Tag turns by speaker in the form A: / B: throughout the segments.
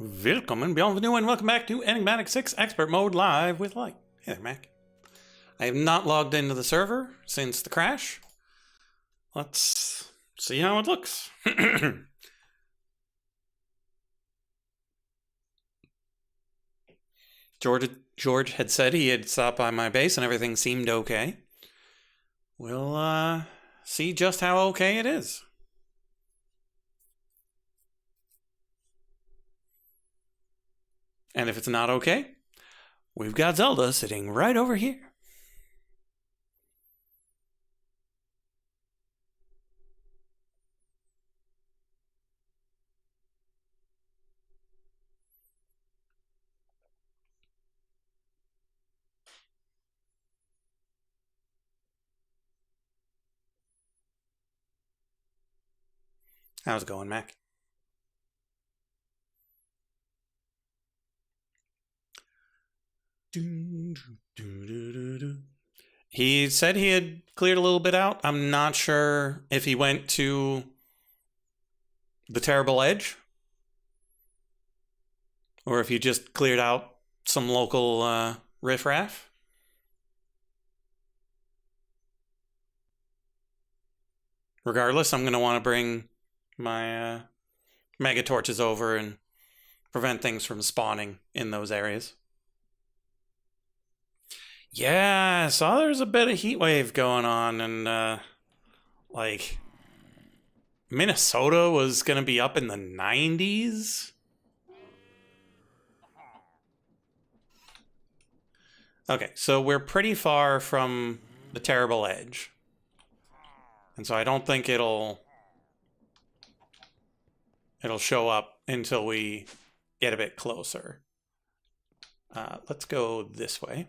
A: Willkommen, bienvenue, and welcome back to Enigmatic 6 Expert Mode Live with Light. Hey there, Mac. I have not logged into the server since the crash. Let's see how it looks. George had said he had stopped by my base and everything seemed okay. We'll see just how okay it is. And if it's not okay, we've got Zelda sitting right over here. How's it going, Mac? He said he had cleared a little bit out. I'm not sure if he went to the Terrible Edge or if he just cleared out some local riffraff. Regardless, I'm going to want to bring my mega torches over and prevent things from spawning in those areas. Yeah, I saw there's a bit of heat wave going on, and like Minnesota was gonna be up in the 90s. Okay, so we're pretty far from the Terrible Edge, and so I don't think it'll show up until we get a bit closer. Let's go this way.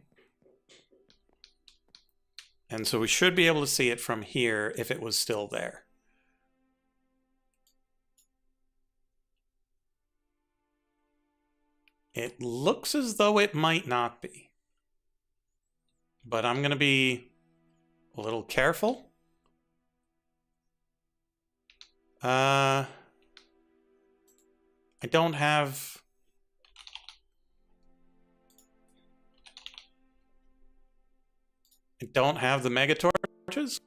A: And so we should be able to see it from here if it was still there. It looks as though it might not be. But I'm going to be a little careful. I don't have... I don't have the mega torches.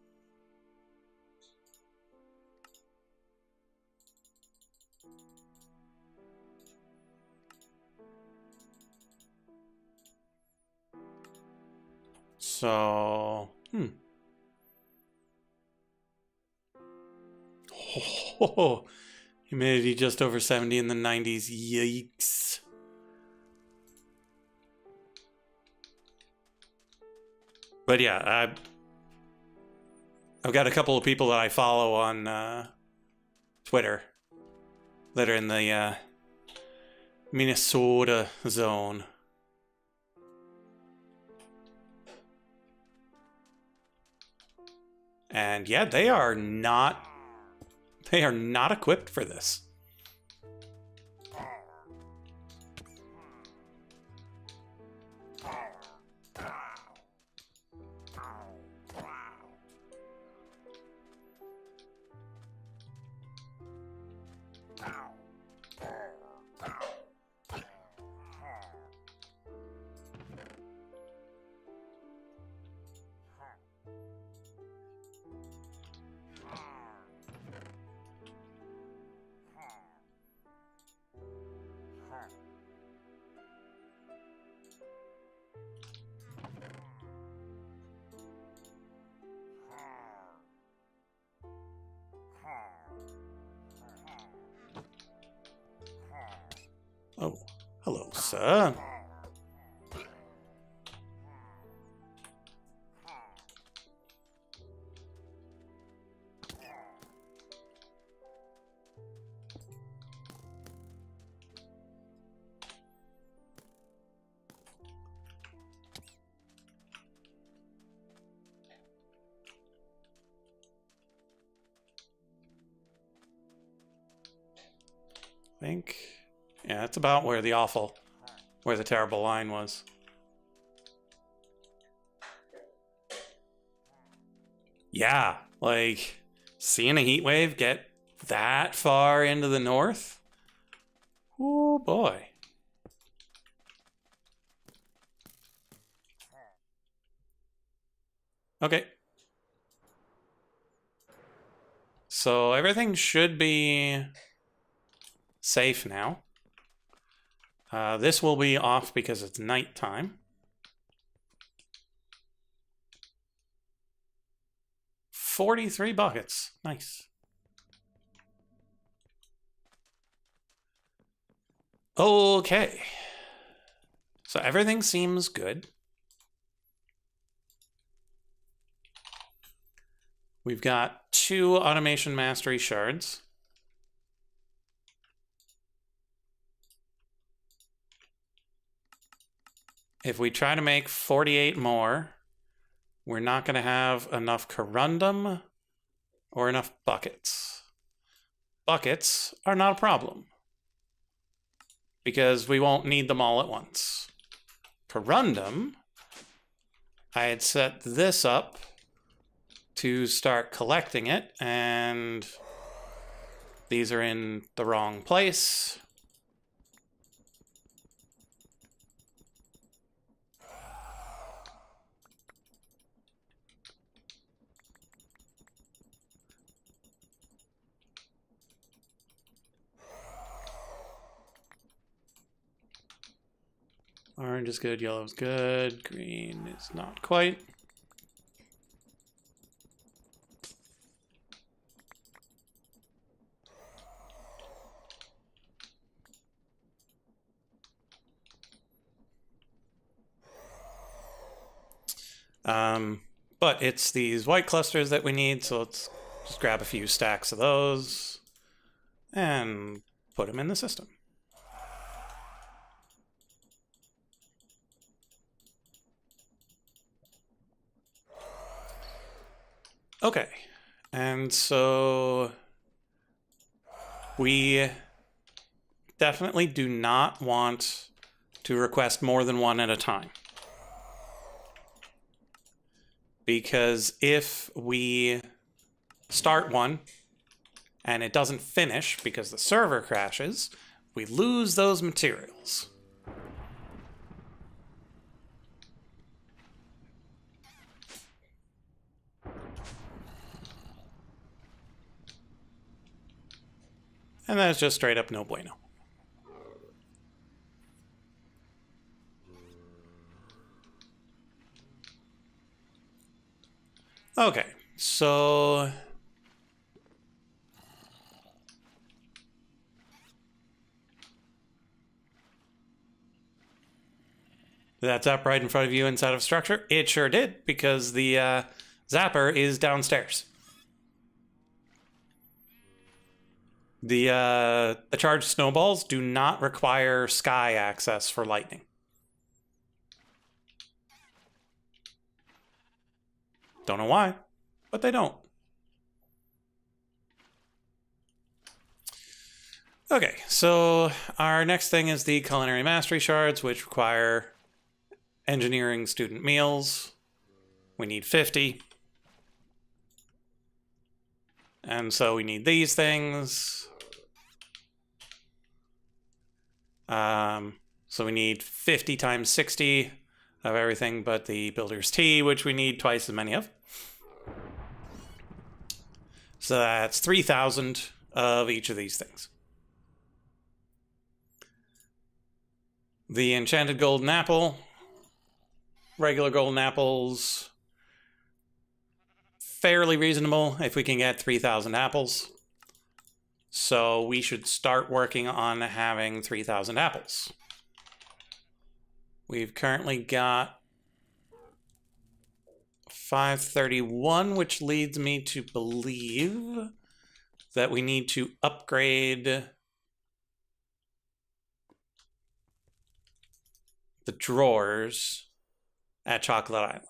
A: So, Oh, humidity just over 70 in the 90s. Yikes. But yeah, I've got a couple of people that I follow on Twitter that are in the Minnesota zone. And yeah, they are not equipped for this. Oh, hello, sir. I think, yeah, that's about where the terrible line was. Yeah, like, seeing a heat wave get that far into the north? Oh boy. Okay. So everything should be safe now. This will be off because it's nighttime. 43 buckets. Nice. Okay. So everything seems good. We've got 2 automation mastery shards. If we try to make 48 more, we're not going to have enough corundum or enough buckets. Buckets are not a problem, because we won't need them all at once. Corundum, I had set this up to start collecting it, and these are in the wrong place. Orange is good, yellow is good, green is not quite. But it's these white clusters that we need, so let's just grab a few stacks of those and put them in the system. Okay, and so we definitely do not want to request more than one at a time. Because if we start one and it doesn't finish because the server crashes, we lose those materials. And that's just straight up no bueno. Okay, so that's up right in front of you inside of structure. It sure did, because the zapper is downstairs. The charged snowballs do not require sky access for lightning. Don't know why, but they don't. Okay, so our next thing is the culinary mastery shards, which require engineering student meals. We need 50. And so we need these things. So we need 50 times 60 of everything but the builder's tea, which we need twice as many of. So that's 3,000 of each of these things. The enchanted golden apple, regular golden apples, fairly reasonable if we can get 3,000 apples. So we should start working on having 3,000 apples. We've currently got 531, which leads me to believe that we need to upgrade the drawers at Chocolate Island.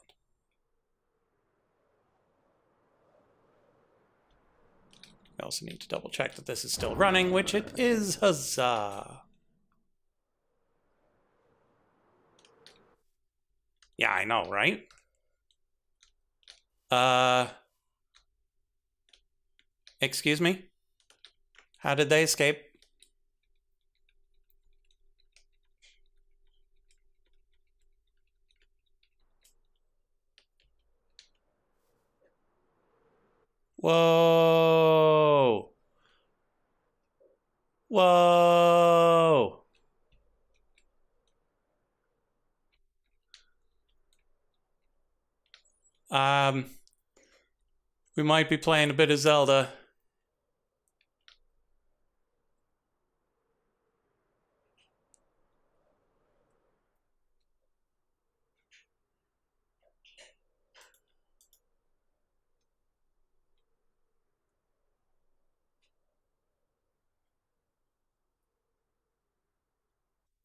A: I also need to double check that this is still running, which it is. Huzzah! Yeah, I know, right? Excuse me? How did they escape? Whoa! Whoa! We might be playing a bit of Zelda.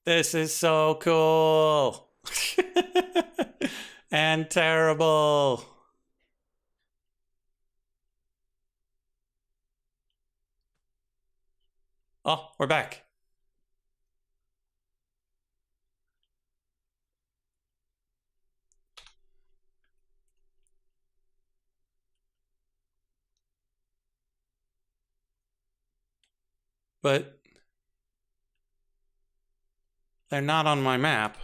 A: This is so cool. And terrible. Oh, we're back. But they're not on my map.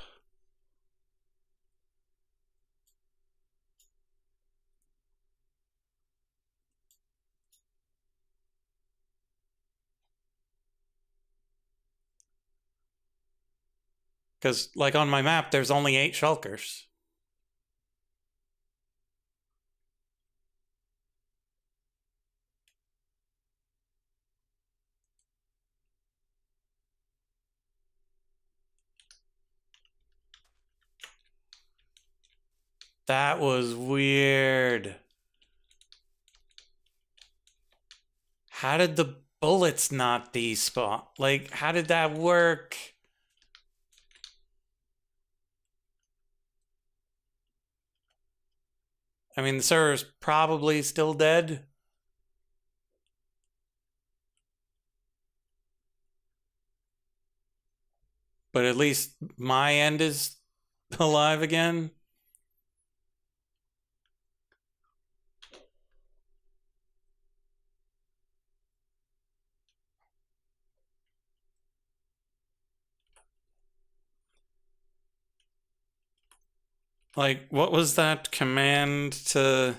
A: Because, like, on my map, there's only 8 shulkers. That was weird. How did the bullets not despawn? Like, how did that work? I mean, the server's probably still dead. But at least my end is alive again. Like, what was that command to...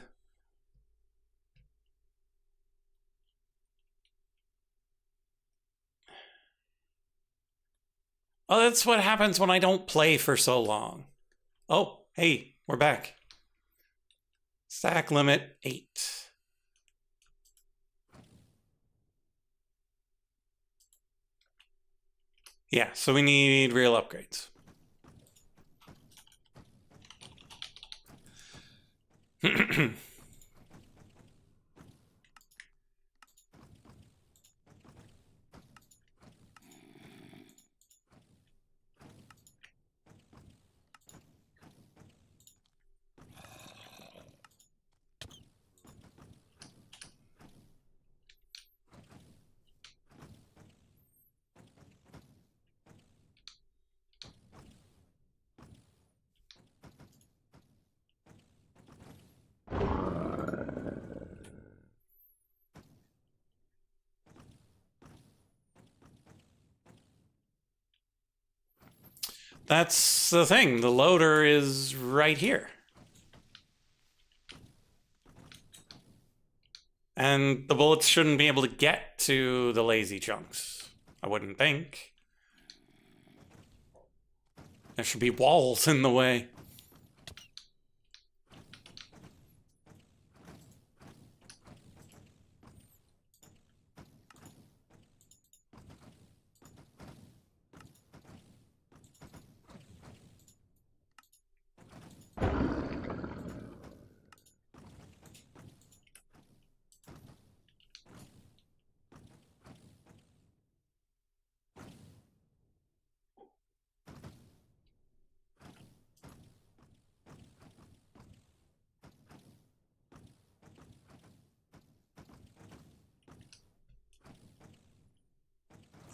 A: Oh, that's what happens when I don't play for so long. Oh, hey, we're back. Stack limit 8. Yeah, so we need real upgrades. That's the thing. The loader is right here. And the bullets shouldn't be able to get to the lazy chunks. I wouldn't think. There should be walls in the way.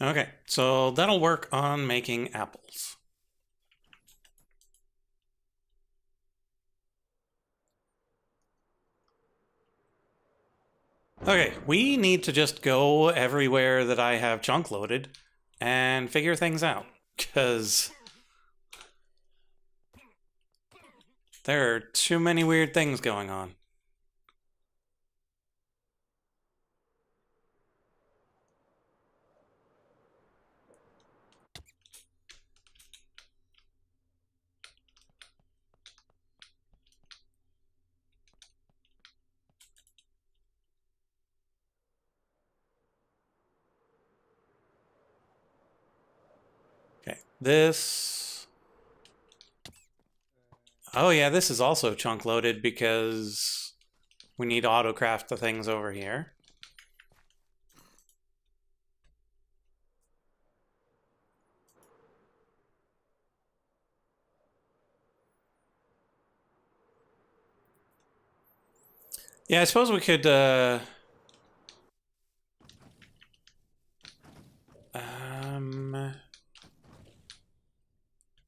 A: Okay, so that'll work on making apples. Okay, we need to just go everywhere that I have chunk loaded and figure things out, because there are too many weird things going on. Okay, this... Oh yeah, this is also chunk loaded because we need to autocraft the things over here. Yeah, I suppose we could,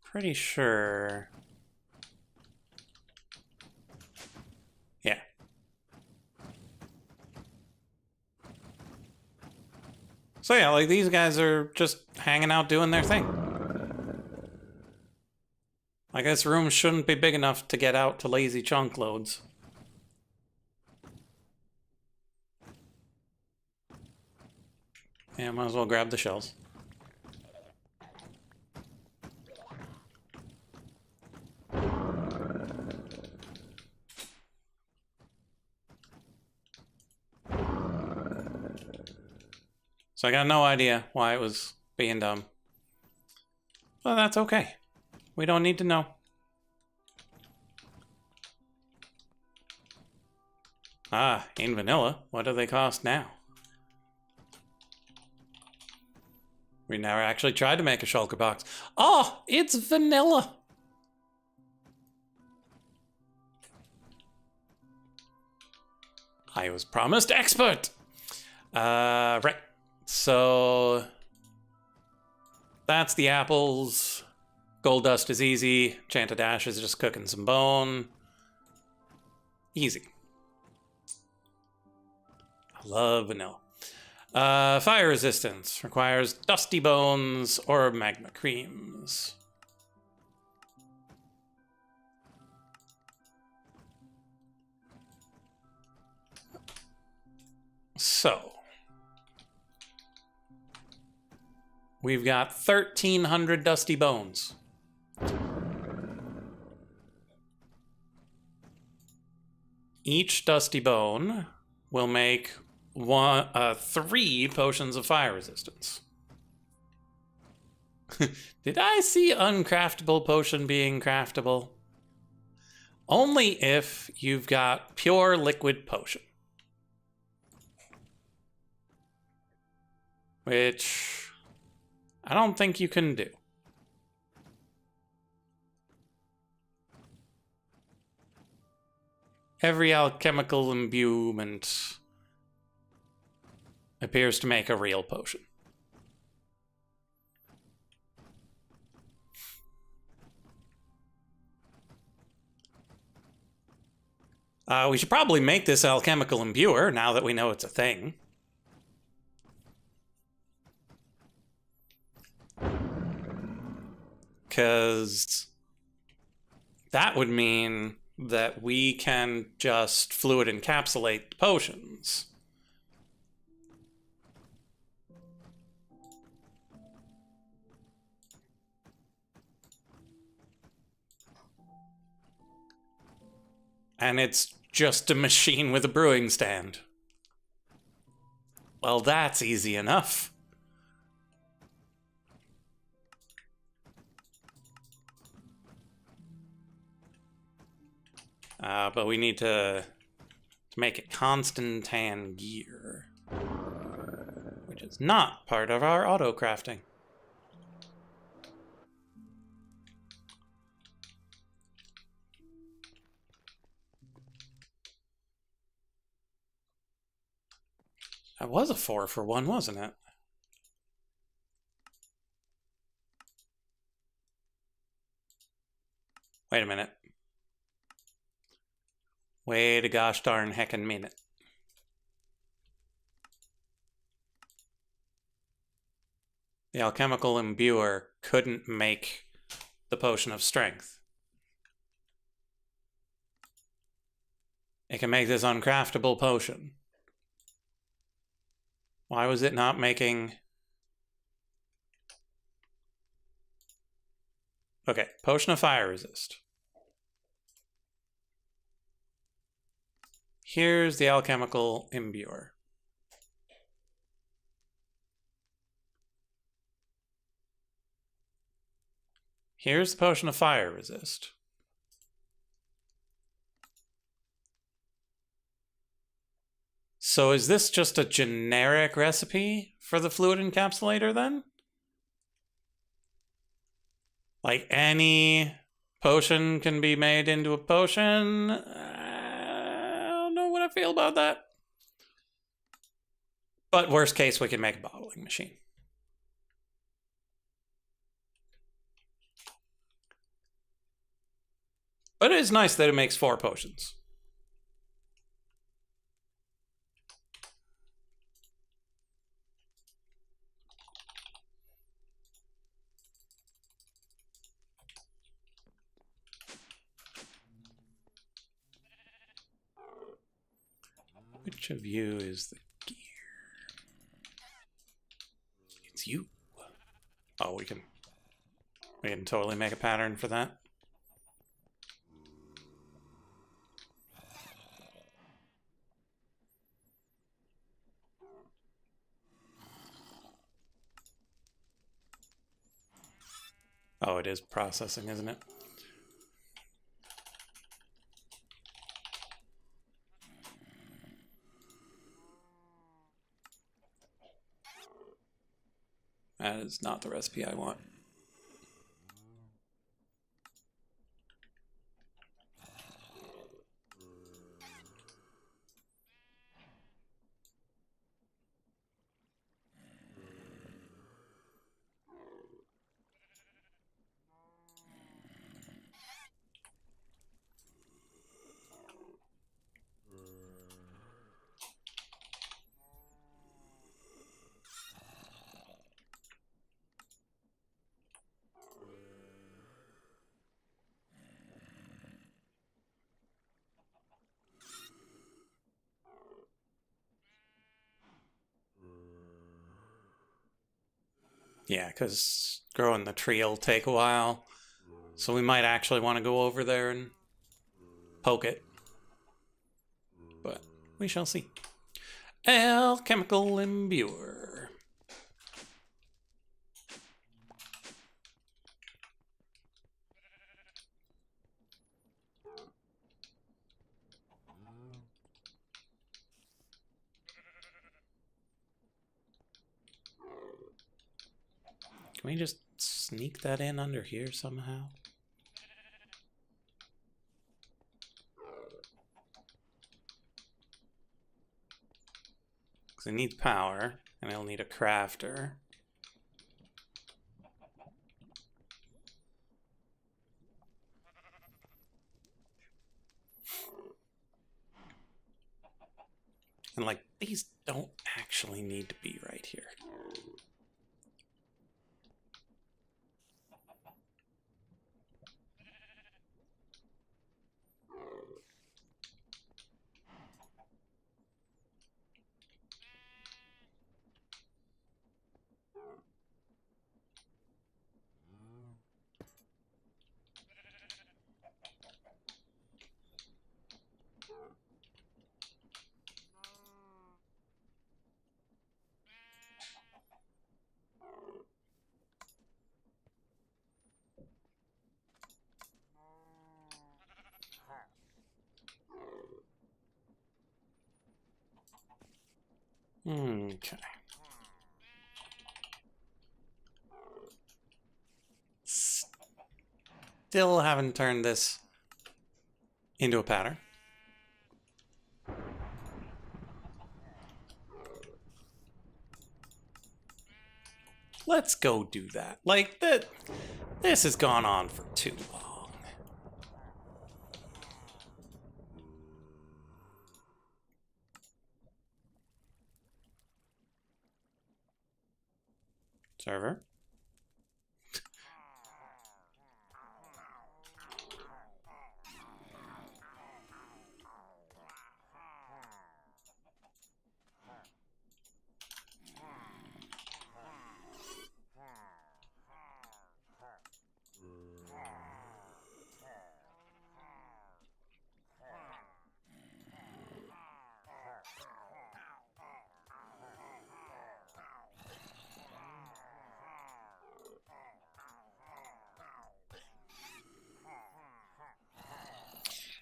A: pretty sure. Yeah. So yeah, like these guys are just hanging out doing their thing. Like this room shouldn't be big enough to get out to lazy chunk loads. Yeah, might as well grab the shells. So I got no idea why it was being dumb. But that's okay. We don't need to know. Ah, in vanilla, what do they cost now? We never actually tried to make a shulker box. Oh, it's vanilla! I was promised expert! Right. So... that's the apples. Gold dust is easy. Enchanted ash is just cooking some bone. Easy. I love vanilla. Fire resistance requires dusty bones or magma creams. So we've got 1,300 dusty bones. Each dusty bone will make 3 potions of fire resistance. Did I see uncraftable potion being craftable? Only if you've got pure liquid potion. Which I don't think you can do. Every alchemical imbuement appears to make a real potion. We should probably make this alchemical imbuer now that we know it's a thing. Because that would mean that we can just fluid encapsulate potions. And it's just a machine with a brewing stand. Well, that's easy enough. But we need to make it Constantan gear, which is not part of our auto crafting. That was a 4 for 1, wasn't it? Wait a minute. Wait a gosh darn heckin' minute. The alchemical imbuer couldn't make the potion of strength. It can make this uncraftable potion. Why was it not making... Okay, potion of fire resist. Here's the alchemical imbuer. Here's the potion of fire resist. So is this just a generic recipe for the fluid encapsulator then? Like any potion can be made into a potion? I don't know what I feel about that. But worst case, we can make a bottling machine. But it is nice that it makes 4 potions. Which of you is the gear? It's you. Oh, we can totally make a pattern for that. Oh, it is processing, isn't it? That is not the recipe I want. Yeah, because growing the tree will take a while. So we might actually want to go over there and poke it. But we shall see. Alchemical imbuer. Can we just sneak that in under here somehow? Because it needs power, and it'll need a crafter. And like, these don't actually need to be right here. Okay. Still haven't turned this into a pattern. Let's go do that. Like, this has gone on for too long. Server?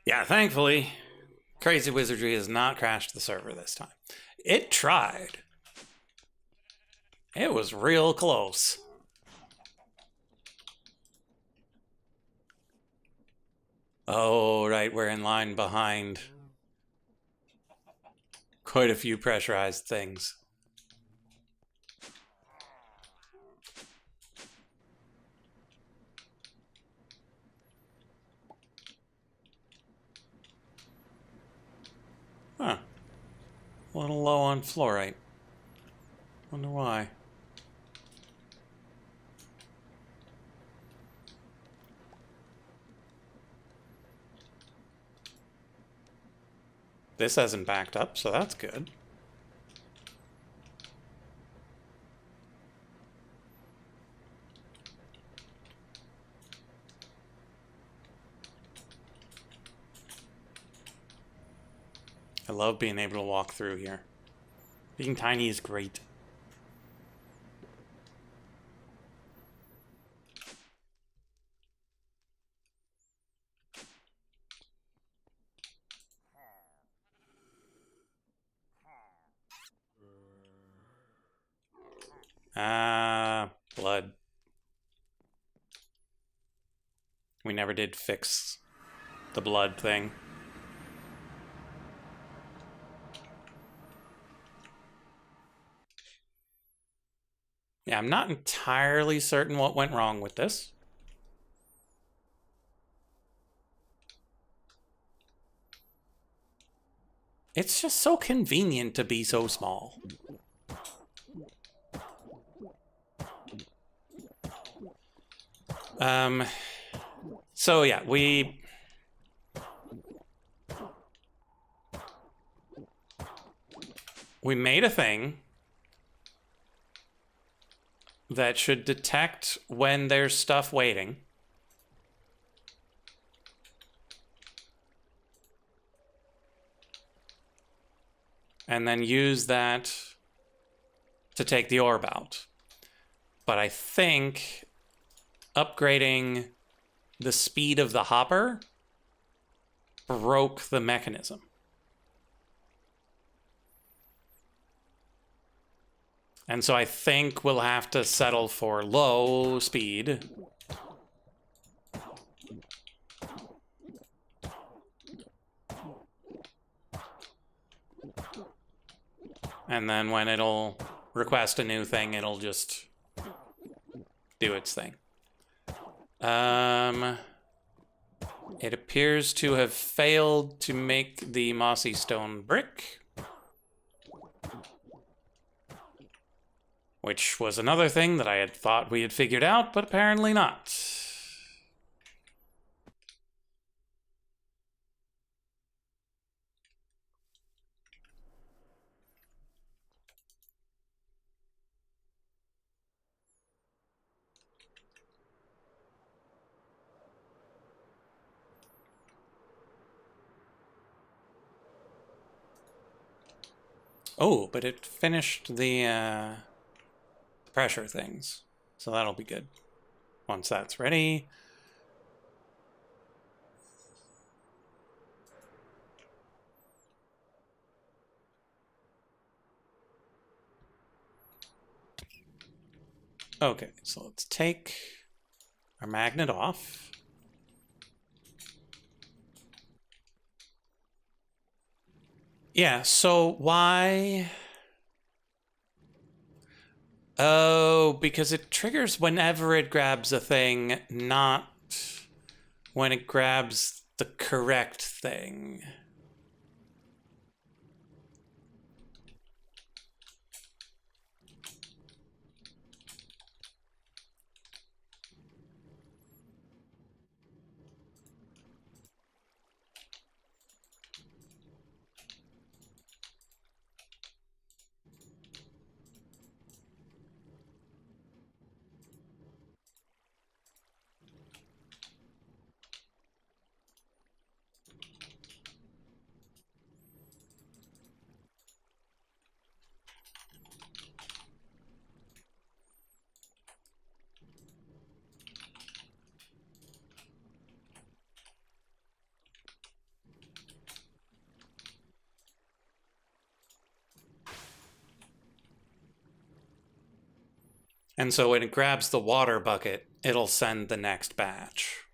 A: Yeah, thankfully, Crazy Wizardry has not crashed the server this time. It tried. It was real close. Oh, right, we're in line behind quite a few pressurized things. Huh. A little low on fluorite. Wonder why. This hasn't backed up, so that's good. I love being able to walk through here. Being tiny is great. Blood. We never did fix the blood thing. Yeah, I'm not entirely certain what went wrong with this. It's just so convenient to be so small. So yeah, we made a thing that should detect when there's stuff waiting. And then use that to take the orb out. But I think upgrading the speed of the hopper broke the mechanism. And so I think we'll have to settle for low speed. And then when it'll request a new thing, it'll just do its thing. It appears to have failed to make the mossy stone brick. Which was another thing that I had thought we had figured out, but apparently not. Oh, but it finished the pressure things. So that'll be good. Once that's ready. Okay, so let's take our magnet off. Yeah, so why... Oh, because it triggers whenever it grabs a thing, not when it grabs the correct thing. And so when it grabs the water bucket, it'll send the next batch.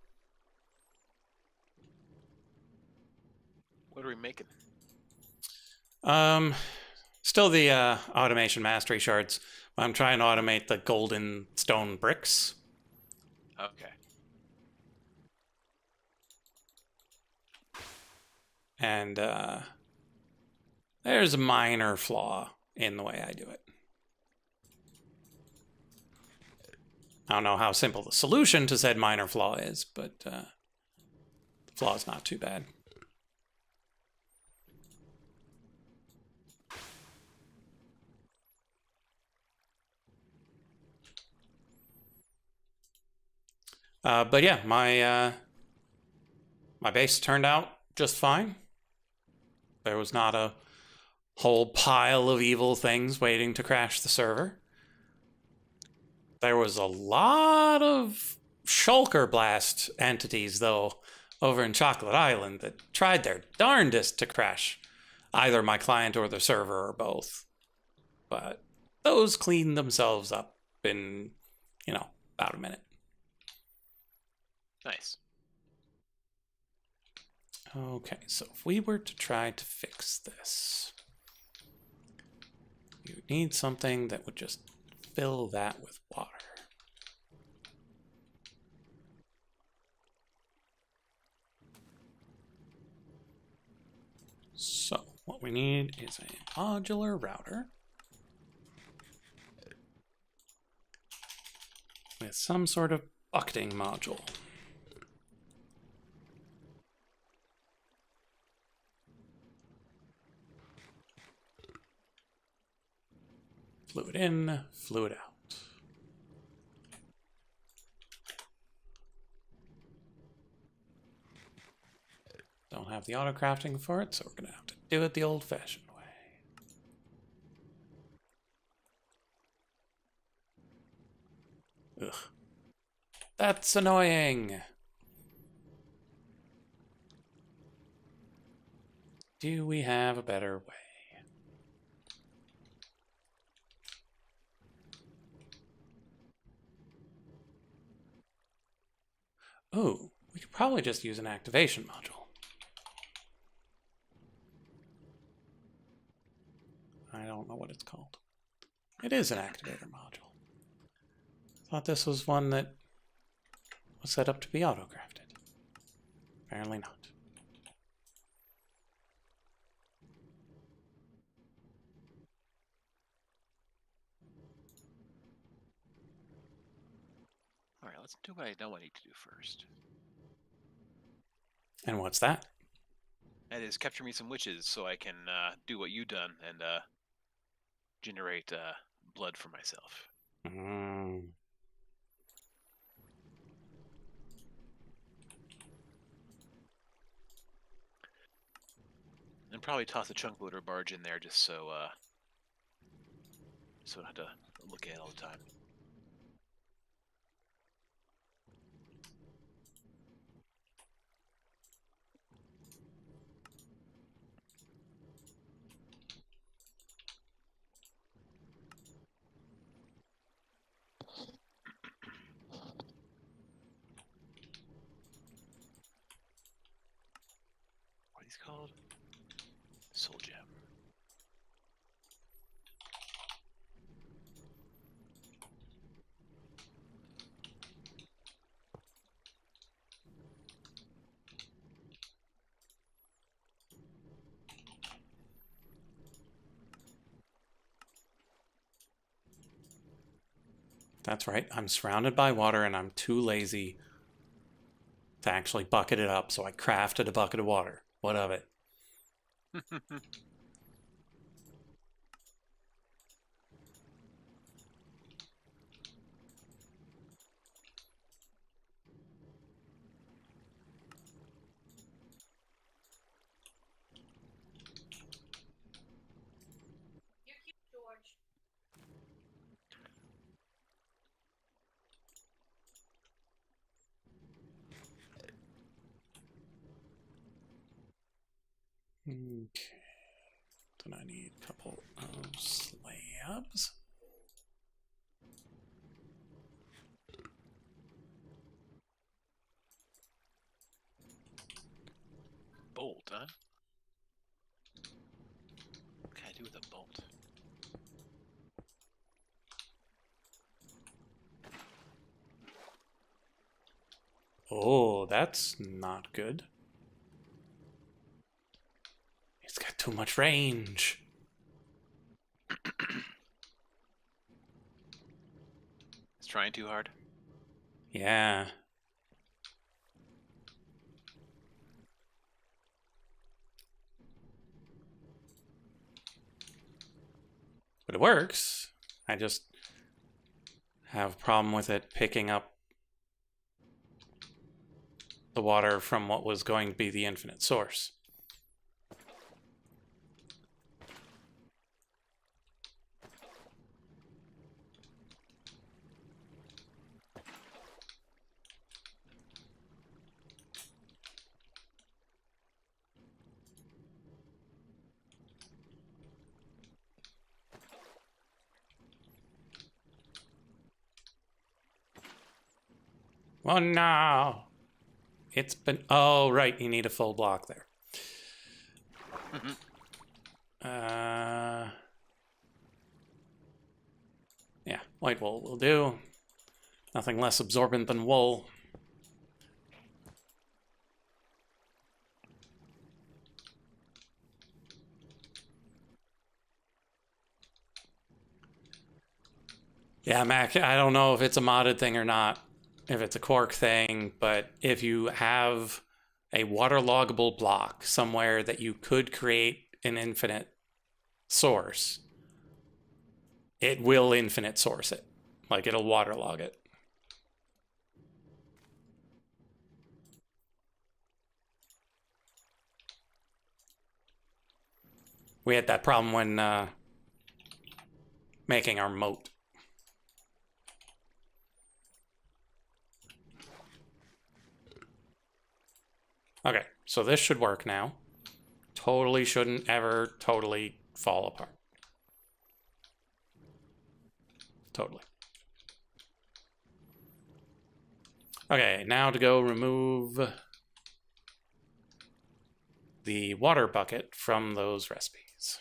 B: What are we making?
A: Still the automation mastery shards. I'm trying to automate the golden stone bricks.
B: Okay.
A: And there's a minor flaw in the way I do it. I don't know how simple the solution to said minor flaw is, but the flaw is not too bad. But yeah, my base turned out just fine. There was not a whole pile of evil things waiting to crash the server. There was a lot of shulker blast entities, though, over in Chocolate Island that tried their darndest to crash either my client or the server or both. But those cleaned themselves up in, about a minute.
B: Nice.
A: Okay, so if we were to try to fix this, you need something that would just fill that with water. So what we need is a modular router with some sort of bucketing module. Fluid in, fluid out. Don't have the auto crafting for it, so we're gonna have to do it the old-fashioned way. Ugh. That's annoying. Do we have a better way? Oh, we could probably just use an activation module. I don't know what it's called. It is an activator module. Thought this was one that was set up to be auto-crafted. Apparently not.
B: All right, let's do what I know I need to do first.
A: And what's that?
B: That is, capture me some witches so I can do what you've done and generate blood for myself. And probably toss a chunk loader barge in there just so I don't have to look at it all the time. What he's called? Soul Gem.
A: That's right. I'm surrounded by water and I'm too lazy to actually bucket it up, so I crafted a bucket of water. What of it? Okay. Then I need a couple of slabs. Oh, that's not good. It's got too much range.
B: It's trying too hard.
A: Yeah. But it works. I just have a problem with it picking up the water from what was going to be the infinite source. Oh no! It's been... Oh, right, you need a full block there. Yeah, white wool will do. Nothing less absorbent than wool. Yeah, Mac, I don't know if it's a modded thing or not, if it's a Quark thing, but if you have a waterloggable block somewhere that you could create an infinite source, it will infinite source it. Like, it'll waterlog it. We had that problem when making our moat. Okay, so this should work now. Totally shouldn't ever totally fall apart. Totally. Okay, now to go remove the water bucket from those recipes.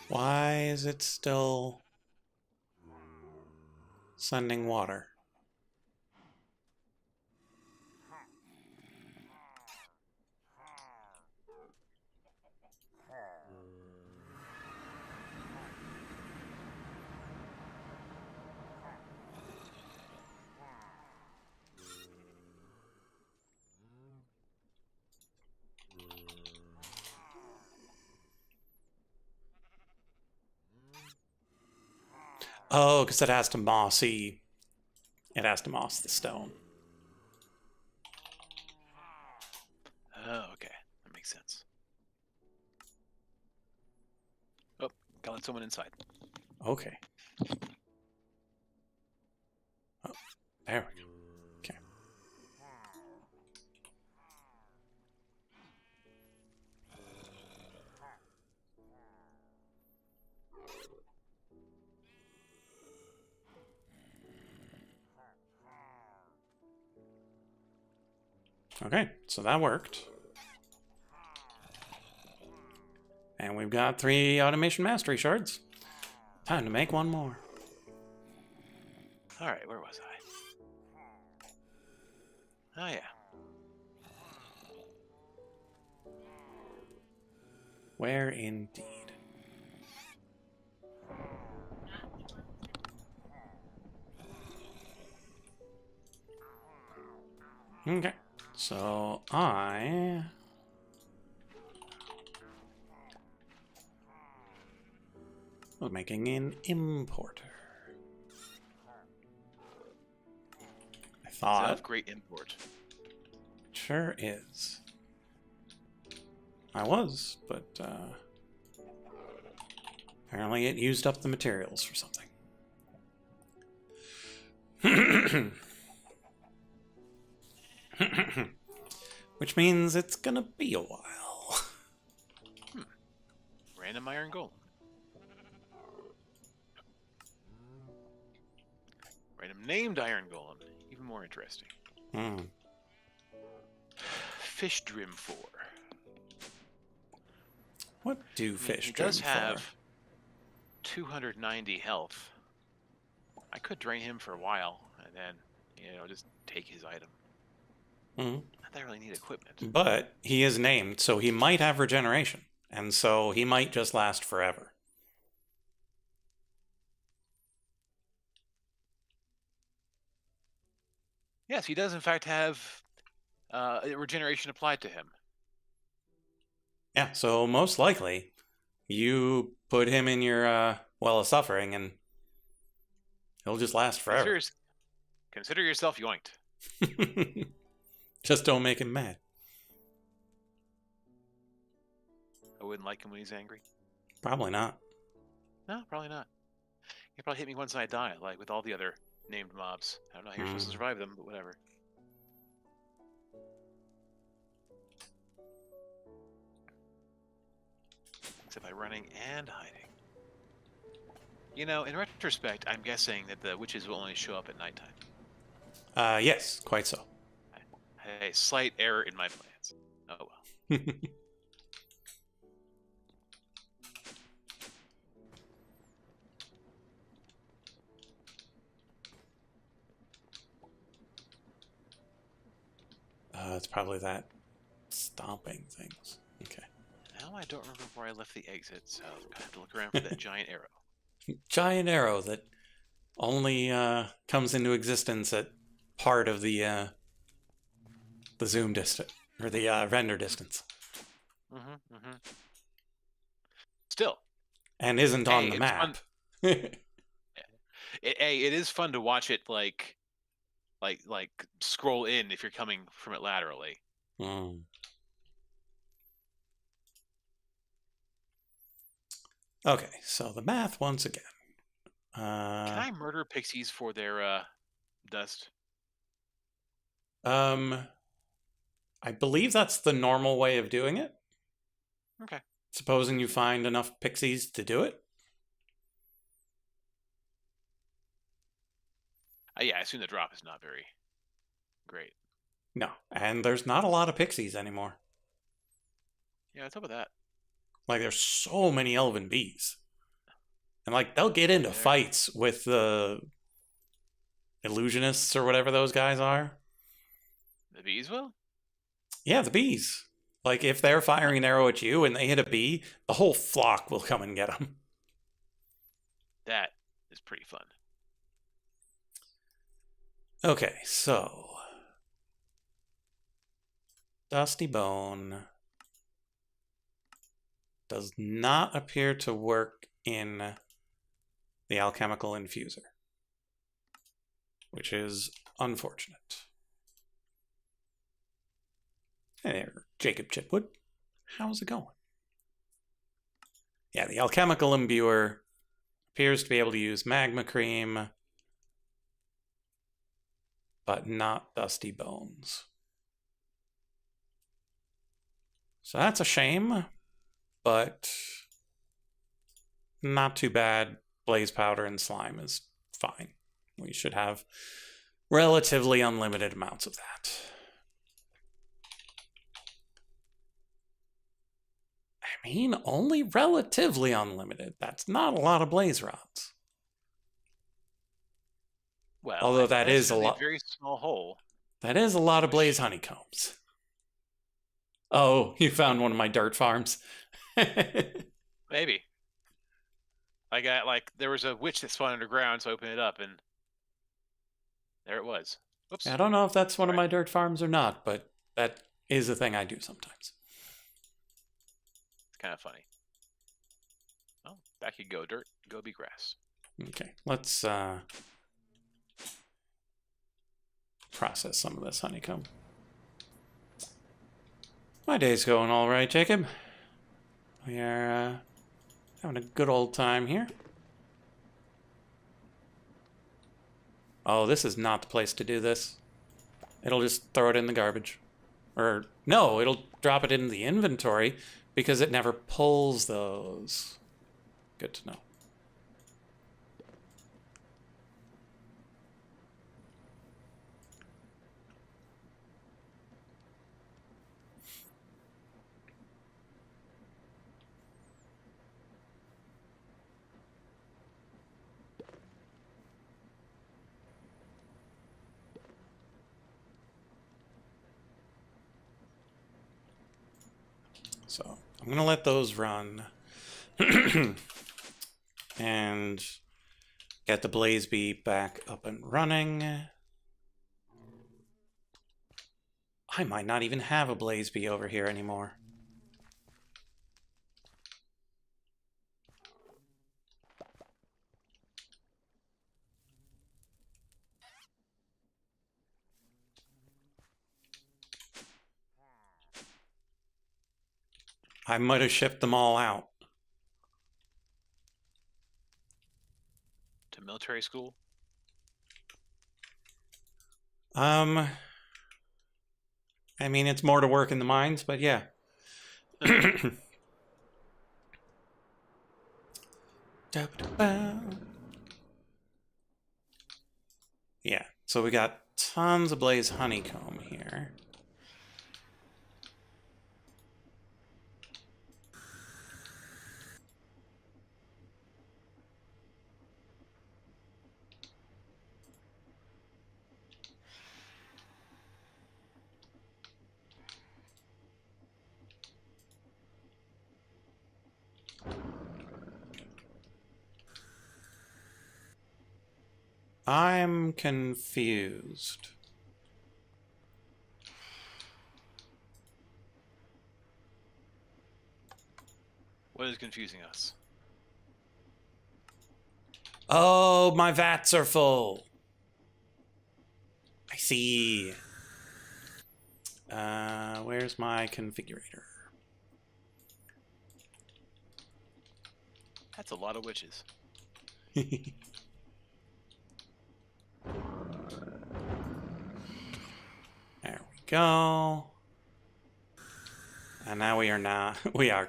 A: Why is it still sending water? Oh, because it has to mossy. It has to moss the stone.
B: Oh, okay. That makes sense. Oh, gotta let someone inside.
A: Okay. Oh, there we go. Okay. Okay, so that worked. And we've got 3 automation mastery shards. Time to make one more.
B: Alright, where was I? Oh, yeah.
A: Where indeed? Okay. So I was making an importer. I thought.
B: Of great import.
A: Sure is. I was, but apparently it used up the materials for something. Which means it's gonna be a while.
B: Random iron golem. Random named iron golem. Even more interesting. Fish Drim 4.
A: What do fish
B: He
A: Drim
B: does have
A: for?
B: 290 health. I could drain him for a while and then, just take his item. Not that I really need equipment.
A: But he is named, so he might have regeneration. And so he might just last forever.
B: Yes, he does in fact have regeneration applied to him.
A: Yeah, so most likely you put him in your well of suffering and he'll just last forever.
B: Consider yourself yoinked.
A: Just don't make him mad.
B: I wouldn't like him when he's angry.
A: Probably not.
B: No, probably not. He'll probably hit me once I die, like with all the other named mobs. I don't know how you're supposed to survive them, but whatever. Except by running and hiding. In retrospect, I'm guessing that the witches will only show up at nighttime.
A: Yes, quite so.
B: A slight error in my plans. Oh well.
A: It's probably that stomping things. Okay.
B: Now I don't remember where I left the exit, so I have to look around for that giant arrow.
A: Giant arrow that only comes into existence at part of the zoom distance or the render distance.
B: Still.
A: And isn't on the map.
B: It is fun to watch it like scroll in if you're coming from it laterally.
A: Okay, so the math once again.
B: Can I murder pixies for their dust?
A: I believe that's the normal way of doing it.
B: Okay.
A: Supposing you find enough pixies to do it.
B: Yeah, I assume the drop is not very great.
A: No, and there's not a lot of pixies anymore.
B: Yeah, what's up with that?
A: Like, there's so many elven bees. And, like, they'll get into fights with the illusionists or whatever those guys are.
B: The bees will?
A: Yeah, the bees. Like, if they're firing an arrow at you and they hit a bee, the whole flock will come and get them.
B: That is pretty fun.
A: Okay, so Dusty Bone does not appear to work in the alchemical infuser, which is unfortunate. Hey there, Jacob Chipwood. How's it going? Yeah, the alchemical imbuer appears to be able to use magma cream, but not Dusty Bones. So that's a shame, but not too bad. Blaze powder and slime is fine. We should have relatively unlimited amounts of that. I mean, only relatively unlimited. That's not a lot of blaze rods.
B: Well,
A: although that is a lot.
B: A very small hole.
A: That is a lot of blaze honeycombs. Oh, you found one of my dirt farms.
B: Maybe. There was a witch that spawned underground, so I opened it up, and there it was. Whoops.
A: I don't know if that's one of my dirt farms or not, but that is a thing I do sometimes.
B: It's kind of funny. Oh, back you go, dirt. Go be grass.
A: Okay, let's process some of this honeycomb. My day's going all right, Jacob. We are having a good old time here. Oh, this is not the place to do this. It'll just throw it in the garbage. Or, no, it'll drop it in the inventory because it never pulls those. Good to know. So I'm going to let those run and get the blaze bee back up and running. I might not even have a blaze bee over here anymore. I might have shipped them all out.
B: To military school?
A: I mean, it's more to work in the mines, but yeah. Yeah, so we got tons of blaze honeycomb here. I'm confused.
B: What is confusing us?
A: Oh, my vats are full. I see. Where's my configurator?
B: That's a lot of witches.
A: There we go. And now we are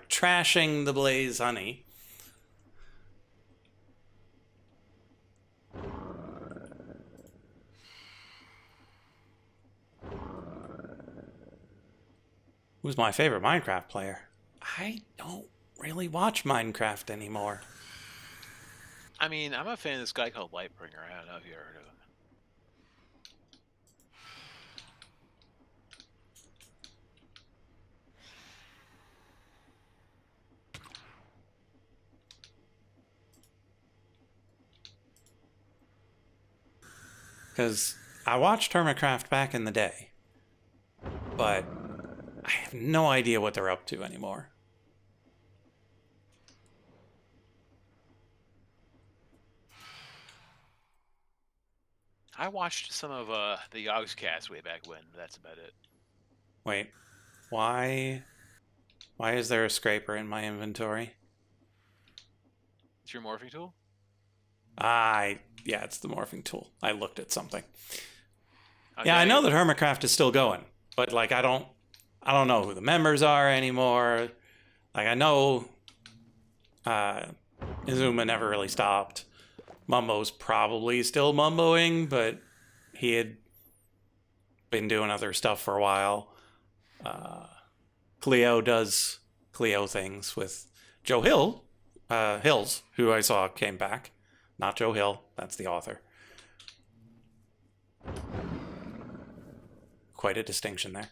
A: trashing the blaze honey. Who's my favorite Minecraft player? I don't really watch Minecraft anymore.
B: I mean, I'm a fan of this guy called Lightbringer. I don't know if you ever heard of him.
A: Because I watched Hermitcraft back in the day, but I have no idea what they're up to anymore.
B: I watched some of the Yogscast way back when. But that's about it.
A: Wait, why is there a scraper in my inventory?
B: It's your morphing tool?
A: Yeah, it's the morphing tool. I looked at something.
B: Okay.
A: Yeah, I know that Hermitcraft is still going, but like I don't know who the members are anymore. Like I know Izuma never really stopped. Mumbo's probably still mumboing, but he had been doing other stuff for a while. Cleo does Cleo things with Joe Hills, who I saw came back. Not Joe Hill, that's the author. Quite a distinction there.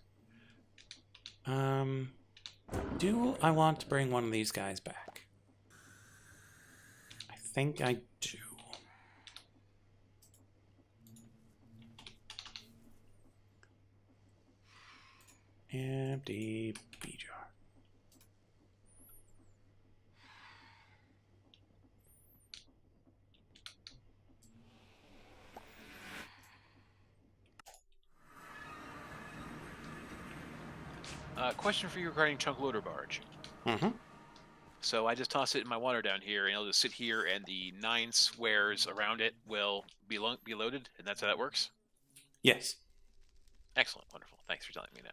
A: Do I want to bring one of these guys back? I think I do. Empty bee jar.
B: Question for you regarding chunk loader barge.
A: Mm-hmm.
B: So I just toss it in my water down here, and it'll just sit here, and the 9 squares around it will be loaded, and that's how that works?
A: Yes.
B: Excellent. Wonderful. Thanks for telling me now.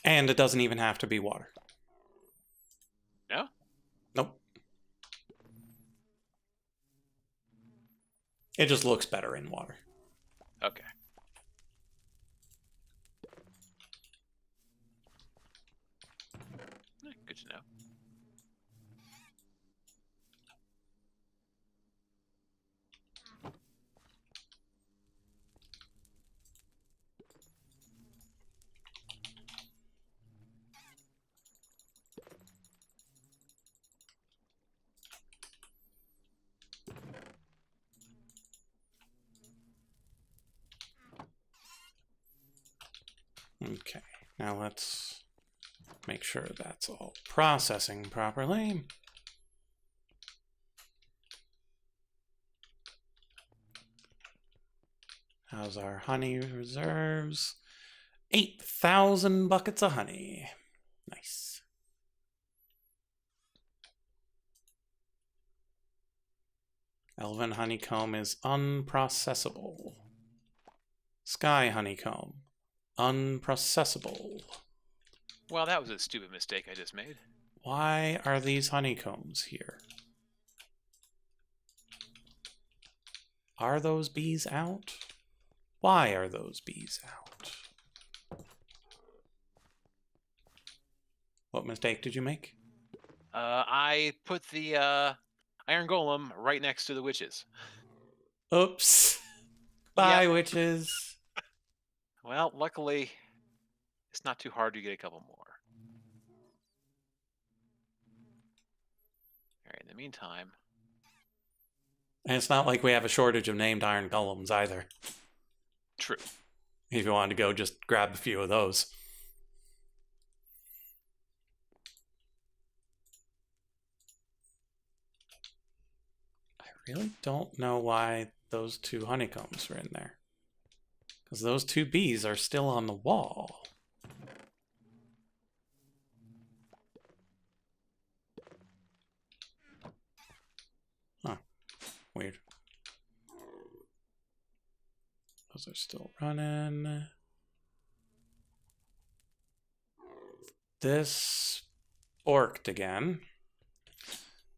A: And it doesn't even have to be water.
B: No?
A: Nope. It just looks better in water.
B: Okay. Good to know.
A: Okay, now let's make sure that's all processing properly. How's our honey reserves? 8,000 buckets of honey. Nice. Elven honeycomb is unprocessable. Sky honeycomb. Unprocessable.
B: Well, that was a stupid mistake I just made.
A: Why are these honeycombs here? Are those bees out? Why are those bees out? What mistake did you make?
B: I put the iron golem right next to the witches.
A: Oops. Bye,
B: Yep.
A: witches.
B: Well, luckily, it's not too hard to get a couple more. All right, in the meantime...
A: And it's not like we have a shortage of named iron golems either.
B: True.
A: If you wanted to go, just grab a few of those. I really don't know why those 2 honeycombs are in there. Because those 2 bees are still on the wall. Huh. Weird. Those are still running. This orked again.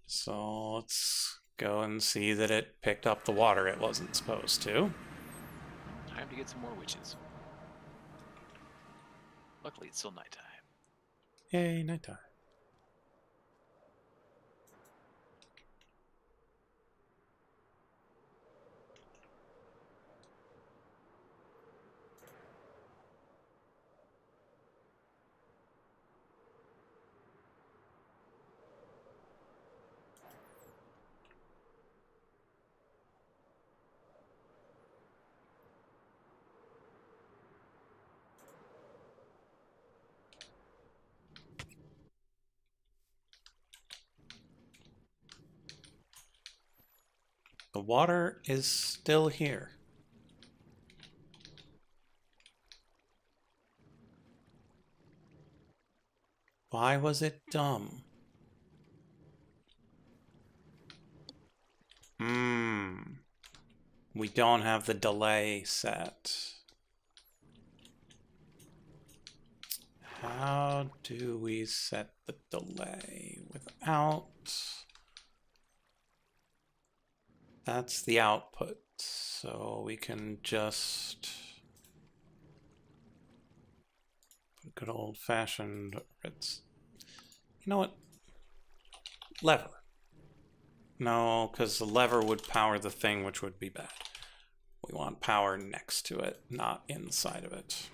A: So let's go and see that it picked up the water it wasn't supposed to.
B: Time to get some more witches. Luckily, it's still nighttime.
A: Yay, nighttime. The water is still here. Why was it dumb? We don't have the delay set. How do we set the delay without... That's the output, so we can just put good old-fashioned... You know what? Lever. No, because the lever would power the thing, which would be bad. We want power next to it, not inside of it.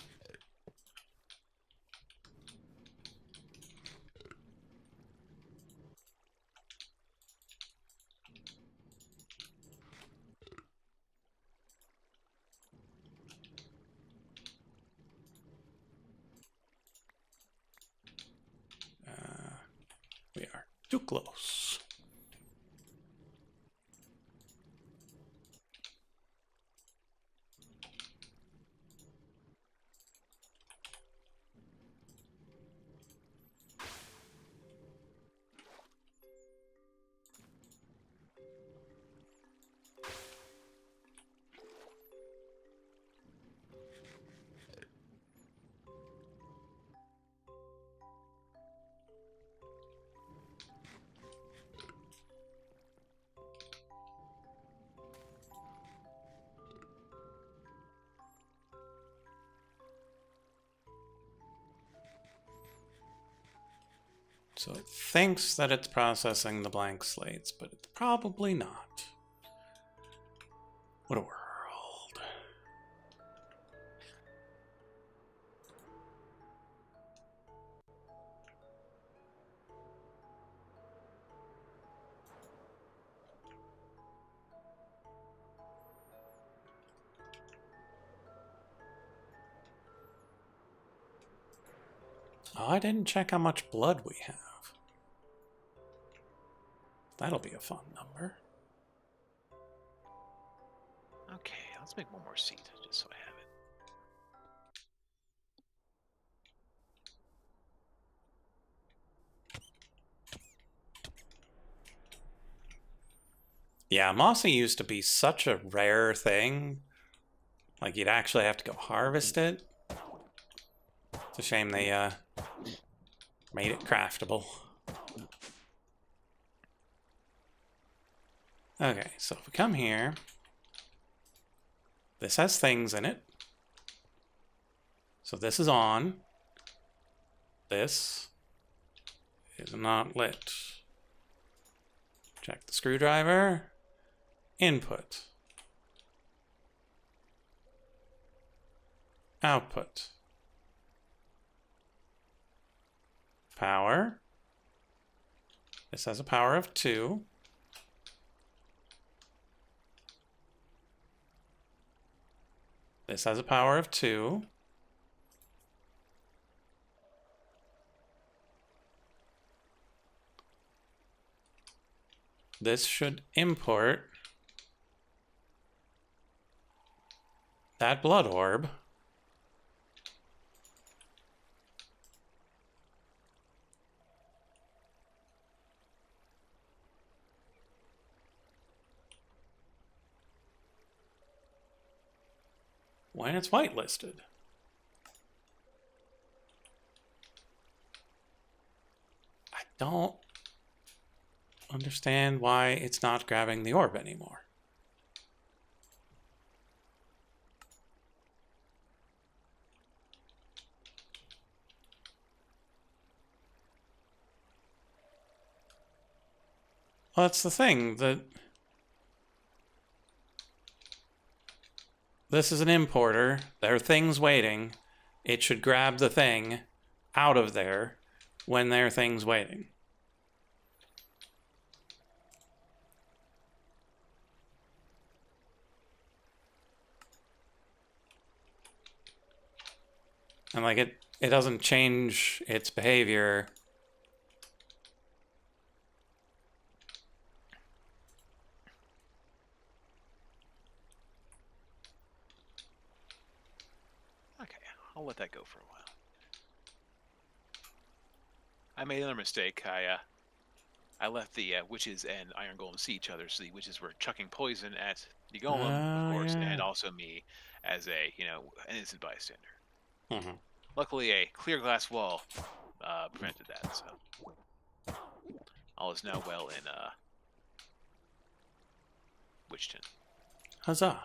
A: Too close. So it thinks that it's processing the blank slates, but it's probably not. What a world. Oh, I didn't check how much blood we have. That'll be a fun number.
B: Okay, let's make one more seat, just so I have it.
A: Yeah, mossy used to be such a rare thing. Like, you'd actually have to go harvest it. It's a shame they made it craftable. Okay, so if we come here, this has things in it. So this is on. This is not lit. Check the screwdriver. Input. Output. Power. This has a power of 2. This has a power of 2. This should import that blood orb. When it's whitelisted. I don't understand why it's not grabbing the orb anymore. Well, that's the thing, that this is an importer. There are things waiting. It should grab the thing out of there when there are things waiting. And like it doesn't change its behavior.
B: Okay, I'll let that go for a while. I made another mistake. I left the witches and Iron Golem see each other, so the witches were chucking poison at the golem, of course,
A: yeah.
B: and also me as a, an innocent bystander.
A: Mm-hmm.
B: Luckily, a clear glass wall prevented that, so all is now well in Witchton.
A: Huzzah.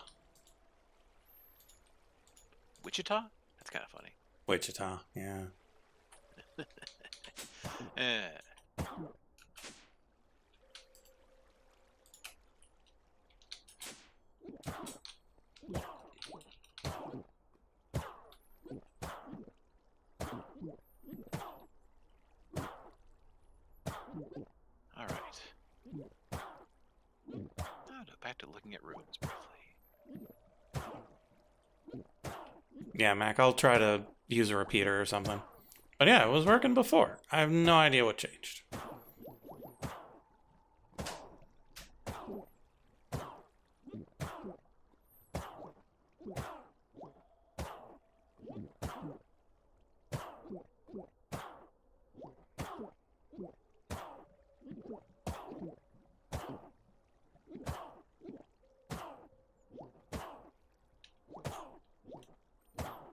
B: Wichita? That's kind of funny.
A: Wichita, yeah.
B: All right. Back to looking at ruins briefly.
A: Yeah, Mac, I'll try to use a repeater or something. But yeah, it was working before. I have no idea what changed.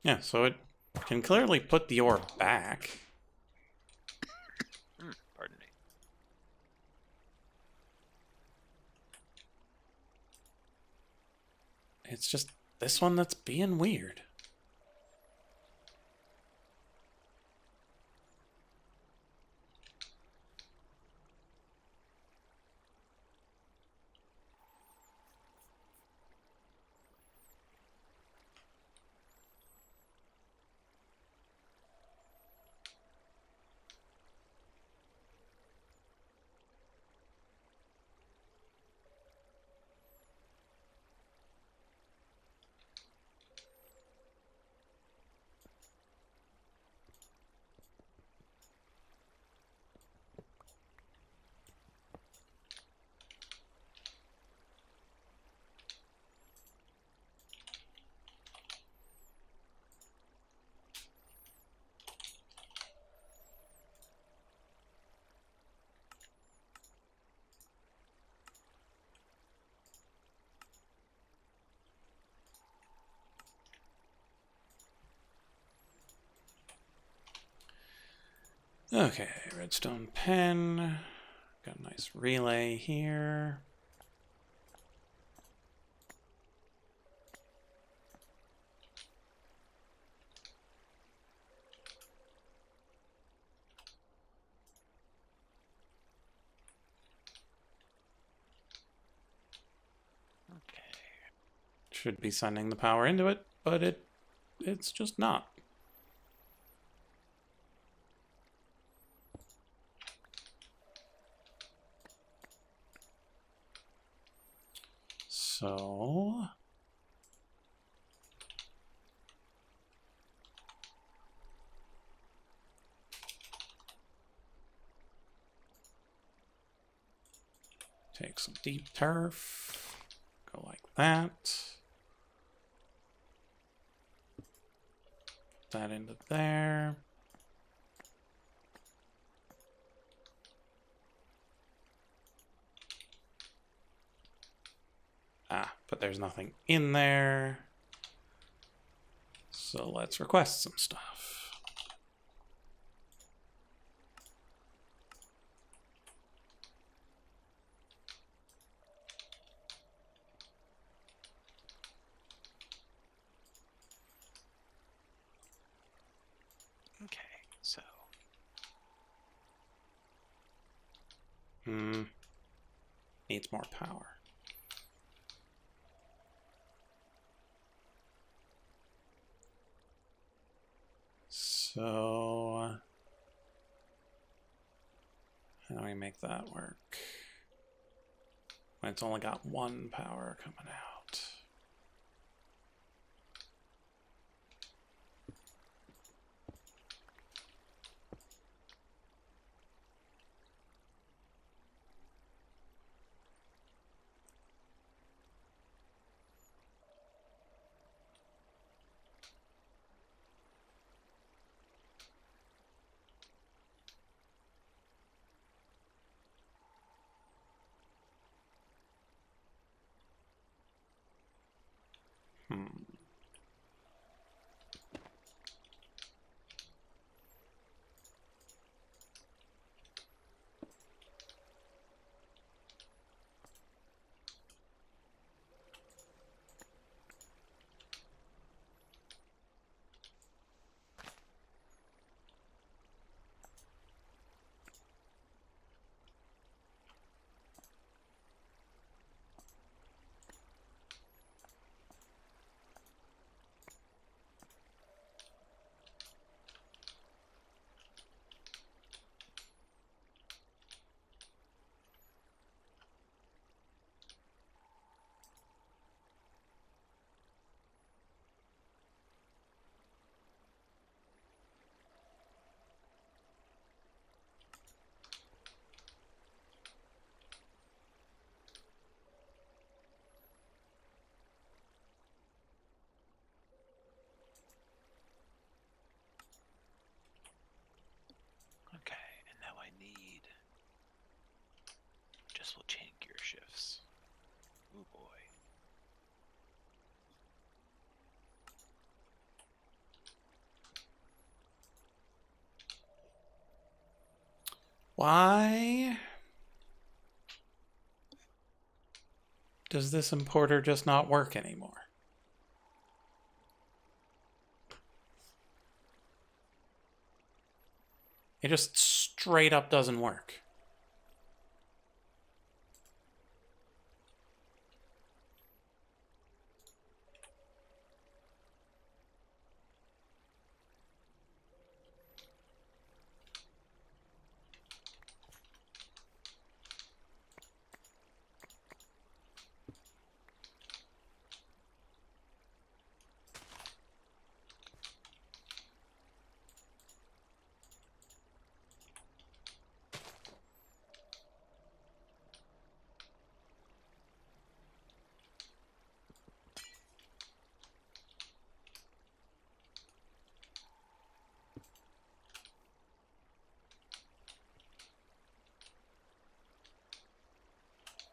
A: Yeah, so it can clearly put the ore back.
B: Pardon me.
A: It's just this one that's being weird. Okay, redstone pen. Got a nice relay here.
B: Okay.
A: Should be sending the power into it, but it's just not. So take some deep turf, go like that. Put that into there. Ah, but there's nothing in there. So let's request some stuff.
B: Okay, so.
A: Needs more power. So how do we make that work? When it's only got one power coming out.
B: Okay, and now I need. Just will chain gear shifts. Oh boy.
A: Why does this importer just not work anymore? It just straight up doesn't work.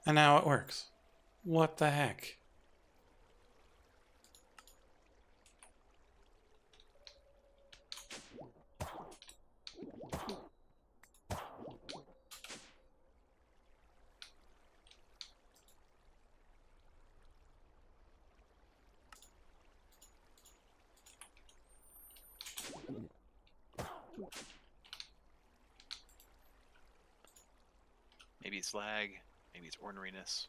A: And now it works. What the heck?
B: Maybe it's lag, maybe it's orneriness.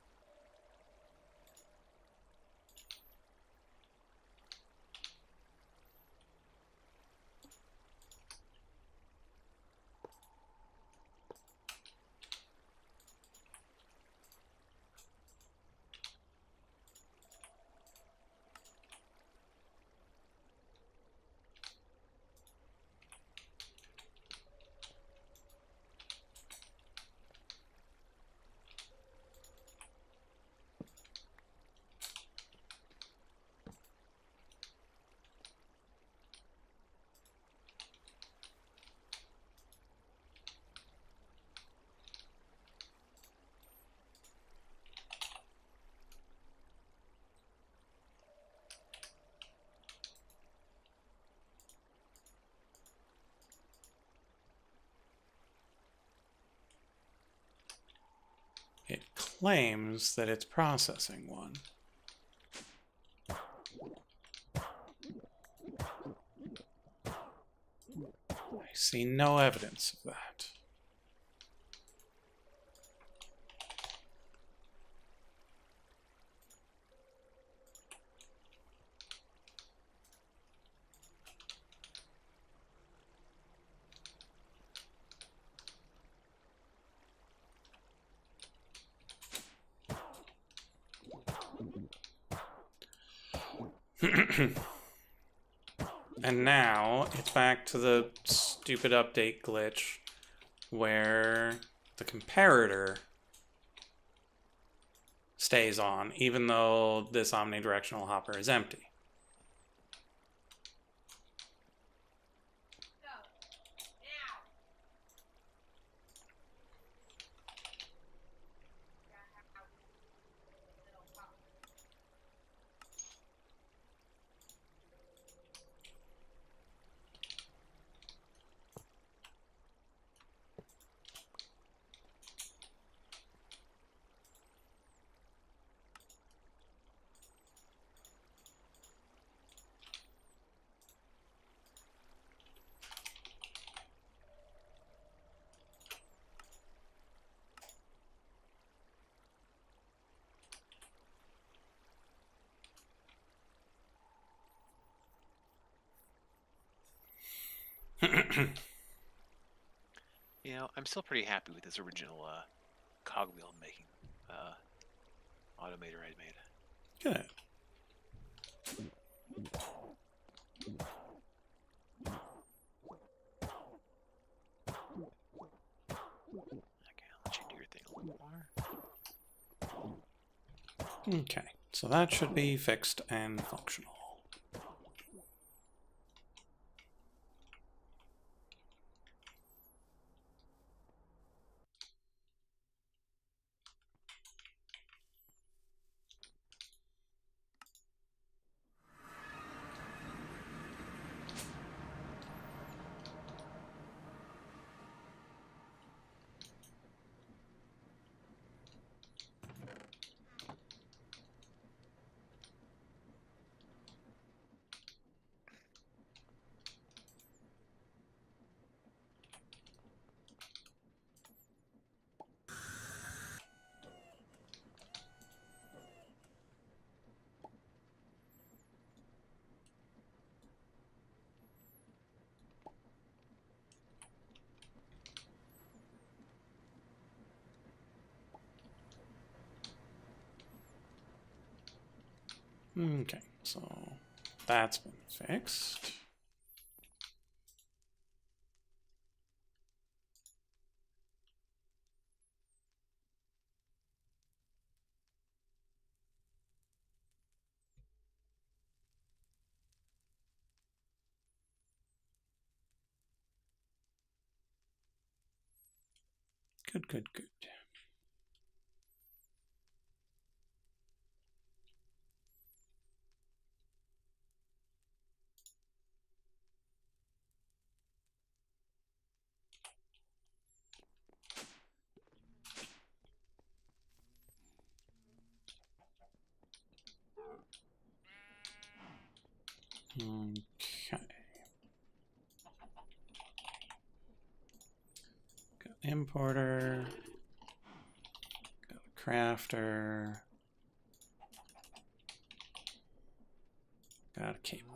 A: It claims that it's processing one. I see no evidence of that. And now it's back to the stupid update glitch where the comparator stays on even though this omnidirectional hopper is empty.
B: You know, I'm still pretty happy with this original cogwheel making automator I made.
A: Good.
B: Okay, I'll let you do your thing a little more.
A: Okay, so that should be fixed and functional. Okay, so that's been fixed. Good, good, good. Okay. Got importer. Got a crafter. Got a cable.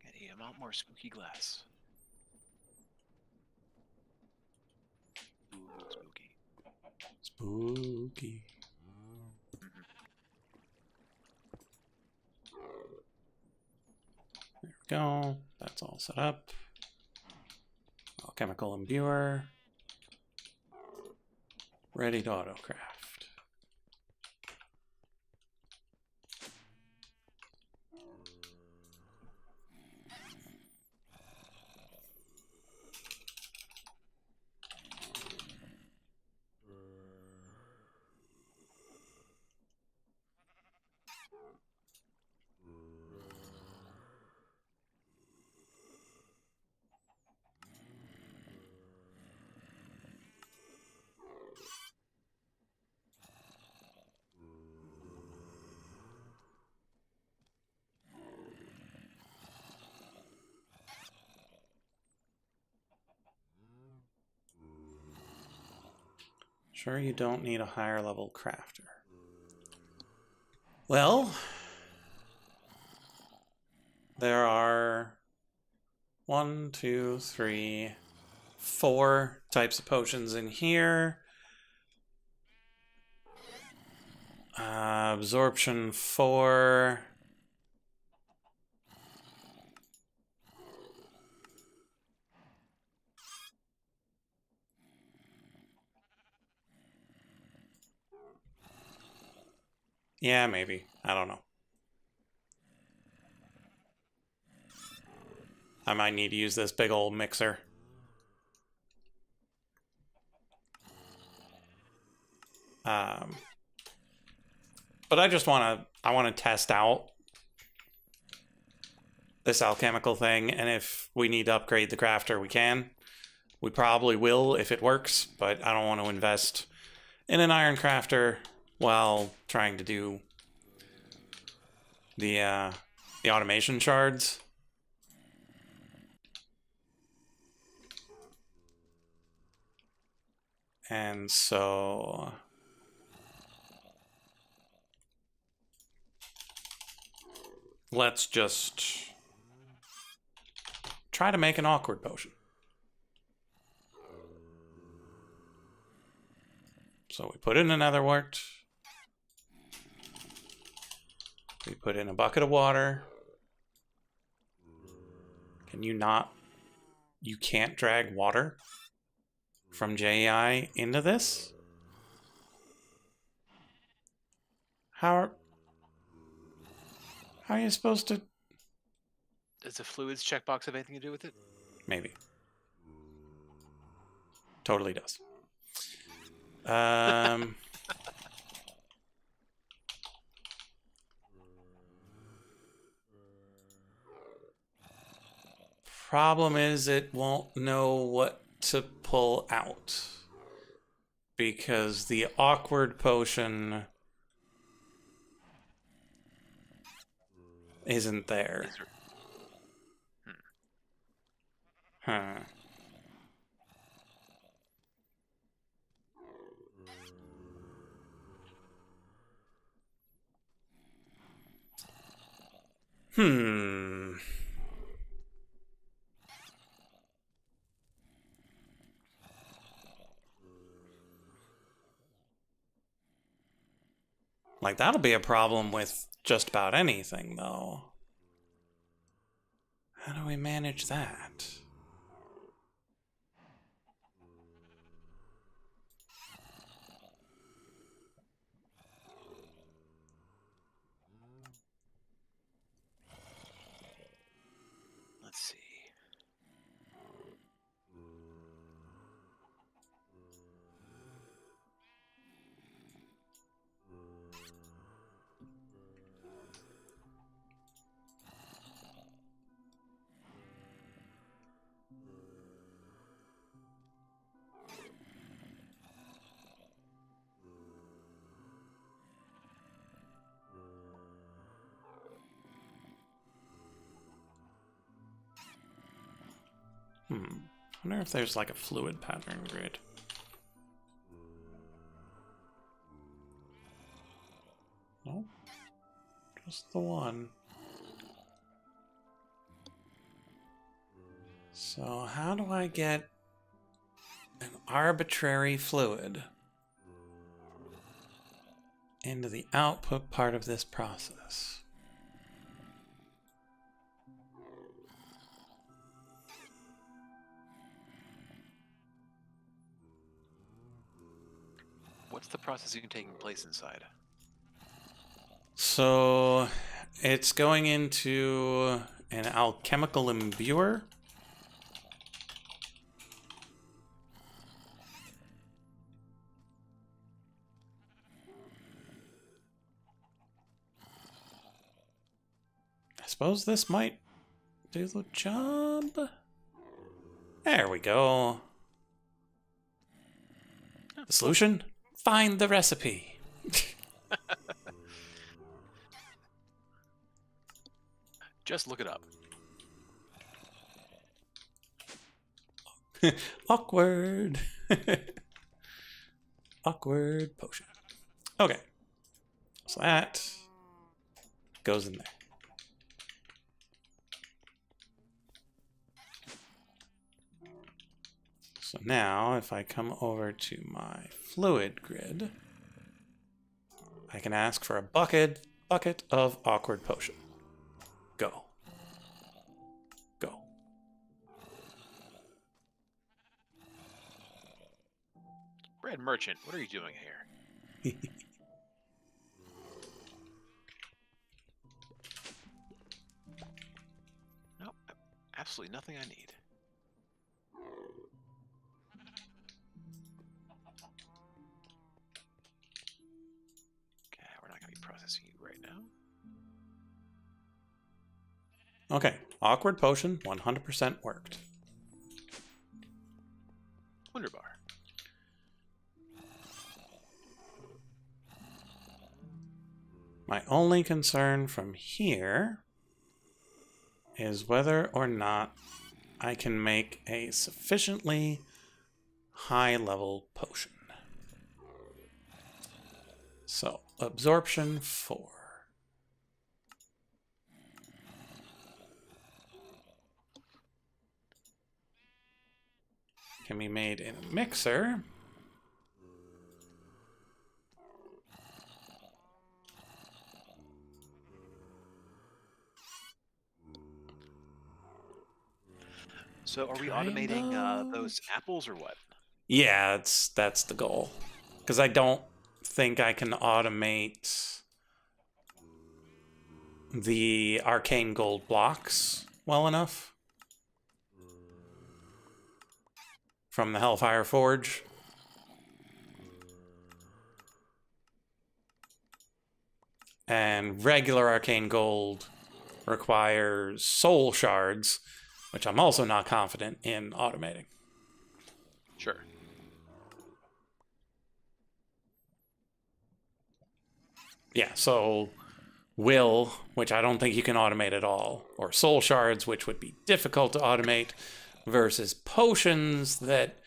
B: Gotta amount more spooky glass. Ooh, spooky.
A: Spooky. There we go. That's all set up. Alchemical imbuer. Ready to autocraft. Sure, you don't need a higher level crafter. Well, there are 1, 2, 3, 4 types of potions in here. Absorption 4. Yeah, maybe. I don't know. I might need to use this big old mixer. But I just want to test out this alchemical thing, and if we need to upgrade the crafter, we can. We probably will if it works, but I don't want to invest in an iron crafter while trying to do the automation shards. And so let's just try to make an awkward potion. So we put in another wort. We put in a bucket of water. Can you not? You can't drag water from JEI into this? How are you supposed to?
B: Does the fluids checkbox have anything to do with it?
A: Maybe. Totally does. Problem is it won't know what to pull out. Because the awkward potion isn't there. Huh. Like, that'll be a problem with just about anything, though. How do we manage that?
B: Let's see.
A: I wonder if there's like a fluid pattern grid. No, just the one. So how do I get an arbitrary fluid into the output part of this process?
B: What's the processing taking place inside?
A: So it's going into an alchemical imbuer. I suppose this might do the job. There we go. The solution? Find the recipe.
B: Just look it up.
A: Awkward. Awkward potion. Okay. So that goes in there. So now, if I come over to my fluid grid, I can ask for a bucket of awkward potion. Go. Go.
B: Bread merchant, what are you doing here? Nope, absolutely nothing I need. Okay, we're not going to be processing you right now.
A: Okay, awkward potion, 100% worked.
B: Wonderbar.
A: My only concern from here is whether or not I can make a sufficiently high-level potion. So, absorption 4. Can be made in a mixer.
B: So are we automating those apples or what?
A: Yeah, that's the goal. Because I don't think I can automate the arcane gold blocks well enough from the Hellfire Forge. And regular arcane gold requires soul shards, which I'm also not confident in automating.
B: Sure.
A: Yeah, so will, which I don't think you can automate at all, or soul shards, which would be difficult to automate, versus potions that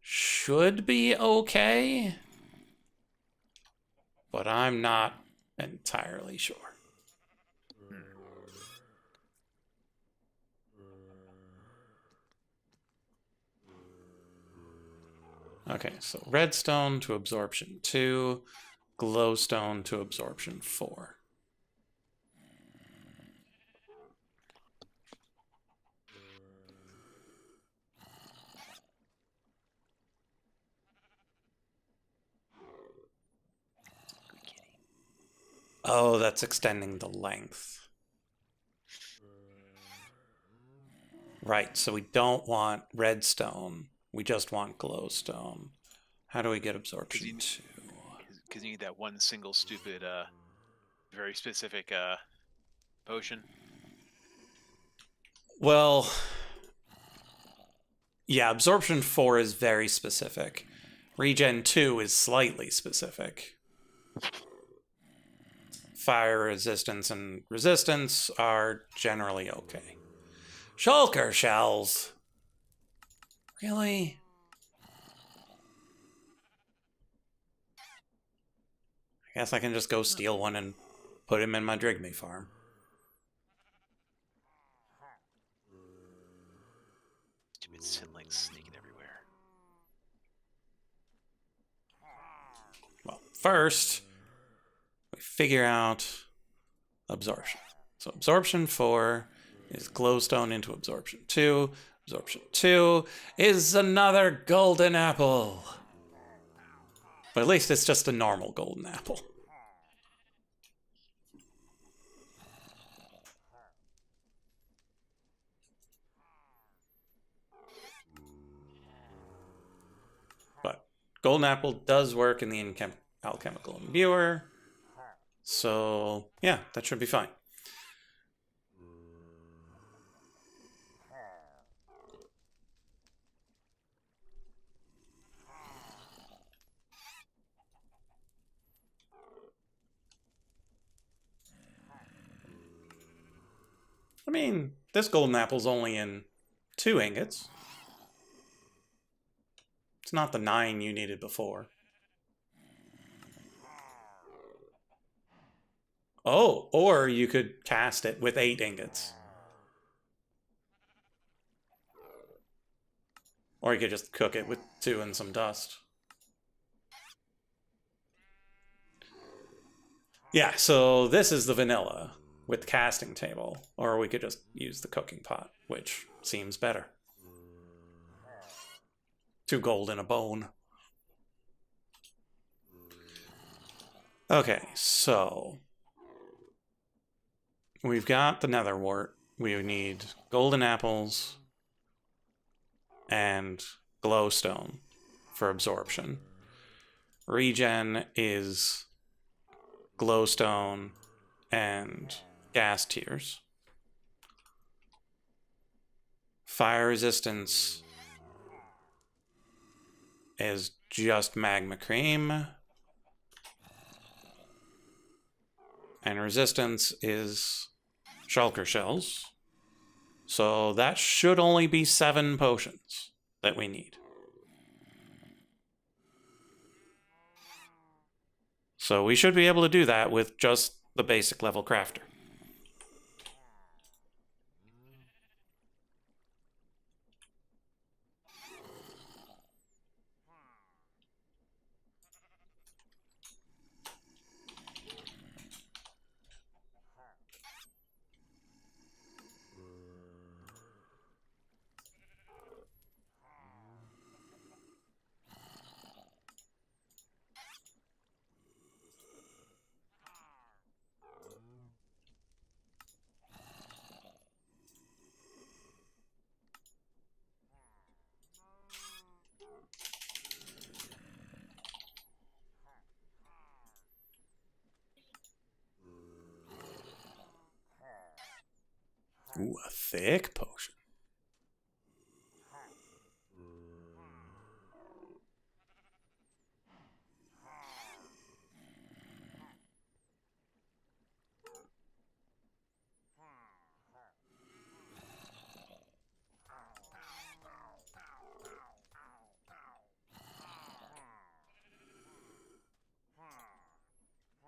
A: should be okay, but I'm not entirely sure. Okay, so redstone to absorption 2, glowstone to absorption 4. Oh, that's extending the length. Right, so we don't want redstone. We just want glowstone. How do we get absorption 2?
B: Because you need that one single stupid, very specific potion.
A: Well, yeah, absorption 4 is very specific. Regen 2 is slightly specific. Fire resistance and resistance are generally okay. Shulker shells. Really? I guess I can just go steal one and put him in my Drigme farm.
B: Stupid Sinlings sneaking everywhere.
A: Well, first, we figure out absorption. So absorption 4 is glowstone into absorption 2. Absorption 2 is another golden apple. But at least it's just a normal golden apple. But golden apple does work in the alchemical imbuer. So, yeah, that should be fine. I mean, this golden apple's only in 2 ingots. It's not the 9 you needed before. Oh, or you could cast it with 8 ingots. Or you could just cook it with 2 and some dust. Yeah, so this is the vanilla with the casting table. Or we could just use the cooking pot, which seems better. 2 gold in a bone. Okay, so we've got the nether wart. We need golden apples and glowstone for absorption. Regen is glowstone and gas tears. Fire resistance is just magma cream. And resistance is shulker shells. So that should only be 7 potions that we need. So we should be able to do that with just the basic level crafter. Ooh, a thick potion.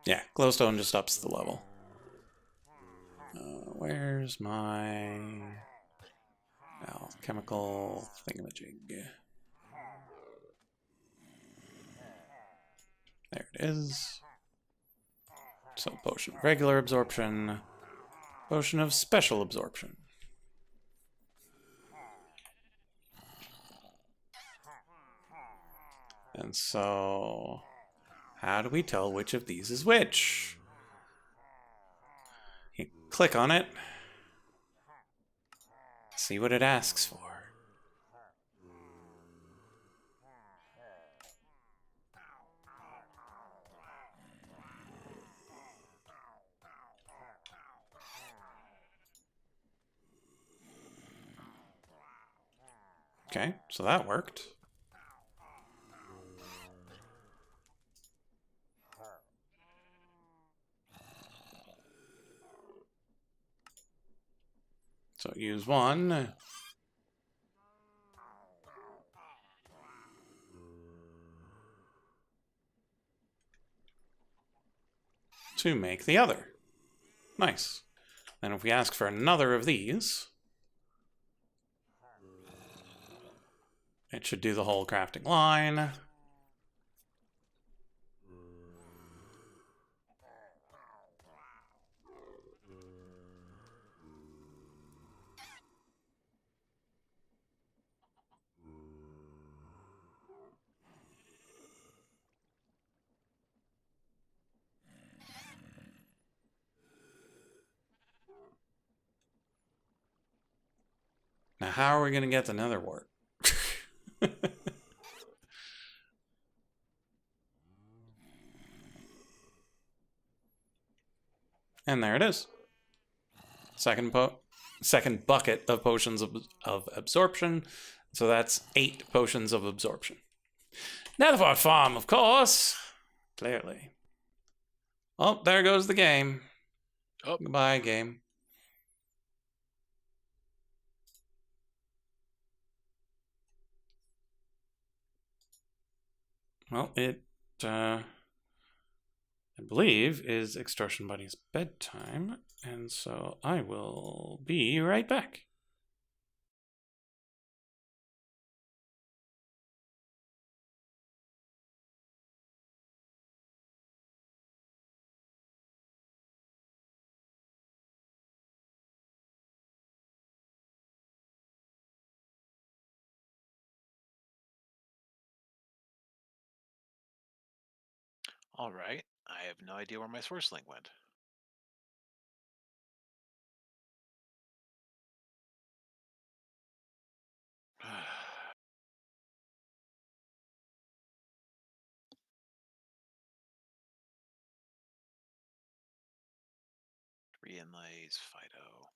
A: Yeah, glowstone just ups the level. Where's my alchemical thingamajig? There it is. So potion of regular absorption, potion of special absorption. And so, how do we tell which of these is which? You click on it, see what it asks for. Okay, so that worked. So use one. To make the other. Nice. And if we ask for another of these, it should do the whole crafting line. Now, how are we going to get the nether wart? And there it is. Second bucket of potions of absorption. So that's 8 potions of absorption. Netherwart farm, of course. Clearly. Oh, there goes the game.
B: Oh.
A: Goodbye, game. Well, it, I believe, is Extortion Buddy's bedtime, and so I will be right back.
B: All right. I have no idea where my source link went. Three inlays, Fido.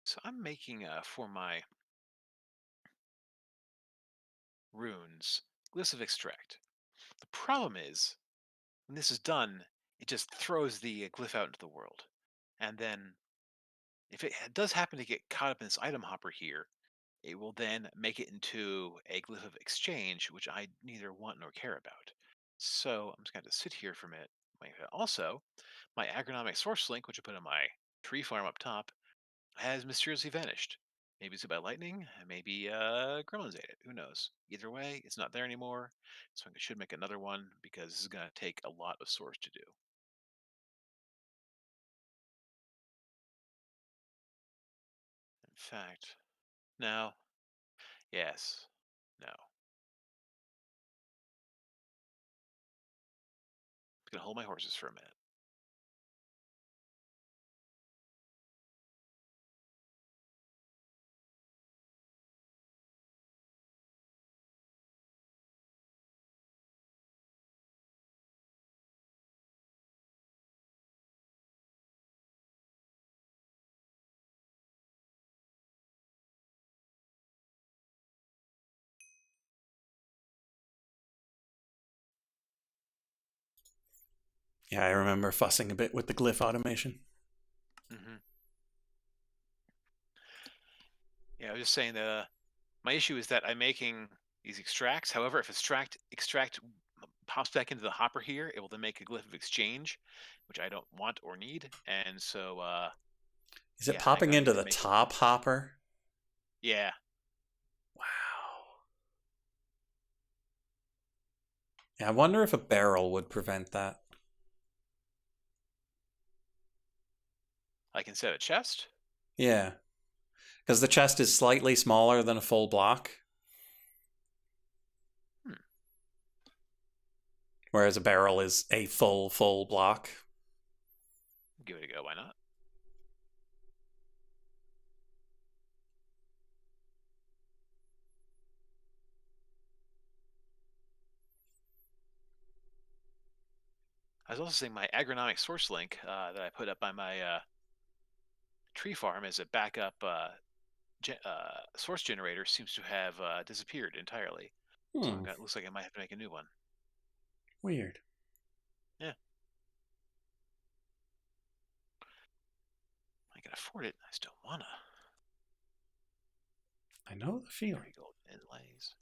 B: So I'm making for my runes glyphs of extract. The problem is, when this is done, it just throws the glyph out into the world. And then if it does happen to get caught up in this item hopper here, it will then make it into a glyph of exchange, which I neither want nor care about. So I'm just going to sit here for a minute. Also, my agronomic source link, which I put on my tree farm up top, has mysteriously vanished. Maybe it's hit by lightning, maybe gremlins ate it. Who knows? Either way, it's not there anymore. So I should make another one because this is going to take a lot of source to do. In fact, no, yes, no. I'm going to hold my horses for a minute.
A: Yeah, I remember fussing a bit with the glyph automation.
B: Mm-hmm. Yeah, I was just saying that my issue is that I'm making these extracts. However, if extract pops back into the hopper here, it will then make a glyph of exchange, which I don't want or need. And so,
A: Is it
B: yeah, I think
A: popping
B: I need
A: into
B: to
A: the
B: make it.
A: top hopper?
B: Yeah,
A: Wow. Yeah, I wonder if a barrel would prevent that.
B: I can set a chest.
A: Yeah. Because the chest is slightly smaller than a full block. Whereas a barrel is a full block.
B: Give it a go. Why not? I was also saying my agronomic source link that I put up by my tree farm as a backup source generator seems to have disappeared entirely. So it looks like I might have to make a new one.
A: Weird.
B: Yeah. I can afford it. I still wanna.
A: I know the feeling.
B: 3 gold inlays.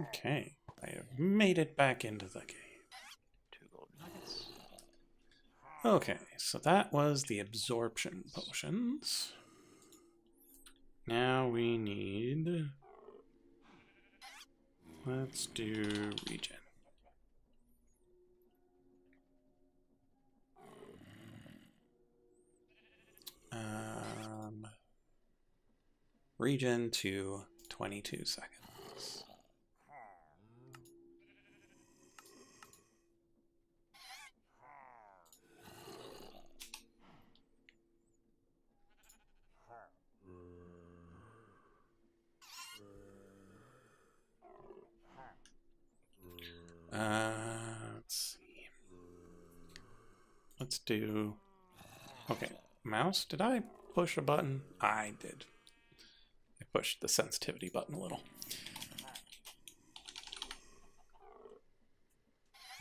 A: Okay. I have made it back into the game.
B: 2 gold nuggets.
A: Okay, so that was the absorption potions. Now we need... Let's do regen. Regen to 22 seconds. Let's see. Let's do... Okay, mouse, did I push a button? I did. I pushed the sensitivity button a little.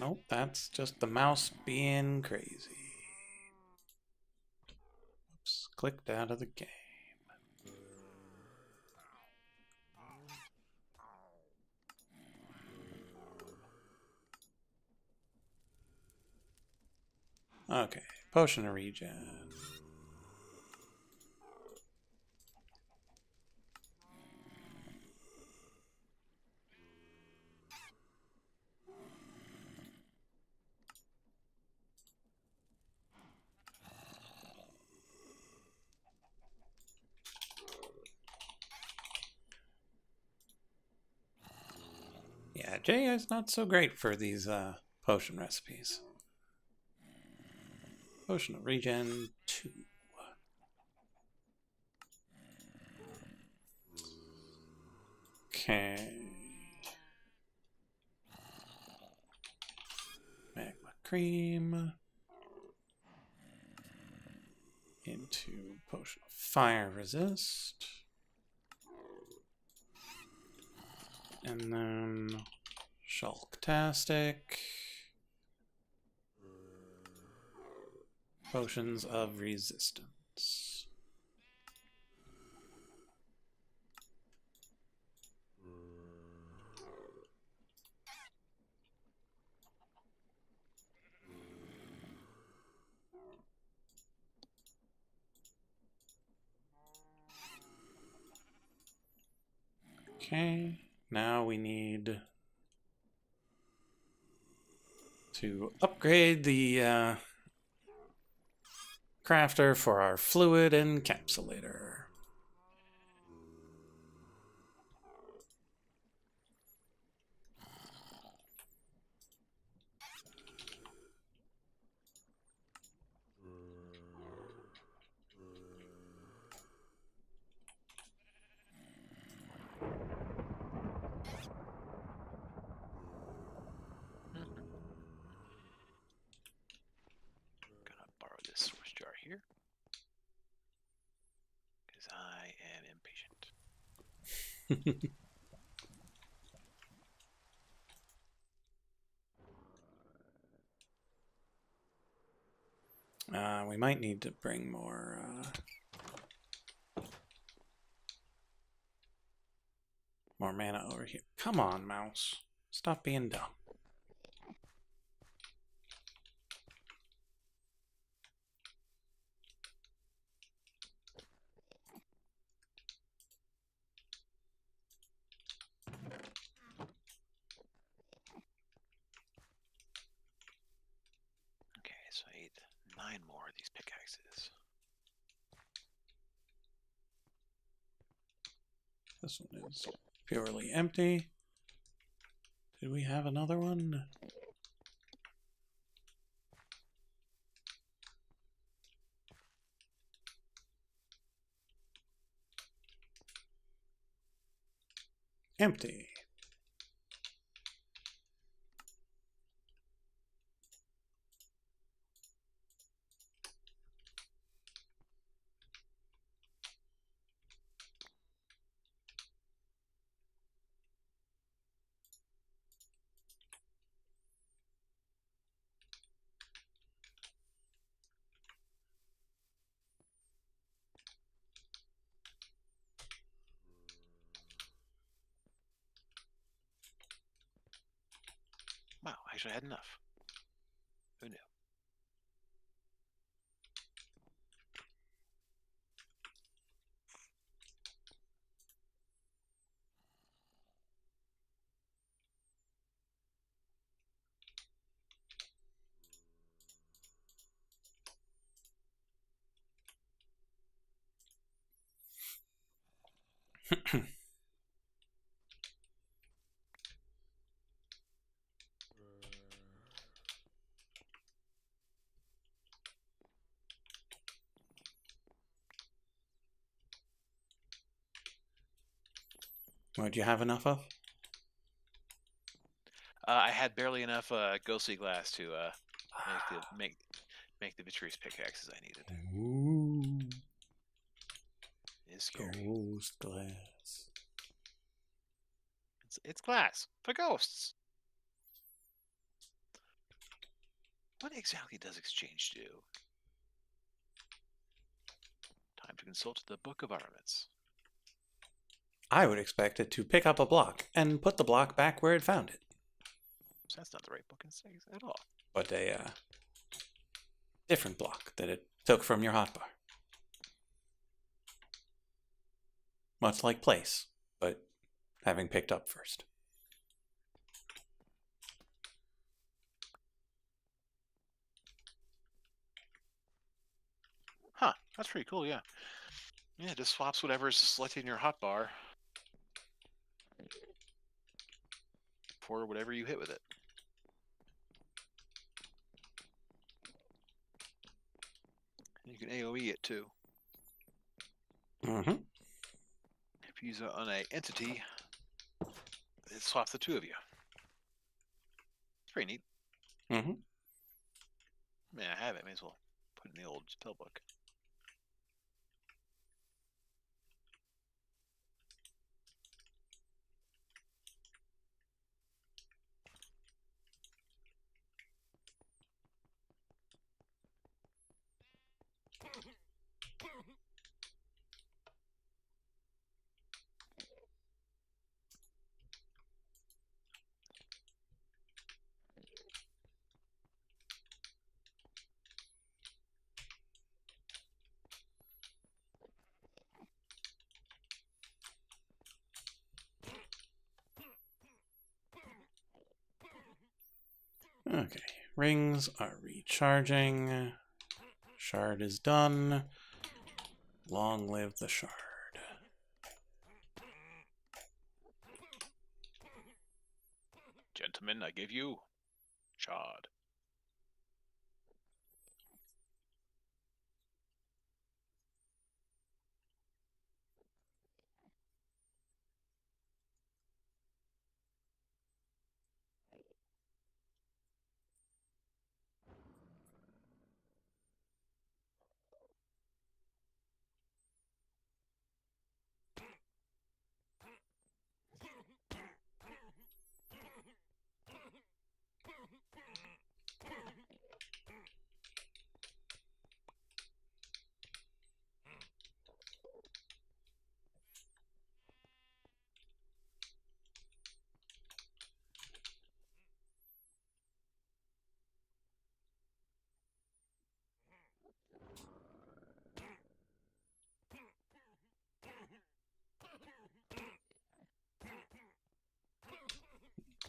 A: Nope, that's just the mouse being crazy. Oops, clicked out of the game. Okay, potion of regen. Yeah, Jay is not so great for these potion recipes. Potion of regen 2. Okay. Magma cream. Into potion of fire resist. And then Shulktastic. Potions of resistance. Okay, now we need to upgrade the crafter for our fluid encapsulator.
B: Gonna borrow this source jar here because I am impatient.
A: We might need to bring more mana over here. Come on, mouse. Stop being dumb.
B: Okay, so I need 9 more of these pickaxes.
A: This one is purely empty. Did we have another one? Empty.
B: Wow, I actually had enough. Who knew?
A: What do you have enough of?
B: I had barely enough ghostly glass to make the vitreous pickaxes I needed.
A: Ooh,
B: It is scary.
A: ghost glass.
B: It's glass for ghosts. What exactly does exchange do? Time to consult the Book of Armaments.
A: I would expect it to pick up a block and put the block back where it found it.
B: So that's not the right book at all.
A: But a different block that it took from your hotbar. Much like place, but having picked up first.
B: Huh, that's pretty cool, yeah. Yeah, it just swaps whatever's selected in your hotbar for whatever you hit with it. You can AoE it too.
A: Mm-hmm.
B: If you use it on an entity, it swaps the two of you. It's pretty neat.
A: Mm-hmm.
B: Man, I have it. May as well put it in the old spell book.
A: Okay, rings are recharging. Shard is done. Long live the shard.
B: Gentlemen, I give you shard.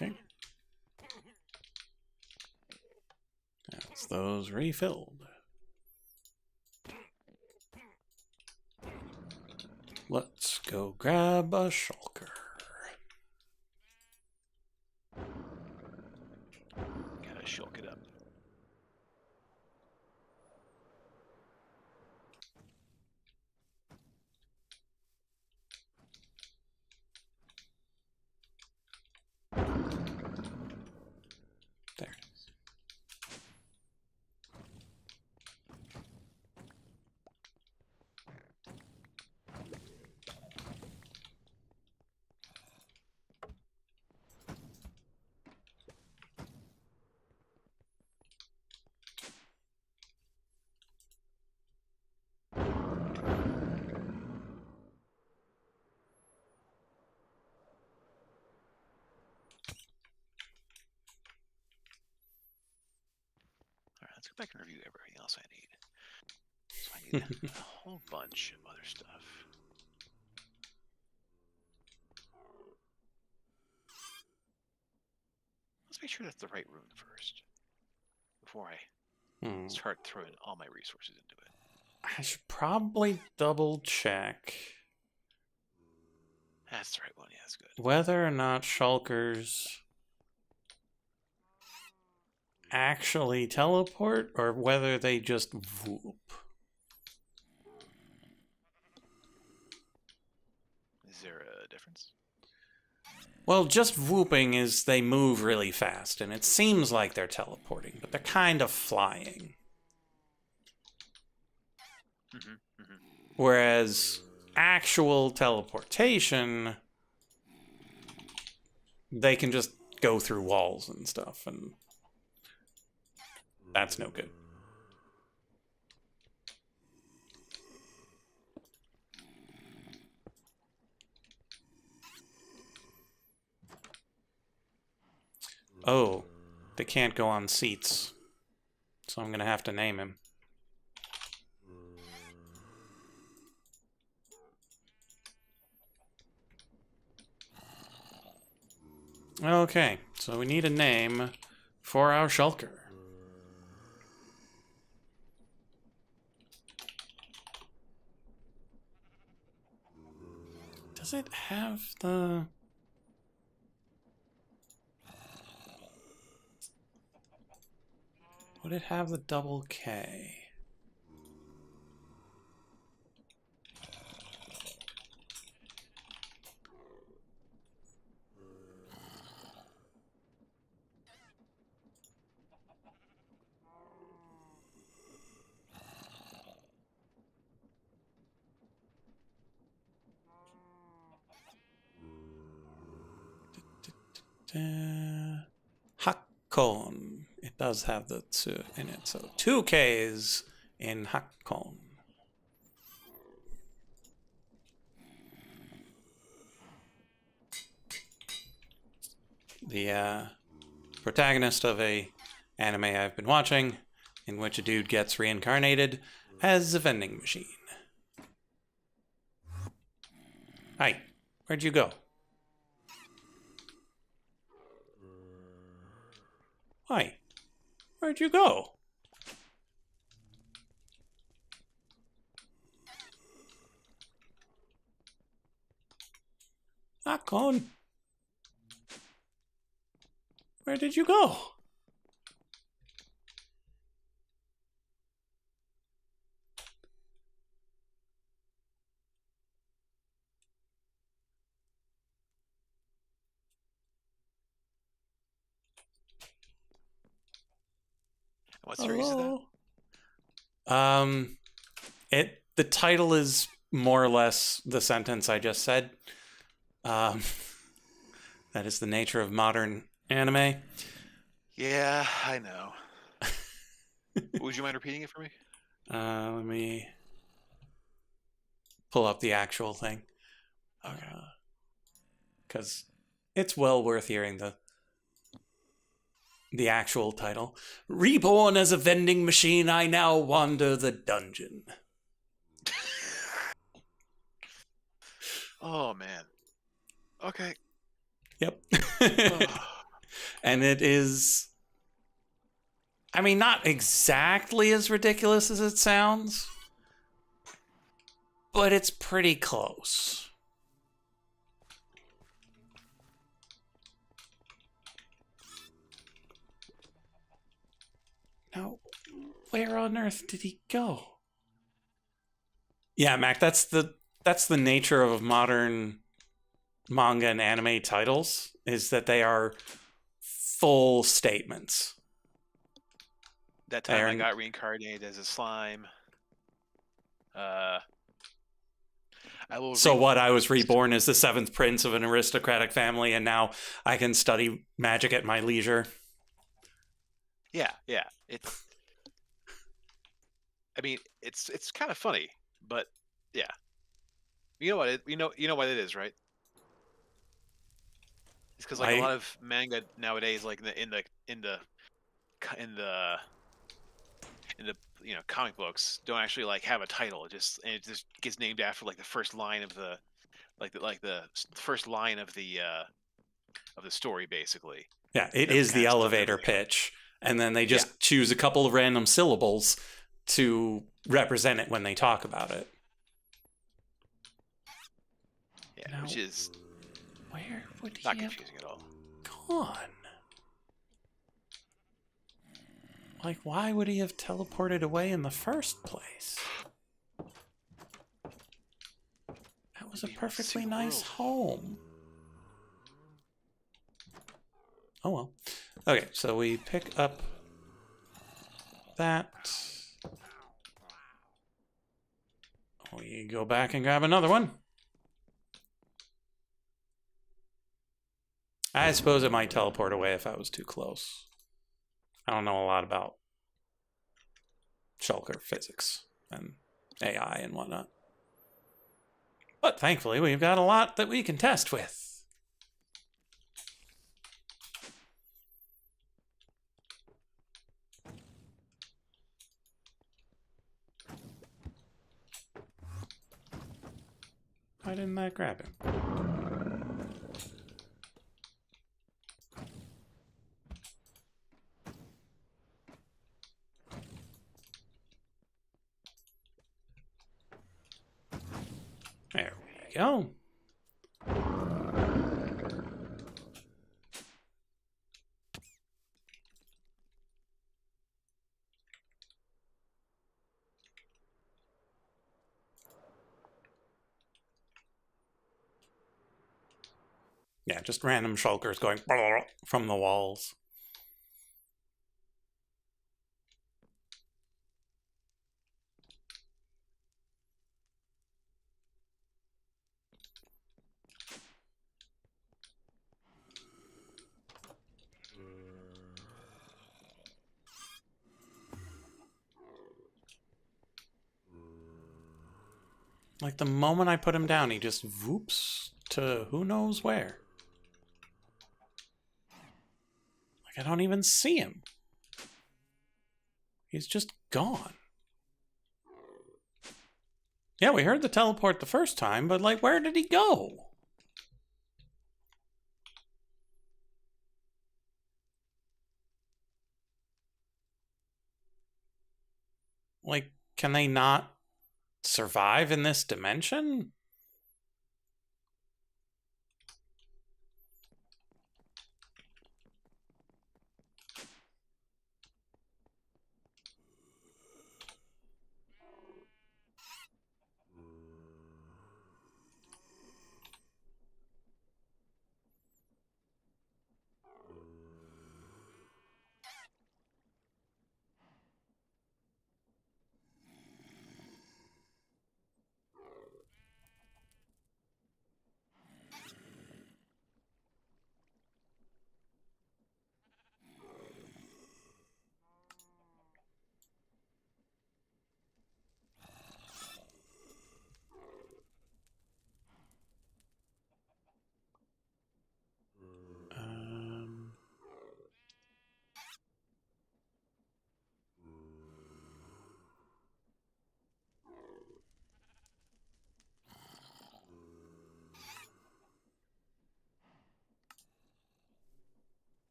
A: Okay. That's those refilled. Let's go grab a shulker.
B: Gotta shulk it up.
A: There it is.
B: Alright, let's go back and review everything else I need. So I need a whole bunch of other stuff. Let's make sure that's the right rune first. Before I start throwing all my resources into it.
A: I should probably double check
B: That's the right one, yeah, that's good.
A: whether or not shulkers actually teleport or whether they just whoop.
B: Is there a difference?
A: Well, just whooping is they move really fast, and it seems like they're teleporting, but they're kind of flying. Whereas actual teleportation, they can just go through walls and stuff, and that's no good. Oh, they can't go on seats, so I'm gonna have to name him. Okay, so we need a name for our shulker. Does it have the... Would it have the double K? Hakon. It does have the 2 in it, so 2 Ks in Hakon. The protagonist of a anime I've been watching, in which a dude gets reincarnated as a vending machine. Hi, where'd you go? Why? Where'd you go? Akon. Where did you go?
B: What series is that?
A: The title is more or less the sentence I just said. That is the nature of modern anime.
B: Yeah, I know. Would you mind repeating it for me?
A: Let me pull up the actual thing.
B: Okay.
A: Because it's well worth hearing the actual title. Reborn as a vending machine, I now wander the dungeon.
B: Oh, man. Okay.
A: Yep. And it is, I mean, not exactly as ridiculous as it sounds, but it's pretty close. Now, where on earth did he go? Yeah, Mac, that's the nature of modern manga and anime titles, is that they are full statements.
B: That time I got reincarnated as a slime.
A: So what? I was reborn as the seventh prince of an aristocratic family, and now I can study magic at my leisure.
B: Yeah. It's. I mean, it's kind of funny, but yeah. You know what? You know what it is, right? It's because like a lot of manga nowadays, like in the comic books, don't actually like have a title. It just gets named after like the first line of the first line of the story, basically.
A: Yeah, it is the elevator pitch, and then they just choose a couple of random syllables to represent it when they talk about it.
B: Yeah,
A: now,
B: which is
A: where would he
B: not confusing at all.
A: Gone? Like, why would he have teleported away in the first place? That was a perfectly nice home. Oh well. Okay, so we pick up that. We go back and grab another one. I suppose it might teleport away if I was too close. I don't know a lot about shulker physics and AI and whatnot. But thankfully, we've got a lot that we can test with. Why didn't that grab him? There we go. Yeah, just random shulkers going from the walls. Like the moment I put him down, he just whoops to who knows where. Like I don't even see him. He's just gone. Yeah, we heard the teleport the first time, but like, where did he go? Can they not survive in this dimension?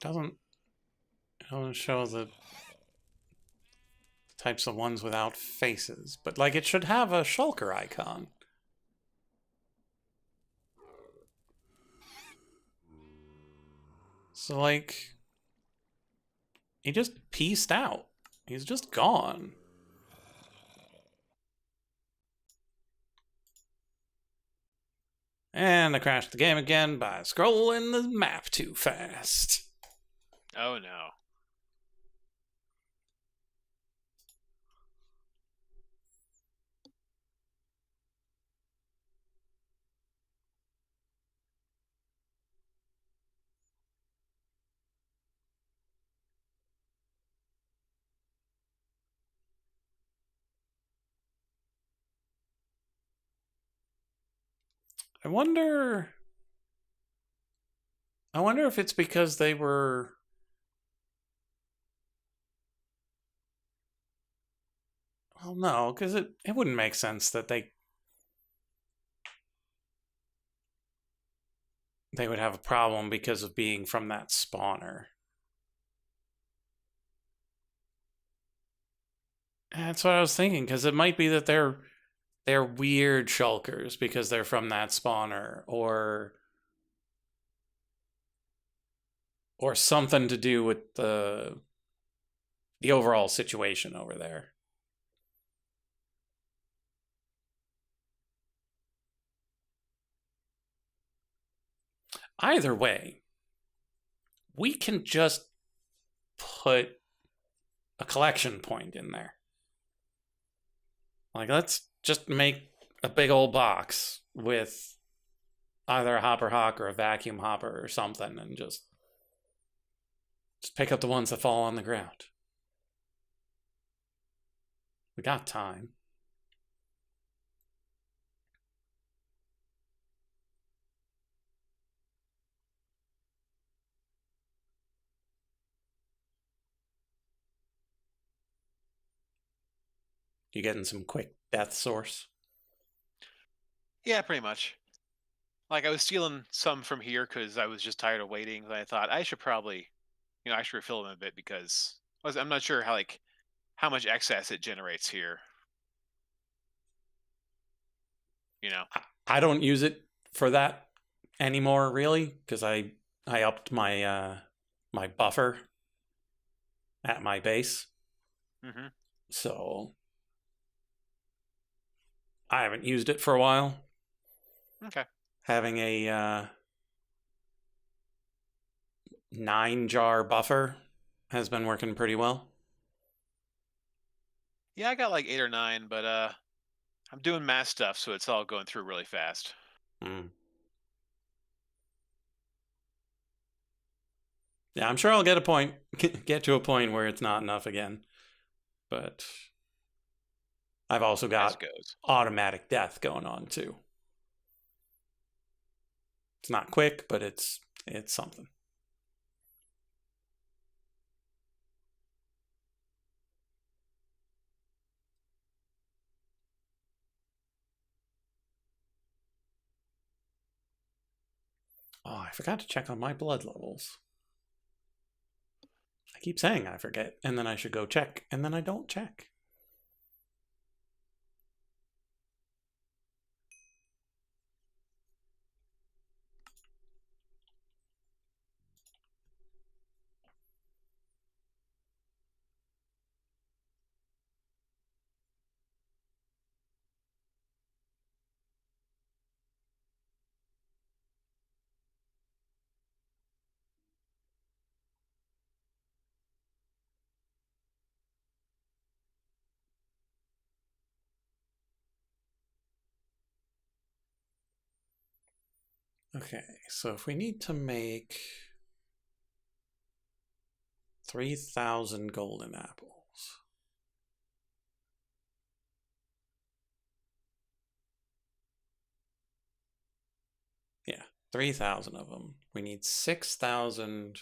A: Um, it doesn't show the types of ones without faces, but like it should have a shulker icon. So like he just pieced out. He's just gone. And I crashed the game again by scrolling the map too fast.
B: Oh no.
A: I wonder if it's because they were well no, because it wouldn't make sense that they would have a problem because of being from that spawner. That's what I was thinking, because it might be that they're weird shulkers because they're from that spawner, or something to do with the overall situation over there. Either way, we can just put a collection point in there. Like, let's just make a big old box with either a hopper hawk or a vacuum hopper or something, and just pick up the ones that fall on the ground. We got time. You getting some quick death source?
B: Yeah, pretty much. Like I was stealing some from here because I was just tired of waiting. And I thought I should probably, I should refill them a bit because I'm not sure how much excess it generates here. You know.
A: I don't use it for that anymore, really, because I upped my my buffer at my base.
B: Mm-hmm.
A: So I haven't used it for a while.
B: Okay.
A: Having a 9-jar buffer has been working pretty well.
B: Yeah, I got like 8 or 9, but I'm doing mass stuff, so it's all going through really fast.
A: Mm. Yeah, I'm sure I'll get a point, get to a point where it's not enough again. But I've also got automatic death going on too. It's not quick, but it's something. Oh, I forgot to check on my blood levels. I keep saying I forget, and then I should go check, and then I don't check. Okay, so if we need to make 3,000 golden apples. Yeah, 3,000 of them. We need 6,000.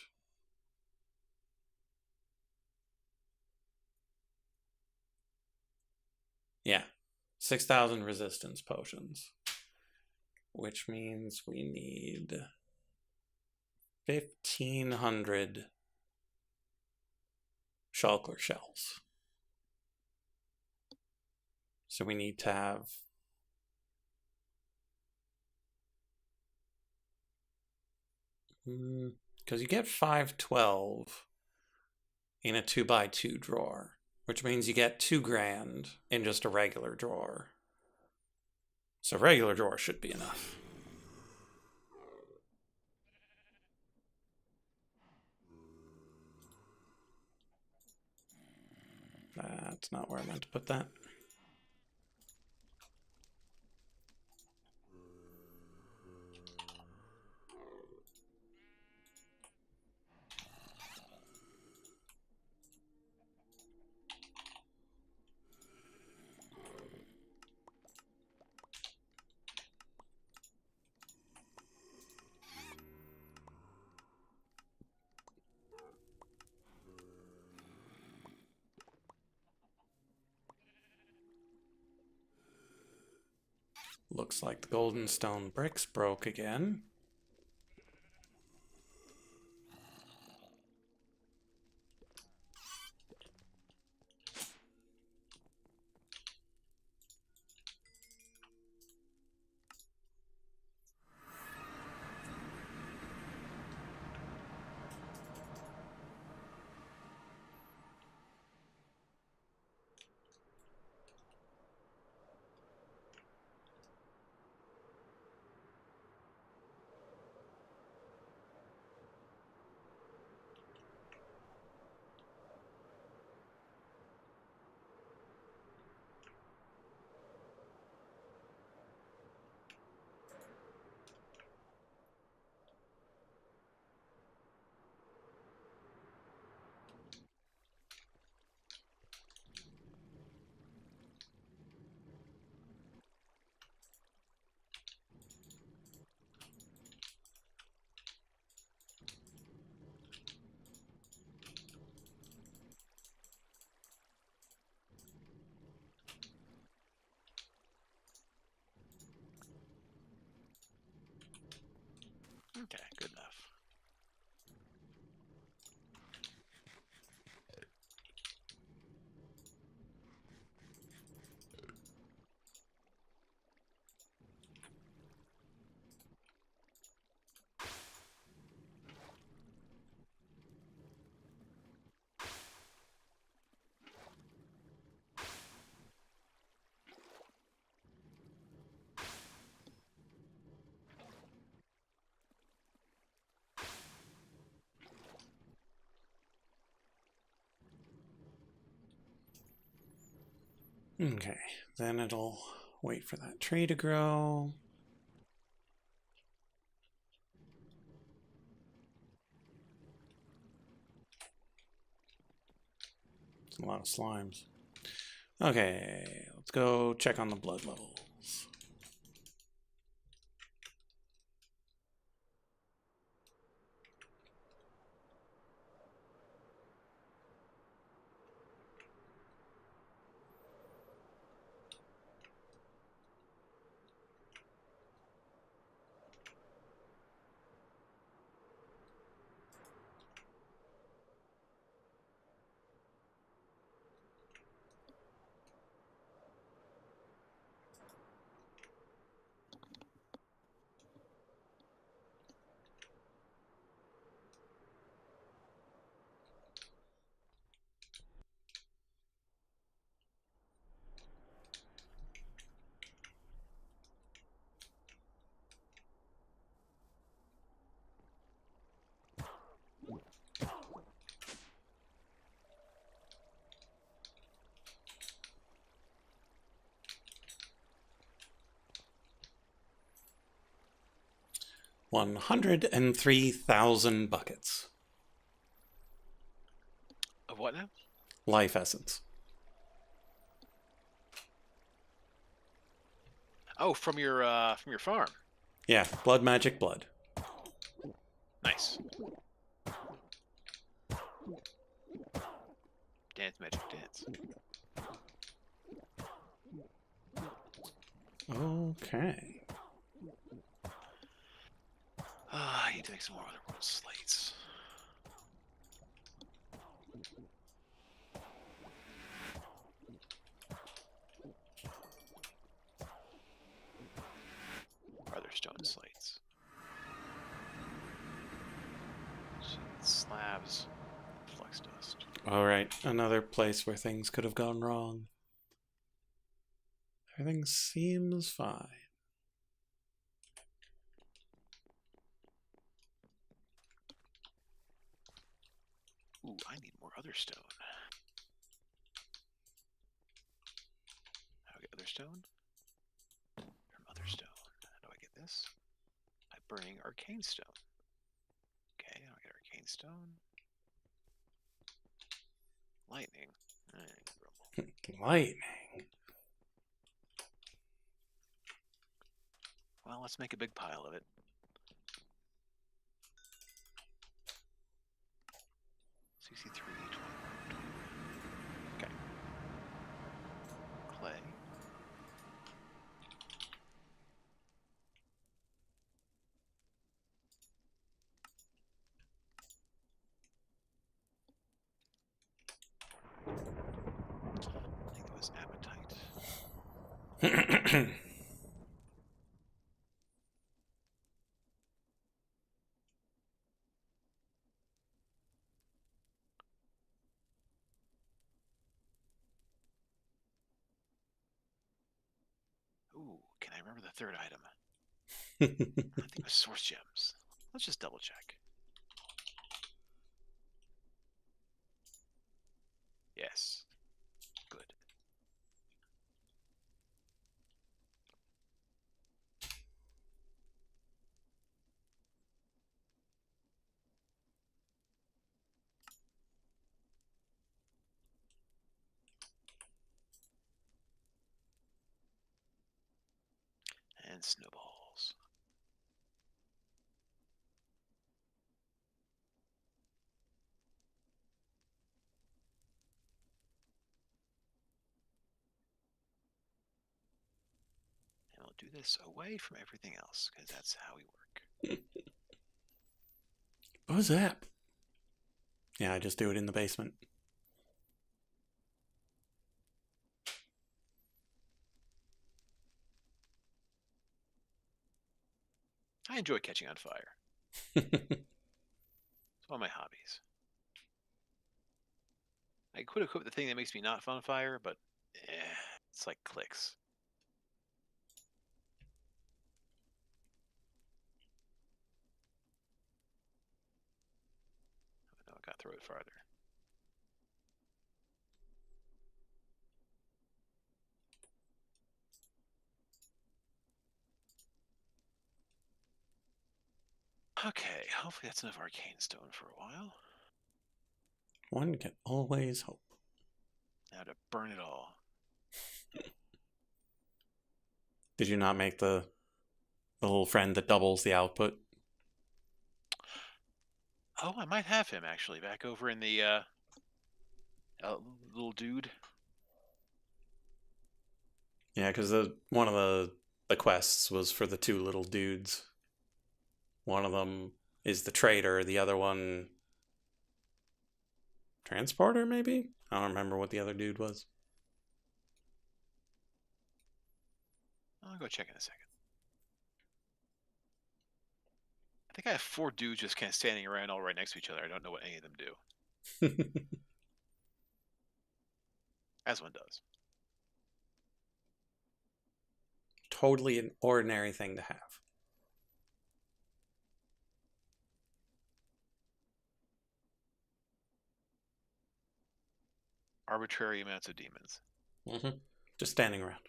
A: Yeah, 6,000 resistance potions. Which means we need 1,500 shulker shells. So we need to have because you get 512 in a 2x2 drawer, which means you get 2 grand in just a regular drawer. So regular drawer should be enough. That's not where I meant to put that. Looks like the golden stone bricks broke again.
B: Okay, good enough.
A: Okay, then it'll wait for that tree to grow. A lot of slimes. Okay, let's go check on the blood levels. $103,000 buckets.
B: Of what now?
A: Life essence.
B: Oh, from your farm.
A: Yeah, blood magic blood.
B: Nice. Dance magic dance.
A: Okay.
B: I need to make some more otherworld slates. Other stone slates. Slabs. Flux dust.
A: Alright, another place where things could have gone wrong. Everything seems fine.
B: Ooh, I need more other stone. How do I get other stone? From other stone. How do I get this? By burning arcane stone. Okay, how do I get arcane stone? Lightning.
A: Lightning.
B: Well, let's make a big pile of it. CC3, 21, 21. Okay. Clay. I think it was appetite. Ooh, can I remember the third item? I think it was source gems. Let's just double check. Yes. Good. And snowballs. And we'll do this away from everything else, because that's how we work.
A: What was that? Yeah, I just do it in the basement.
B: I enjoy catching on fire. It's one of my hobbies. I could equip the thing that makes me not on fire, but it's like clicks. No, I gotta throw it farther. Okay, hopefully that's enough arcane stone for a while.
A: One can always hope.
B: Time to burn it all.
A: Did you not make the little friend that doubles the output?
B: Oh, I might have him actually back over in the little dude.
A: Yeah, because one of the quests was for the two little dudes. One of them is the trader. The other one, transporter, maybe. I don't remember what the other dude was.
B: I'll go check in a second. I think I have 4 dudes just kind of standing around all right next to each other. I don't know what any of them do, as one does.
A: Totally an ordinary thing to have.
B: Arbitrary amounts of demons.
A: Mm-hmm. Just standing around.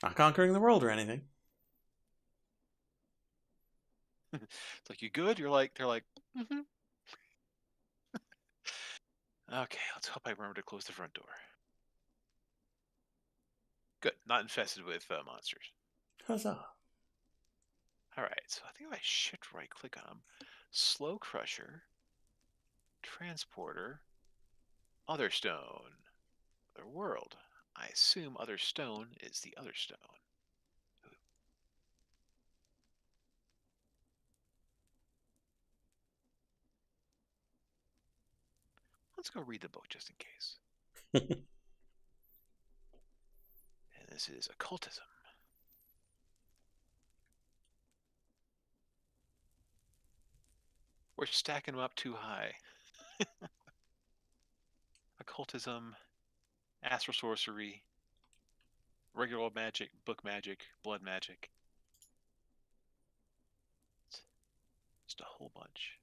A: Not conquering the world or anything.
B: It's like, you good? They're like, mm-hmm. Okay, let's hope I remember to close the front door. Good, not infested with monsters.
A: Huzzah.
B: Alright, so I think if I shift right click on them, Slow Crusher, Transporter, Other Stone, Other World. I assume Other Stone is the other stone. Let's go read the book just in case. And this is Occultism. We're stacking them up too high. Occultism, Astral Sorcery, regular old magic, book magic, blood magic. Just a whole bunch.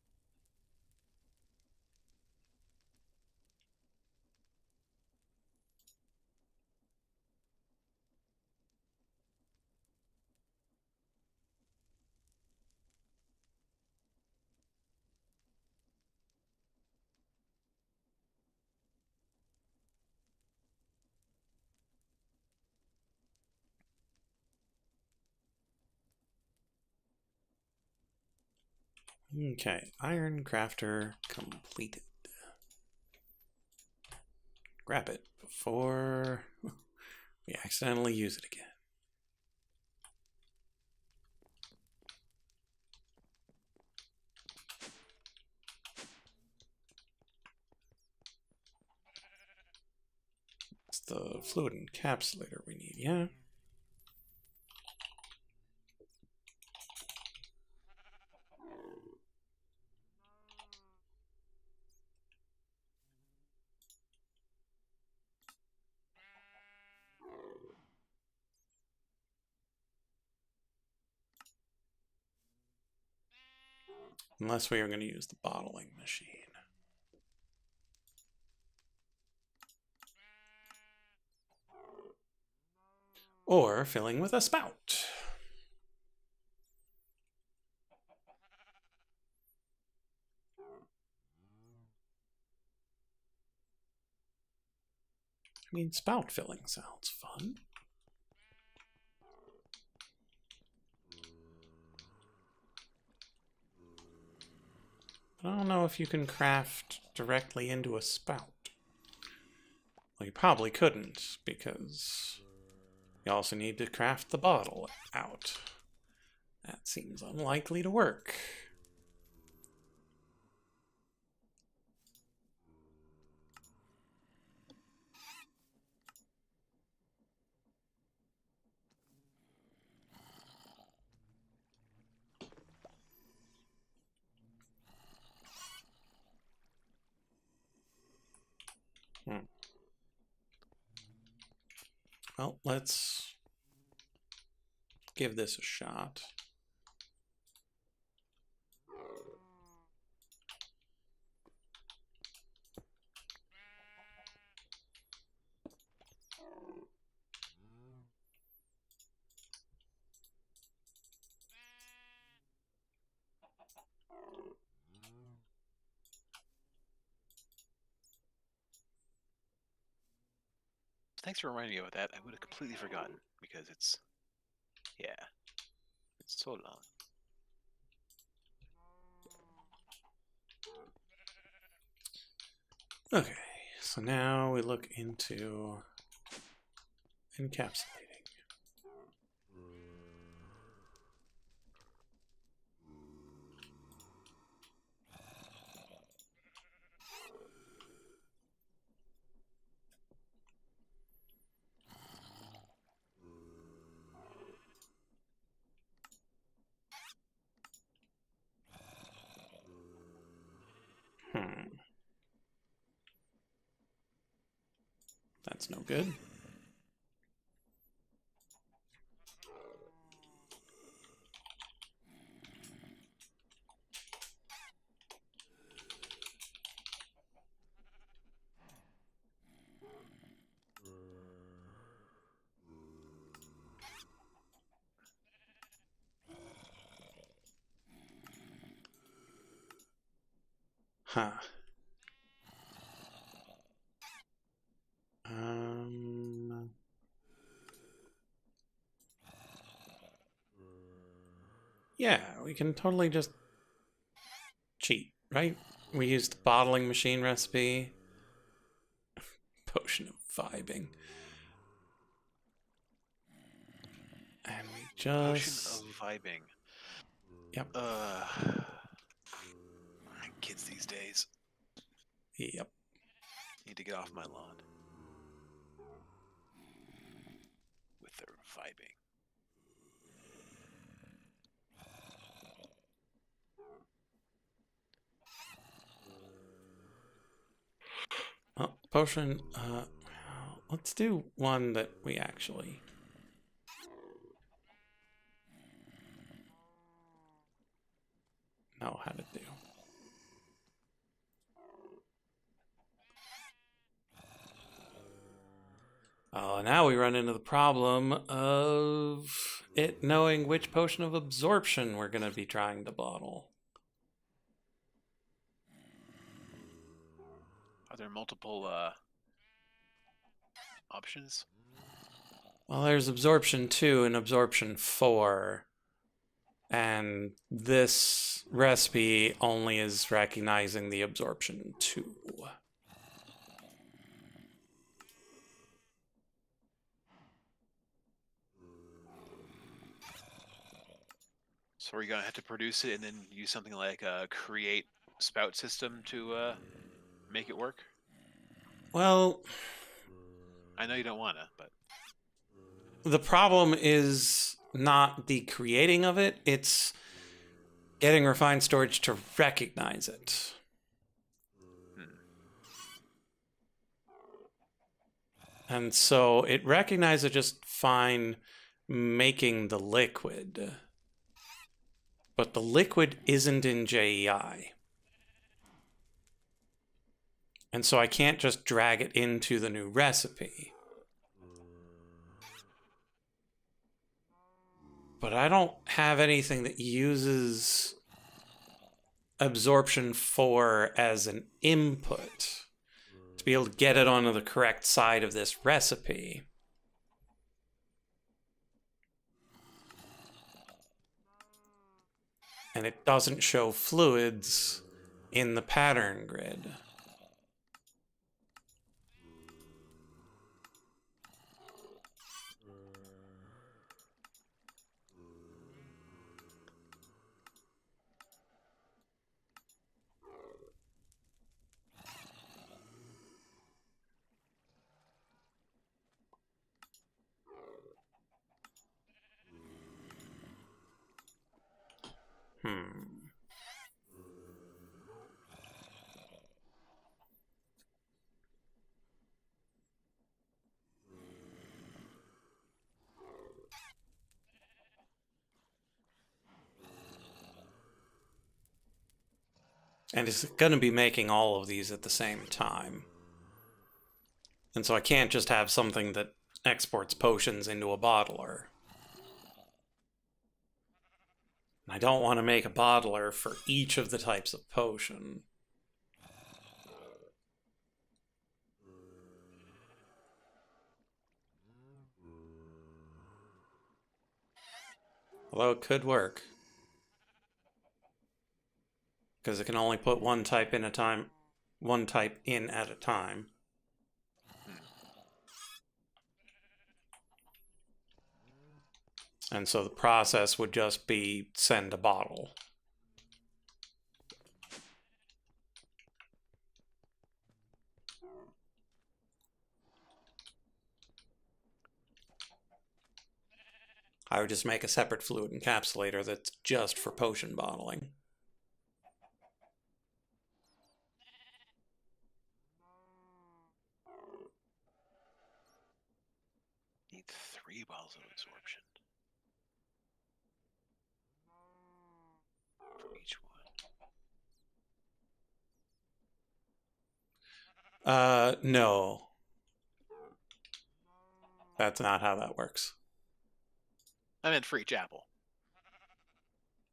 A: Okay, Iron Crafter completed. Grab it before we accidentally use it again. It's the fluid encapsulator we need, yeah? Unless we are going to use the bottling machine. Or filling with a spout. I mean, spout filling sounds fun. But I don't know if you can craft directly into a spout. Well, you probably couldn't, because you also need to craft the bottle out. That seems unlikely to work. Well, let's give this a shot.
B: Thanks for reminding me about that. I would have completely forgotten because it's, yeah, it's so long.
A: Okay, so now we look into encapsulating. That's no good. Huh. Yeah, we can totally just cheat, right? We used the bottling machine recipe. Potion of vibing. And we
B: Potion
A: just...
B: of vibing.
A: Yep.
B: Kids these days
A: Yep.
B: need to get off my lawn with their vibing.
A: Well, potion, let's do one that we actually know how to do. Now we run into the problem of it knowing which potion of absorption we're going to be trying to bottle.
B: Are there multiple options?
A: Well, there's absorption 2 and absorption 4. And this recipe only is recognizing the absorption 2.
B: So are you gonna have to produce it and then use something like a create spout system to make it work?
A: Well,
B: I know you don't wanna, but
A: the problem is not the creating of it, it's getting refined storage to recognize it. And so it recognizes it just fine making the liquid. But the liquid isn't in JEI. And so I can't just drag it into the new recipe. But I don't have anything that uses absorption 4 as an input to be able to get it onto the correct side of this recipe. And it doesn't show fluids in the pattern grid. And it's going to be making all of these at the same time. And so I can't just have something that exports potions into a bottler. I don't want to make a bottler for each of the types of potion. Although it could work. Because it can only put one type in at a time. And so the process would just be send a bottle. I would just make a separate fluid encapsulator that's just for potion bottling.
B: Need 3 bottles of absorption for each one.
A: No. That's not how that works.
B: I meant for each apple.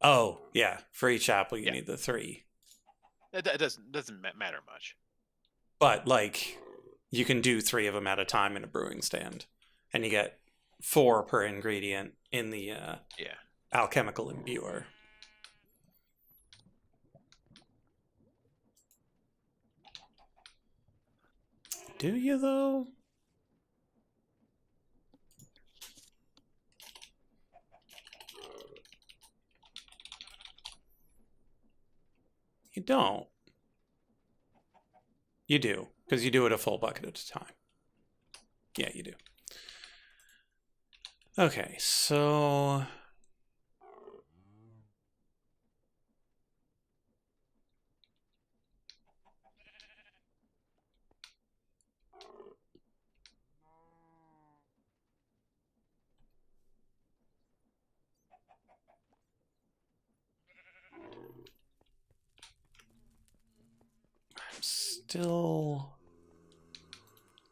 A: Oh, yeah. For each apple, you need the 3.
B: It doesn't matter much.
A: But, like, you can do 3 of them at a time in a brewing stand. And you get 4 per ingredient in the alchemical imbuer. Do you, though? You don't. You do, because you do it a full bucket at a time. Yeah, you do. Okay, so... I'm still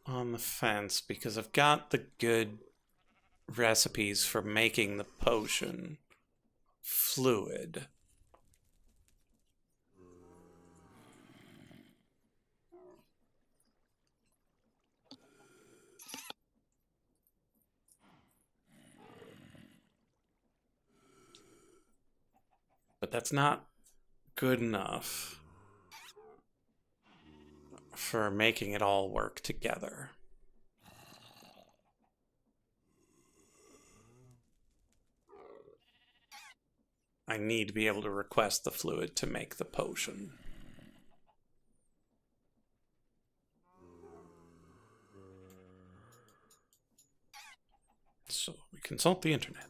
A: on the fence because I've got the good recipes for making the potion fluid. But that's not good enough for making it all work together. I need to be able to request the fluid to make the potion. So we consult the internet.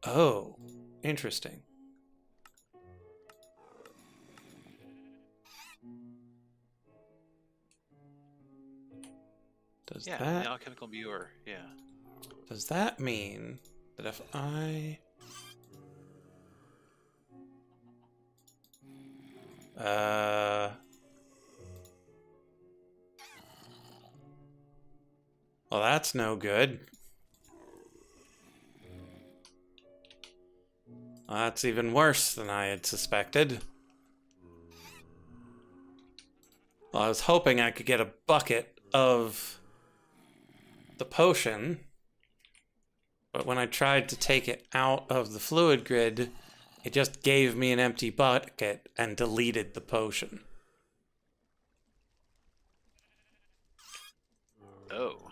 A: Oh, interesting. Does
B: Yeah,
A: that
B: the alchemical imbuer. Yeah.
A: does that mean that if I well, that's no good. That's even worse than I had suspected. Well, I was hoping I could get a bucket of the potion, but when I tried to take it out of the fluid grid, it just gave me an empty bucket and deleted the potion.
B: Oh.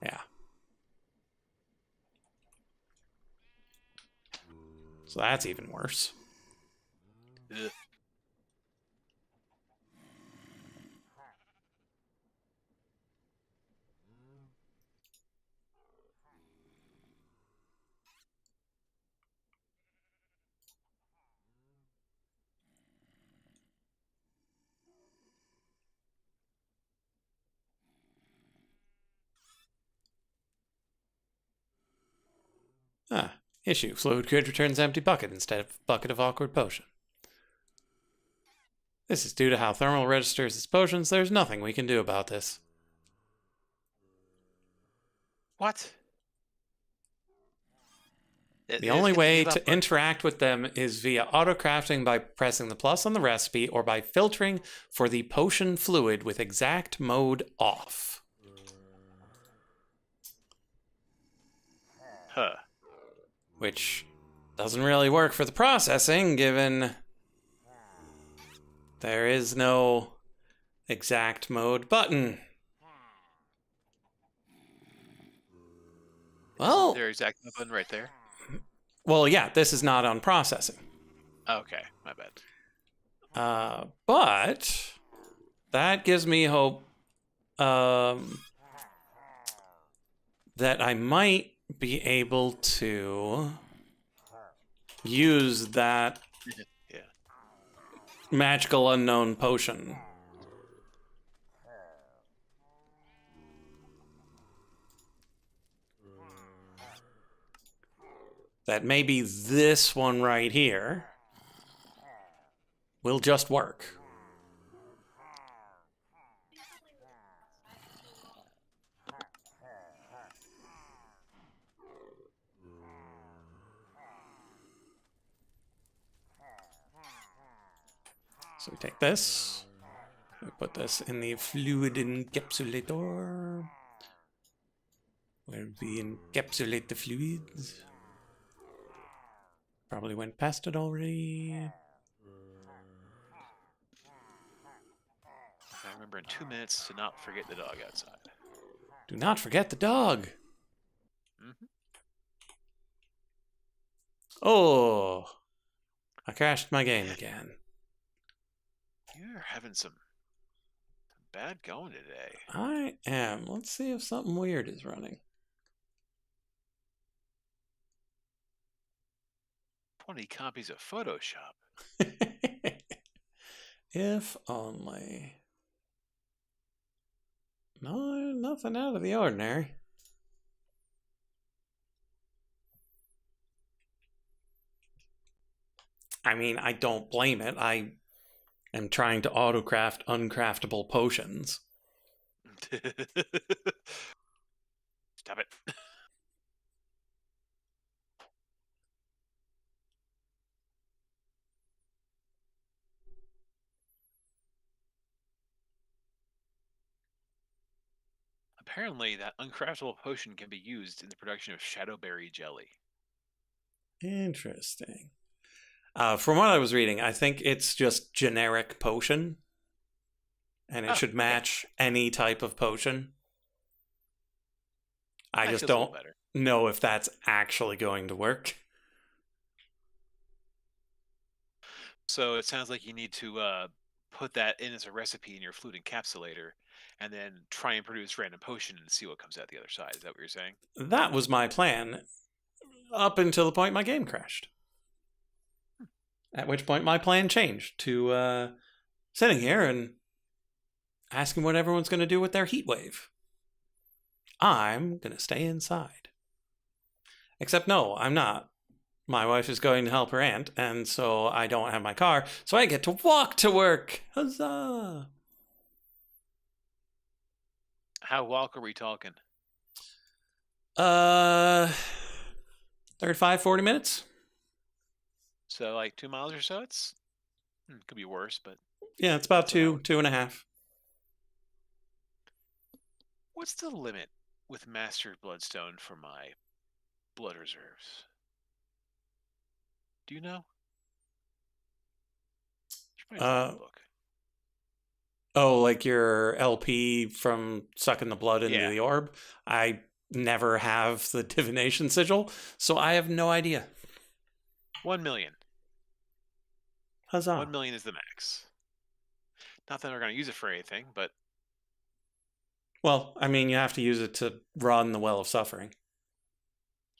A: Yeah. So that's even worse.
B: Ugh.
A: Ah, issue. Fluid grid returns empty bucket instead of bucket of awkward potion. This is due to how thermal registers its potions. There's nothing we can do about this.
B: What?
A: The
B: It's
A: only
B: gonna
A: way
B: give up
A: to interact with them is via auto-crafting by pressing the plus on the recipe or by filtering for the potion fluid with exact mode off.
B: Huh.
A: Which doesn't really work for the processing, given there is no exact mode button. Well,
B: Their exact button right there.
A: well, yeah, this is not on processing.
B: Okay, my bad.
A: But that gives me hope that I might be able to use that
B: Yeah.
A: magical unknown potion. That maybe this one right here will just work. So we take this, we put this in the fluid encapsulator, where we encapsulate the fluids. Probably went past it already.
B: I remember in 2 minutes to not forget the dog outside.
A: Do not forget the dog.
B: Mm-hmm.
A: Oh, I crashed my game again.
B: You're having some bad going today.
A: I am. Let's see if something weird is running.
B: 20 copies of Photoshop.
A: If only. No, nothing out of the ordinary. I mean, I don't blame it. I am trying to autocraft uncraftable potions.
B: Stop it. Apparently, that uncraftable potion can be used in the production of shadowberry jelly.
A: Interesting. From what I was reading, I think it's just generic potion. And it should match any type of potion. I just don't know if that's actually going to work.
B: So it sounds like you need to put that in as a recipe in your fluid encapsulator and then try and produce random potion and see what comes out the other side. Is that what you're saying?
A: That was my plan up until the point my game crashed. At which point my plan changed to sitting here and asking what everyone's going to do with their heat wave. I'm going to stay inside. Except no, I'm not. My wife is going to help her aunt, and so I don't have my car, so I get to walk to work. Huzzah!
B: How walk are we talking?
A: 35, 40 minutes.
B: So like 2 miles or so? Could be worse, but
A: yeah, it's about 2.5.
B: What's the limit with Mastered Bloodstone for my blood reserves? Do you know? Book.
A: Oh, like your LP from sucking the blood into the orb? I never have the divination sigil, so I have no idea.
B: 1 million.
A: Huzzah.
B: 1 million is the max. Not that we're going to use it for anything, but...
A: Well, I mean, you have to use it to run the Well of Suffering.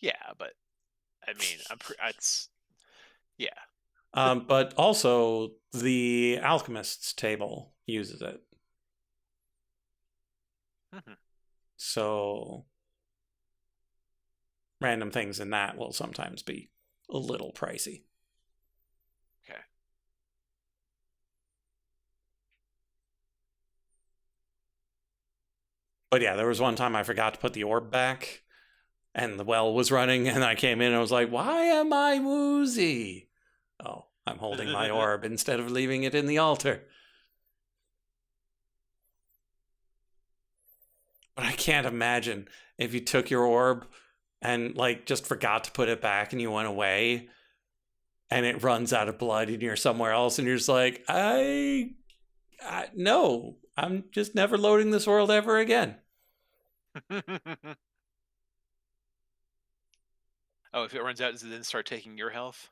B: Yeah, but... I mean, it's... Yeah.
A: But also, the Alchemist's table uses it.
B: Mm-hmm.
A: So... random things in that will sometimes be a little pricey.
B: Okay.
A: But yeah, there was one time I forgot to put the orb back, and the well was running, and I came in and I was like, why am I woozy? Oh, I'm holding my orb instead of leaving it in the altar. But I can't imagine if you took your orb and like just forgot to put it back and you went away and it runs out of blood and you're somewhere else and you're just like, no, I'm just never loading this world ever again.
B: Oh, if it runs out, does it then start taking your health?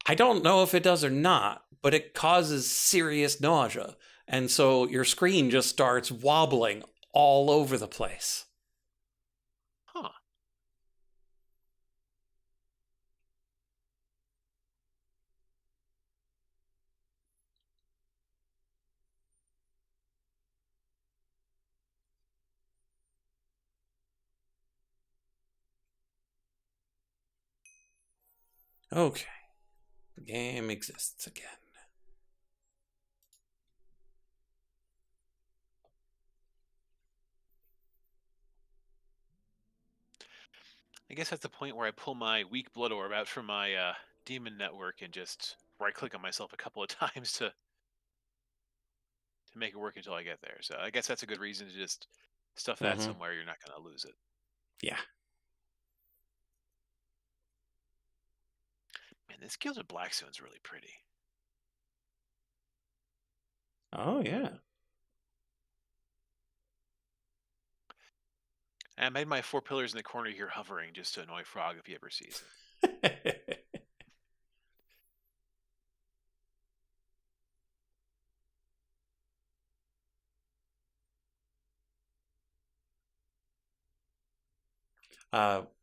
A: I don't know if it does or not, but it causes serious nausea. And so your screen just starts wobbling all over the place.
B: Huh.
A: Okay. The game exists again.
B: I guess that's the point where I pull my weak blood orb out from my demon network and just right click on myself a couple of times to make it work until I get there. So I guess that's a good reason to just stuff that somewhere. You're not going to lose it.
A: Yeah.
B: Man, this Gilded Blackstone's really pretty.
A: Oh, yeah.
B: And I made my 4 pillars in the corner here hovering just to annoy Frog if he ever sees it.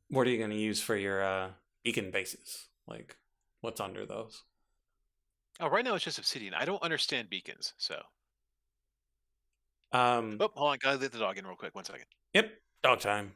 A: What are you going to use for your beacon bases? Like, what's under those?
B: Oh, right now it's just obsidian. I don't understand beacons, so.
A: Oh,
B: hold on. Gotta let the dog in real quick. 1 second.
A: Yep, dog time.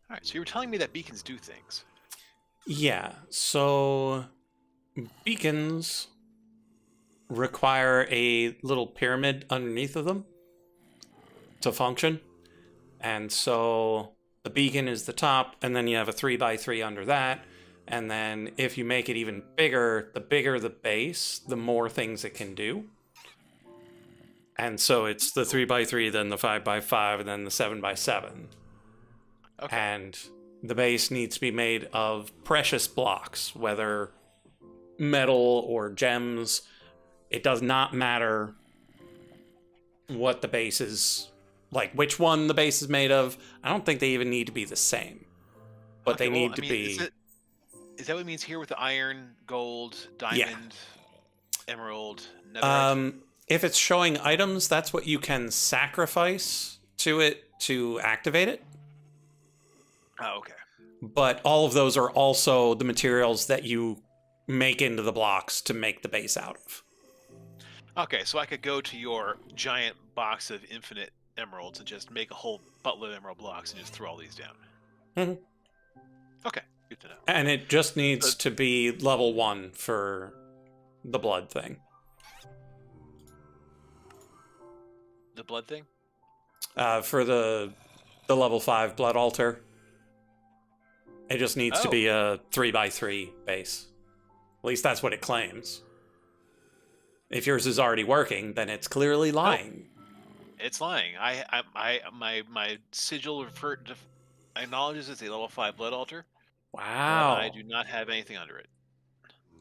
B: All right. So you were telling me that beacons do things.
A: Yeah, so beacons require a little pyramid underneath of them to function. And so the beacon is the top, and then you have a 3x3 under that. And then if you make it even bigger the base, the more things it can do. And so it's the 3x3, then the 5x5, and then the 7x7.
B: Okay.
A: And the base needs to be made of precious blocks, whether metal or gems. It does not matter what the base is, like which one the base is made of. I don't think they even need to be the same, but
B: Okay,
A: they need to be.
B: Is that what it means here with the iron, gold, diamond, emerald, netherite?
A: If it's showing items, that's what you can sacrifice to it to activate it.
B: Oh, okay.
A: But all of those are also the materials that you make into the blocks to make the base out of.
B: Okay, so I could go to your giant box of infinite emeralds and just make a whole buttload of emerald blocks and just throw all these down.
A: Mhm.
B: Okay, good to know.
A: And it just
B: So
A: needs to be level 1 for the blood thing.
B: the blood thing?
A: For the level 5 blood altar, it just needs to
B: Oh,
A: be a 3x3 base. At least that's what it claims. If yours is already working, then it's clearly
B: nope,
A: lying.
B: it's lying. My sigil acknowledges it's a level 5 blood altar, but I
A: Wow.
B: do not have anything under it.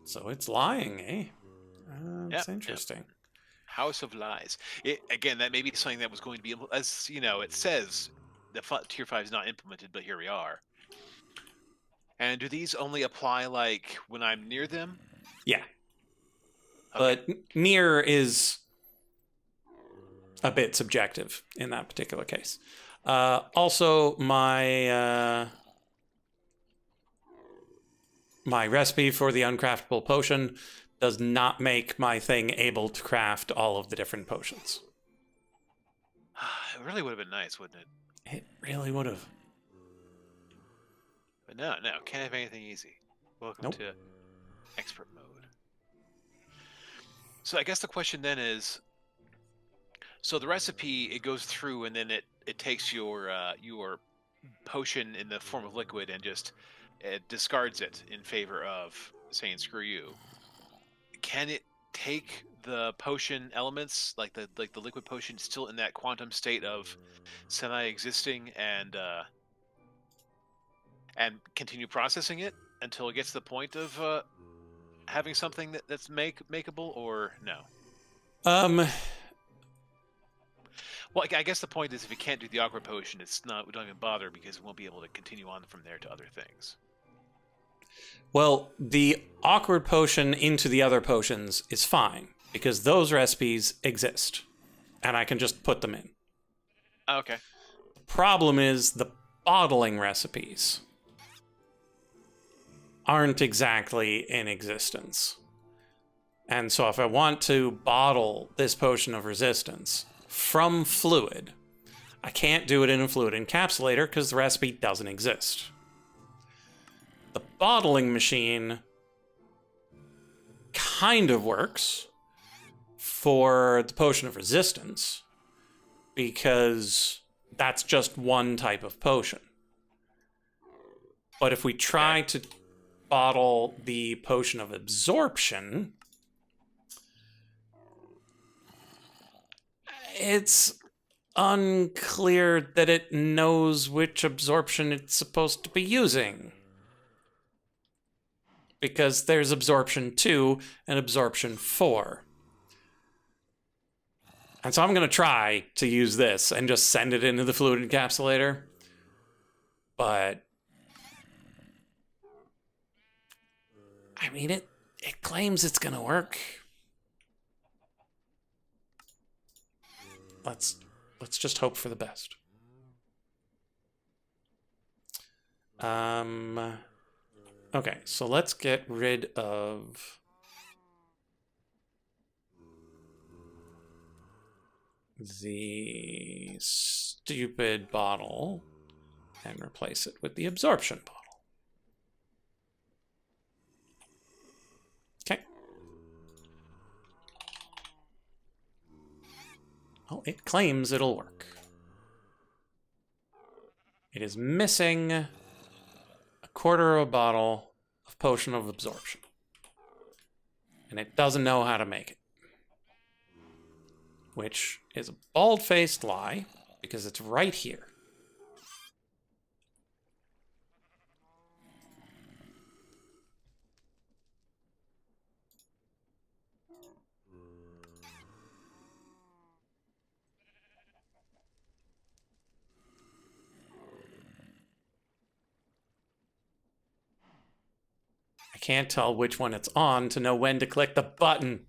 A: So it's lying, eh? That's
B: Yep, yep.
A: interesting.
B: House of Lies. Again, that may be something that was going to be, as you know, it says the tier 5 is not implemented, but here we are. And do these only apply like when I'm near them?
A: Yeah.
B: Okay.
A: But near is a bit subjective in that particular case. Also, my recipe for the uncraftable potion does not make my thing able to craft all of the different potions.
B: It really would have been nice, wouldn't it?
A: It really would have.
B: But no, no, can't have anything easy. Welcome
A: Nope.
B: to expert mode. So I guess the question then is, so the recipe, it goes through and then it takes your potion in the form of liquid and just it discards it in favor of saying screw you. Can it take the potion elements, like the liquid potion, still in that quantum state of semi-existing and continue processing it until it gets to the point of having something that's makeable, or no?
A: Um,
B: Well, I guess the point is if it can't do the awkward potion, it's not. We don't even bother because it won't be able to continue on from there to other things.
A: well, the awkward potion into the other potions is fine because those recipes exist and I can just put them in.
B: Okay.
A: Problem is the bottling recipes aren't exactly in existence. And so if I want to bottle this potion of resistance from fluid, I can't do it in a fluid encapsulator because the recipe doesn't exist. The bottling machine kind of works for the potion of resistance because that's just one type of potion. But if we try to bottle the potion of absorption, it's unclear that it knows which absorption it's supposed to be using. Because there's absorption 2 and absorption 4. And so I'm going to try to use this and just send it into the fluid encapsulator. But I mean, it claims it's going to work. Let's just hope for the best. Okay, so let's get rid of the stupid bottle and replace it with the absorption bottle. Okay. Well, it claims it'll work. It is missing a quarter of a bottle of potion of absorption. And it doesn't know how to make it. Which is a bald-faced lie, because it's right here. I can't tell which one it's on to know when to click the button.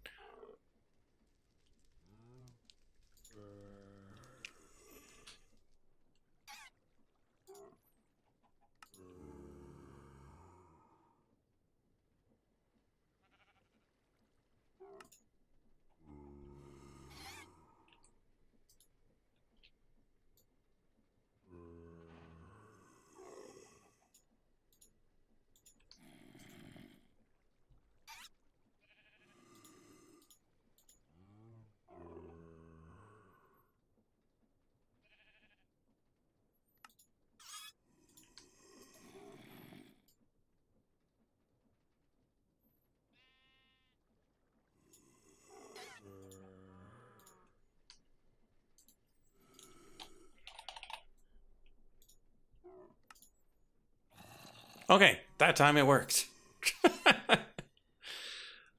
A: Okay, that time it worked.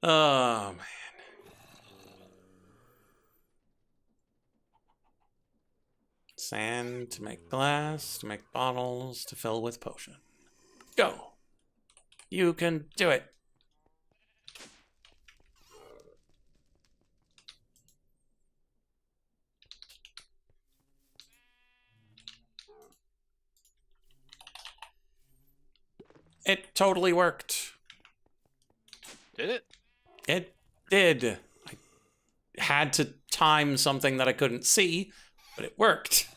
A: Oh, man. Sand to make glass, to make bottles, to fill with potion. Go! You can do it! It totally worked.
B: Did it?
A: It did. I had to time something that I couldn't see, but it worked.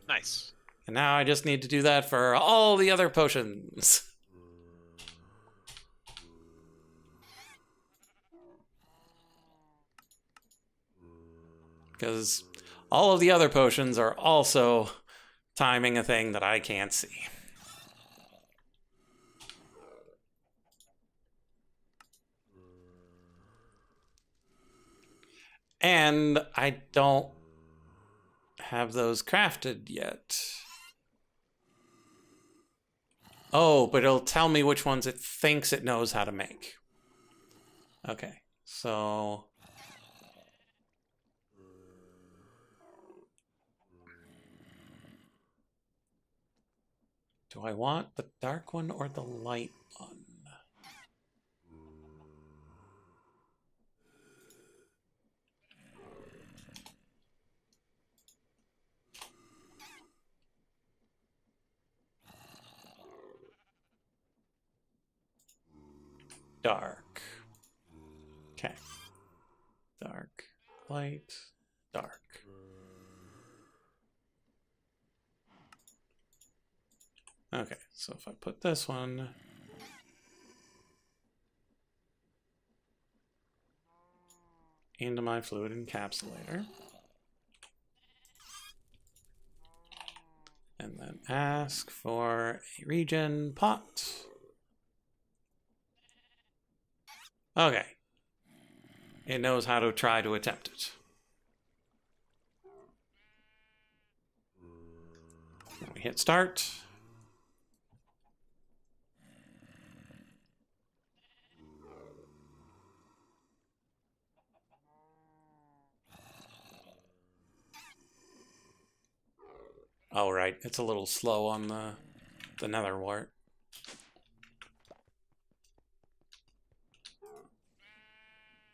B: Nice.
A: And now I just need to do that for all the other potions. Because all of the other potions are also timing a thing that I can't see. And I don't have those crafted yet. Oh, but it'll tell me which ones it thinks it knows how to make. Okay, so... do I want the dark one or the light one? Dark. Okay. Dark, light, dark. Okay, so if I put this one into my fluid encapsulator, and then ask for a regen pot. Okay. It knows how to try to attempt it. Then we hit start. Oh, right. It's a little slow on the nether wart.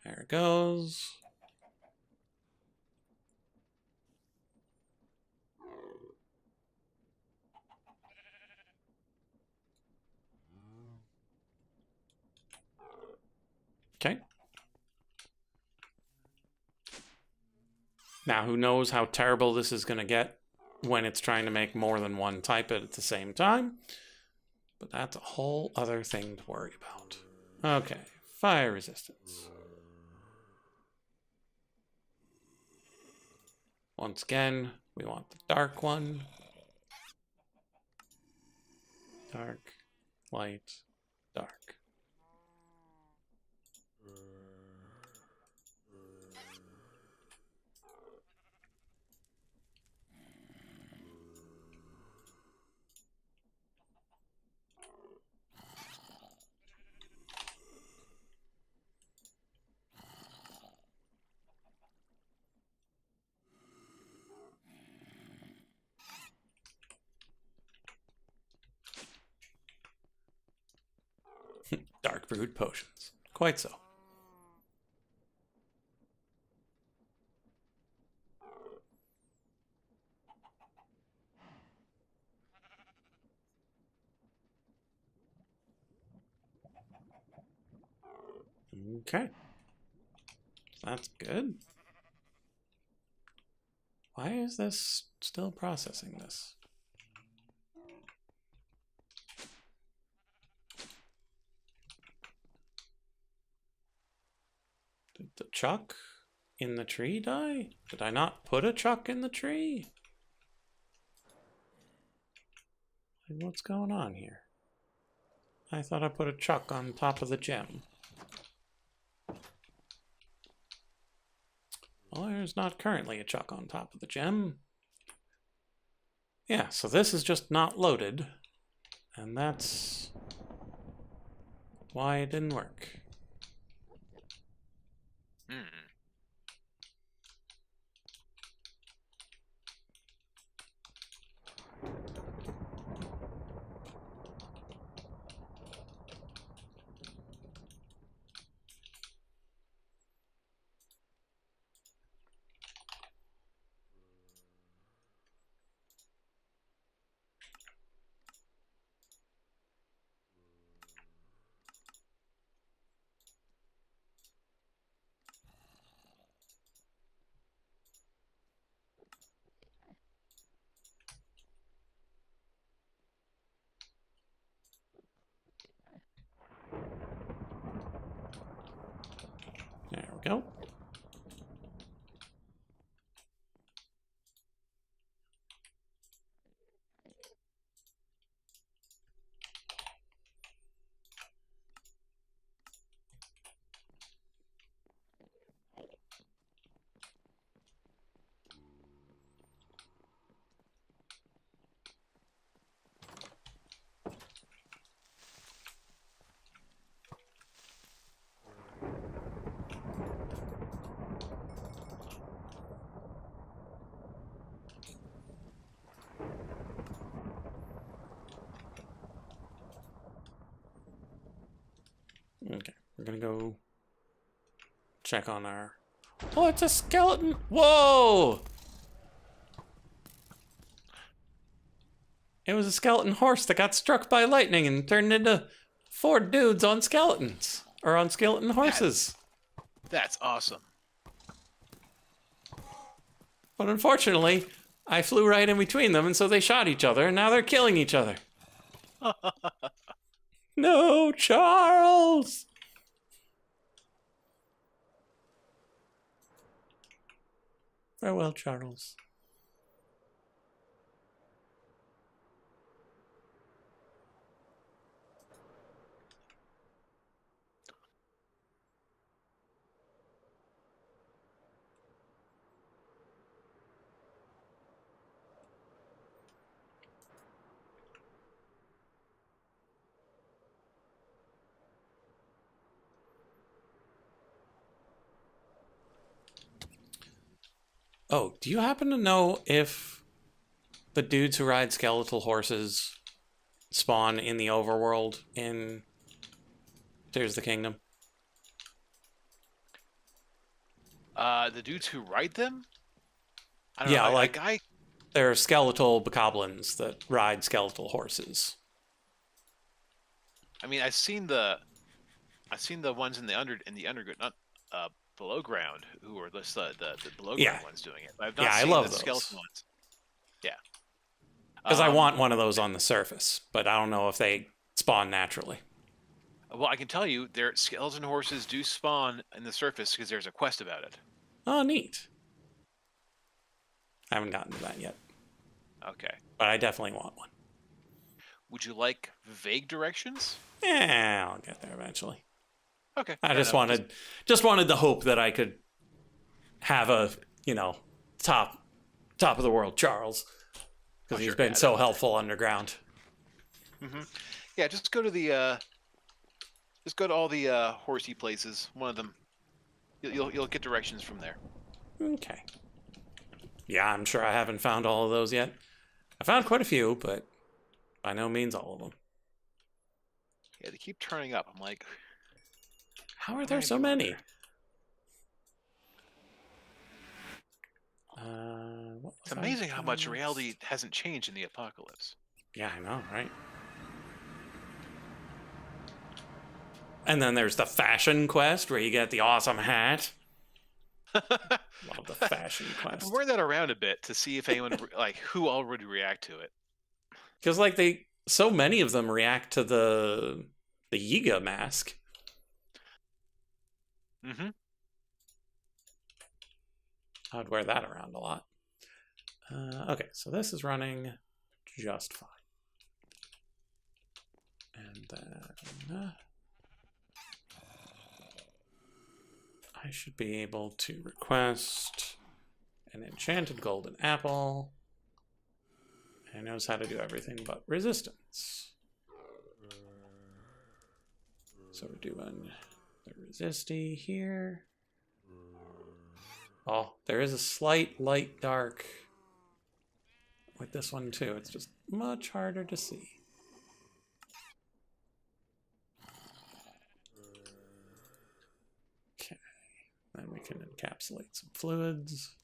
A: There it goes. Okay. Now, who knows how terrible this is going to get when it's trying to make more than one type at the same time. But that's a whole other thing to worry about. Okay, fire resistance. Once again, we want the dark one. Dark, light, dark. Dark brewed potions. Quite so. Okay. That's good. Why is this still processing this? Did the chuck in the tree die? Did I not put a chuck in the tree? What's going on here? I thought I put a chuck on top of the gem. Well, there's not currently a chuck on top of the gem. Yeah, so this is just not loaded. And that's why it didn't work.
B: Hmm.
A: There we go. Okay, we're gonna go check on our... Oh, it's a skeleton! Whoa! It was a skeleton horse that got struck by lightning and turned into 4 dudes on skeletons. Or on skeleton horses.
B: That's awesome.
A: But unfortunately, I flew right in between them, and so they shot each other, and now they're killing each other. No, Charles! Farewell, Charles. Oh, do you happen to know if the dudes who ride skeletal horses spawn in the overworld in Tears of the Kingdom?
B: The dudes who ride them? I don't
A: Yeah,
B: know.
A: like there are skeletal bokoblins that ride skeletal horses.
B: I mean, I've seen the ones in the underground, not below ground, who are the below ground ones doing it. But I've not
A: I
B: seen
A: love
B: the
A: those.
B: skeleton ones. Yeah.
A: Because I want one of those on the surface, but I don't know if they spawn naturally.
B: Well, I can tell you, their skeleton horses do spawn in the surface because there's a quest about it.
A: Oh, neat. I haven't gotten to that yet.
B: Okay.
A: But I definitely want one.
B: Would you like vague directions?
A: Yeah, I'll get there eventually.
B: Okay.
A: I just wanted the hope that I could have a, top of the world Charles. Because he's been so helpful underground.
B: Mm-hmm. Yeah, just go to all the horsey places. One of them, you'll get directions from there.
A: Okay. Yeah, I'm sure I haven't found all of those yet. I found quite a few, but by no means all of them.
B: Yeah, they keep turning up. I'm like,
A: how are there so many?
B: It's amazing how much reality hasn't changed in the apocalypse.
A: Yeah, I know, right? And then there's the fashion quest where you get the awesome hat. Love the fashion quest.
B: I've been wearing that around a bit to see if anyone who all would react to it.
A: Because so many of them react to the Yiga mask.
B: Mm-hmm.
A: I'd wear that around a lot. Okay, so this is running just fine. And then I should be able to request an enchanted golden apple. And it knows how to do everything but resistance. So we're doing the resisty here. Oh, there is a slight light dark with this one too. It's just much harder to see. Okay, then we can encapsulate some fluids.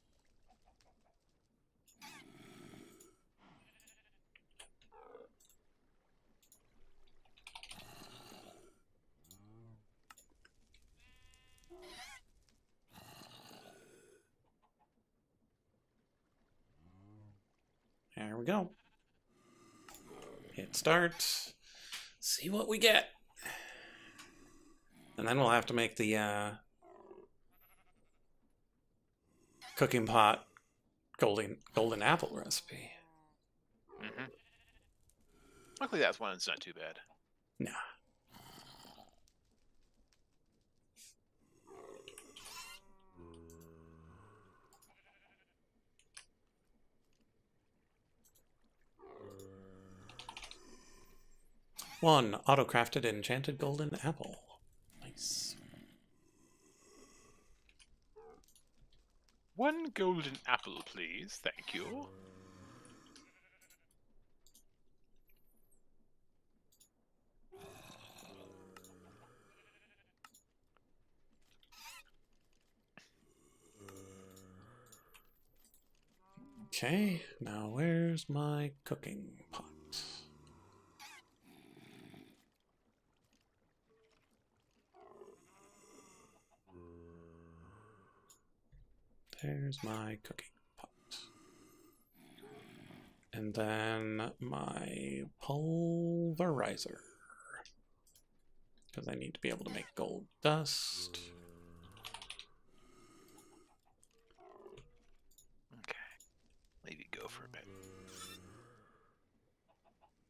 A: There we go. Hit start. See what we get. And then we'll have to make the cooking pot golden apple recipe.
B: Mm-hmm. Luckily, that's one that's not too bad.
A: Nah. One auto-crafted enchanted golden apple. Nice.
B: One golden apple, please. Thank you.
A: Okay, now where's my cooking pot? There's my cooking pot. And then my pulverizer. Because I need to be able to make gold dust.
B: Okay. Leave you go for a bit.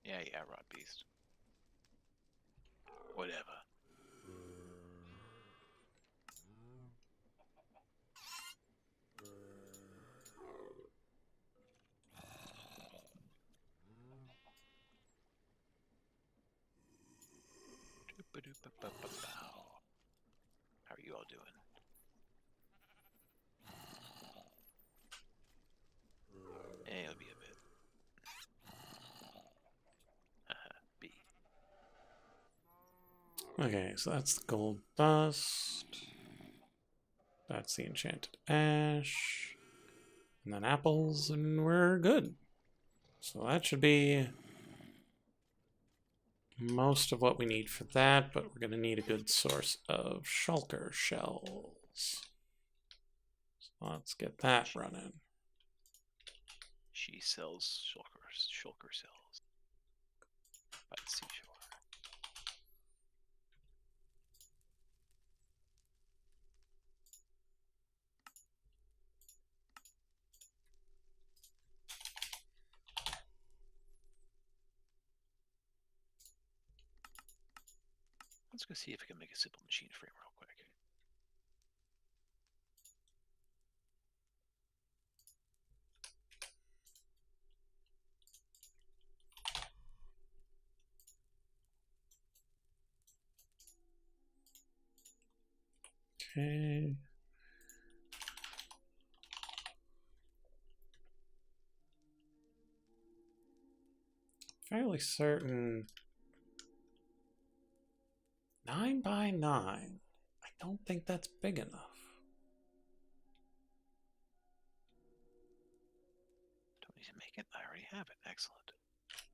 B: Yeah, Rod Beast. Whatever. How are you all doing? It'll be a bit. B.
A: Okay, so that's the gold dust. That's the enchanted ash. And then apples, and we're good. So that should be most of what we need for that, but we're going to need a good source of shulker shells. So let's get that running.
B: She sells shulker cells by the seashore. Let's go see if we can make a simple machine frame real quick.
A: Okay. Fairly certain 9 by 9. I don't think that's big enough.
B: Don't need to make it. I already have it. Excellent.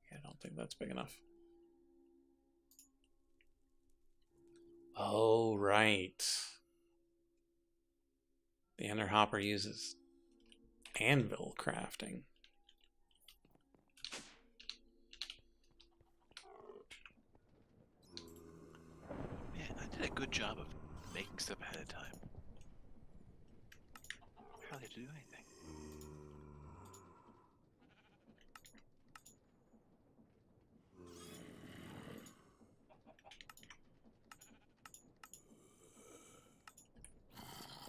A: Yeah, I don't think that's big enough. Oh, right. The Ender Hopper uses anvil crafting.
B: Man, I did a good job of making stuff ahead of time. I hardly have to do anything.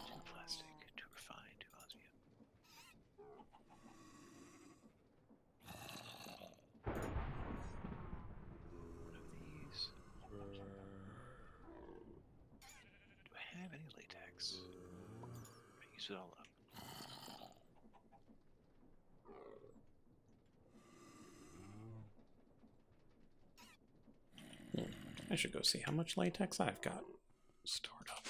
B: Too plastic, too refined, too osmium. One of these. use it all up.
A: I should go see how much latex I've got stored up.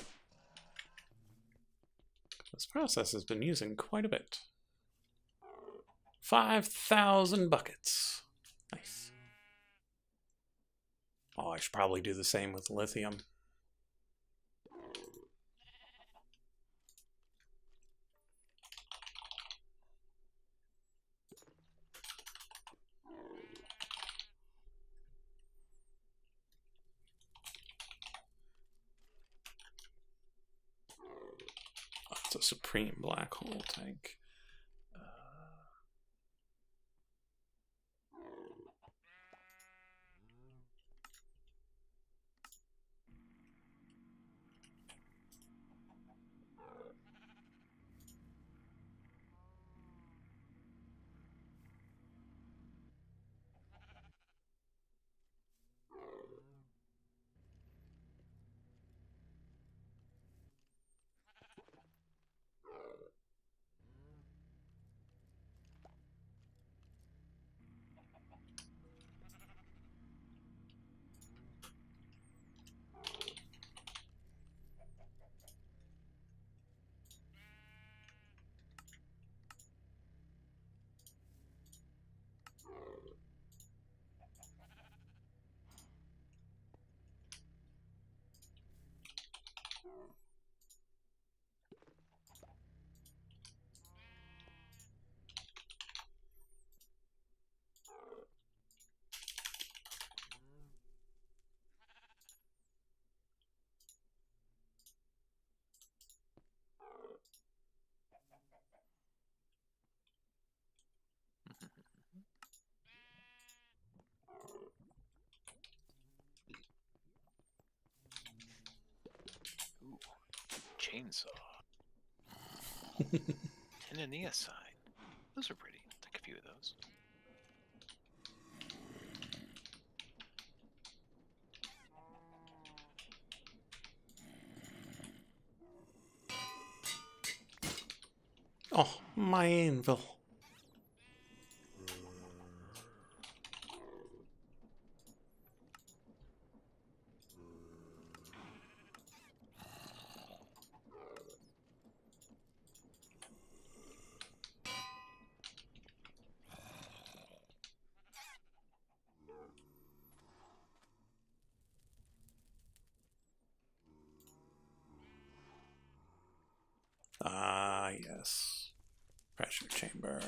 A: This process has been using quite a bit. 5,000 buckets. Nice. Oh, I should probably do the same with lithium. Oh, it's a supreme black hole tank.
B: Ooh, chainsaw. Tinaneoside. Those are pretty. Take a few of those.
A: Oh, my anvil. Ah, yes. Pressure chamber.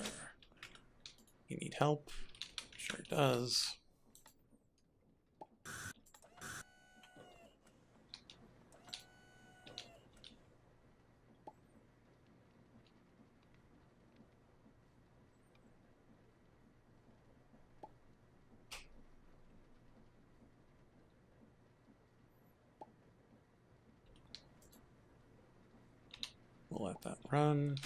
A: You need help? Sure does. We'll let that run.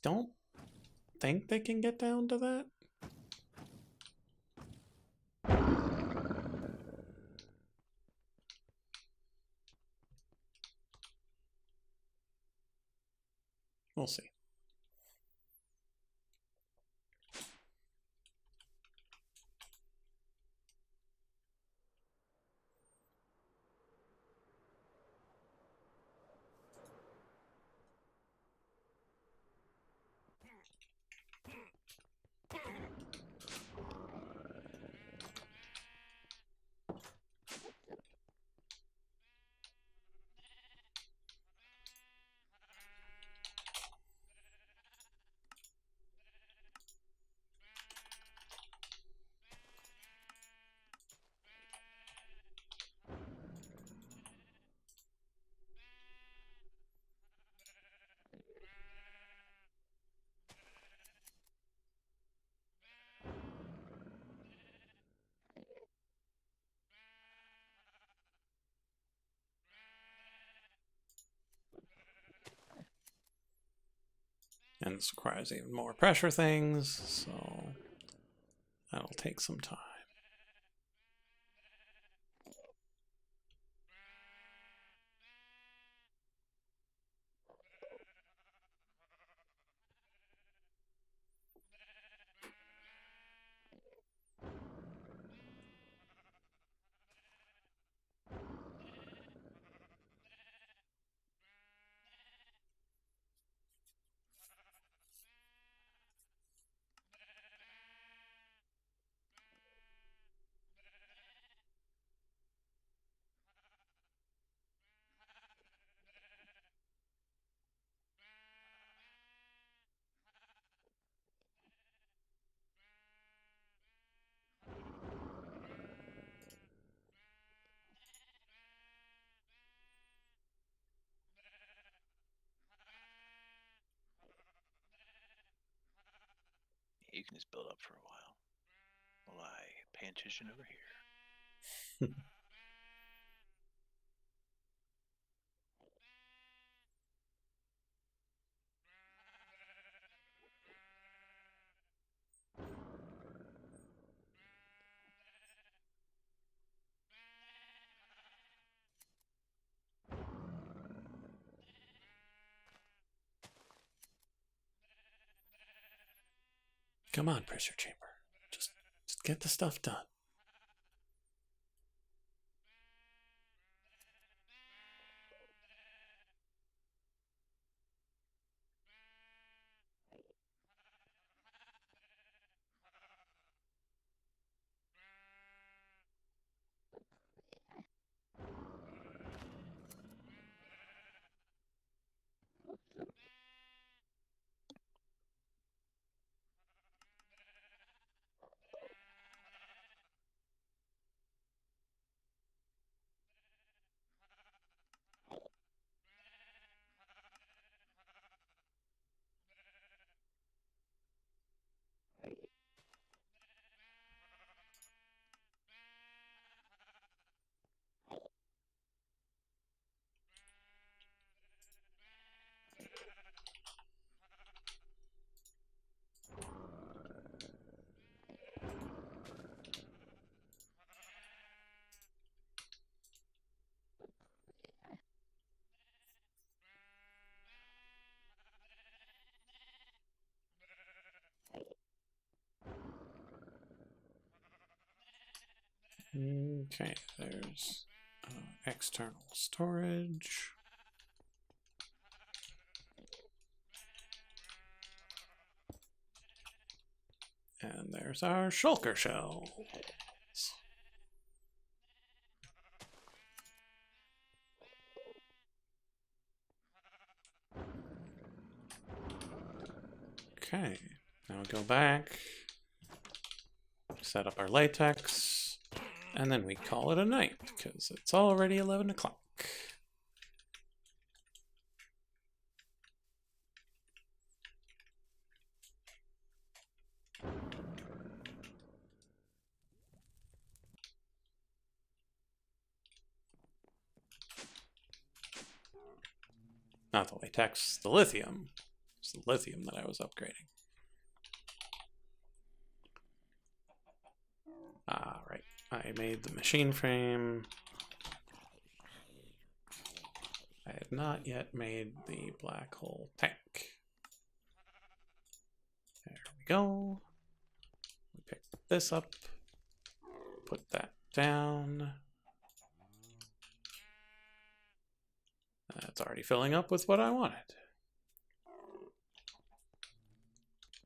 A: I don't think they can get down to that. We'll see. And this requires even more pressure things, so that'll take some time.
B: You can just build up for a while I pay attention over here.
A: Come on, pressure chamber. Just get the stuff done. Okay, there's external storage. And there's our shulker shells. Okay, now we go back, set up our latex, and then we call it a night because it's already 11 o'clock. Not the latex, the lithium. It's the lithium that I was upgrading. Ah, right. I made the machine frame. I had not yet made the black hole tank. There we go. We pick this up. Put that down. It's already filling up with what I wanted.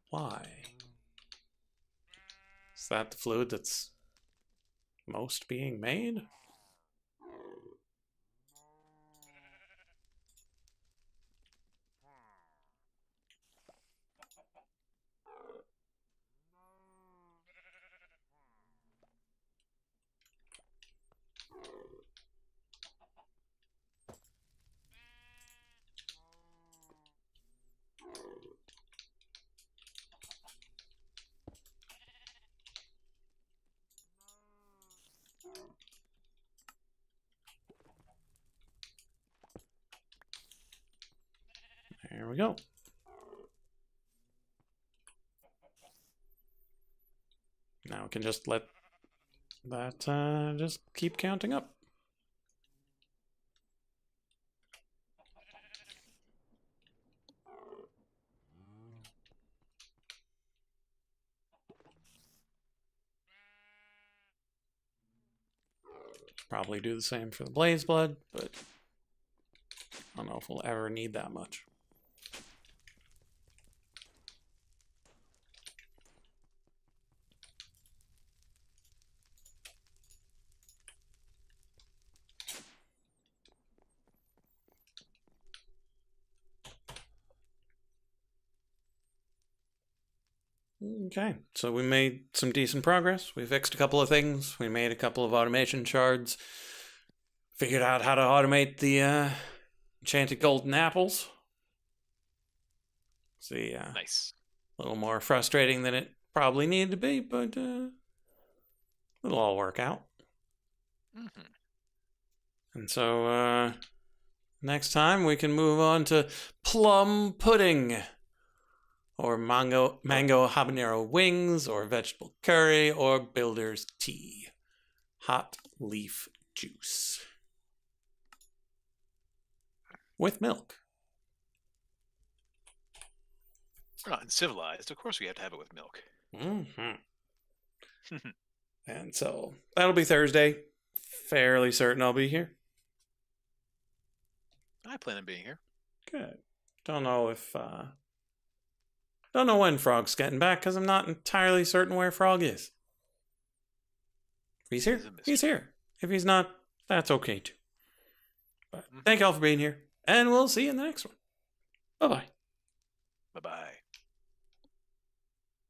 A: Why? Is that the fluid that's most being made? There we go. Now we can just let that just keep counting up. Probably do the same for the blaze blood, but I don't know if we'll ever need that much. Okay, so we made some decent progress. We fixed a couple of things. We made a couple of automation shards. Figured out how to automate the enchanted golden apples. See,
B: Nice.
A: a little more frustrating than it probably needed to be, but it'll all work out.
B: Mm-hmm.
A: And so next time we can move on to plum pudding, or mango habanero wings, or vegetable curry, or builder's tea. Hot leaf juice. With milk.
B: We're not uncivilized. Of course we have to have it with milk.
A: Mm-hmm. And so that'll be Thursday. Fairly certain I'll be here.
B: I plan on being here.
A: Good. Don't know if don't know when Frog's getting back, because I'm not entirely certain where Frog is. If he's here, he's here. If he's not, that's okay too. But thank y'all for being here, and we'll see you in the next one. Bye-bye.
B: Bye-bye.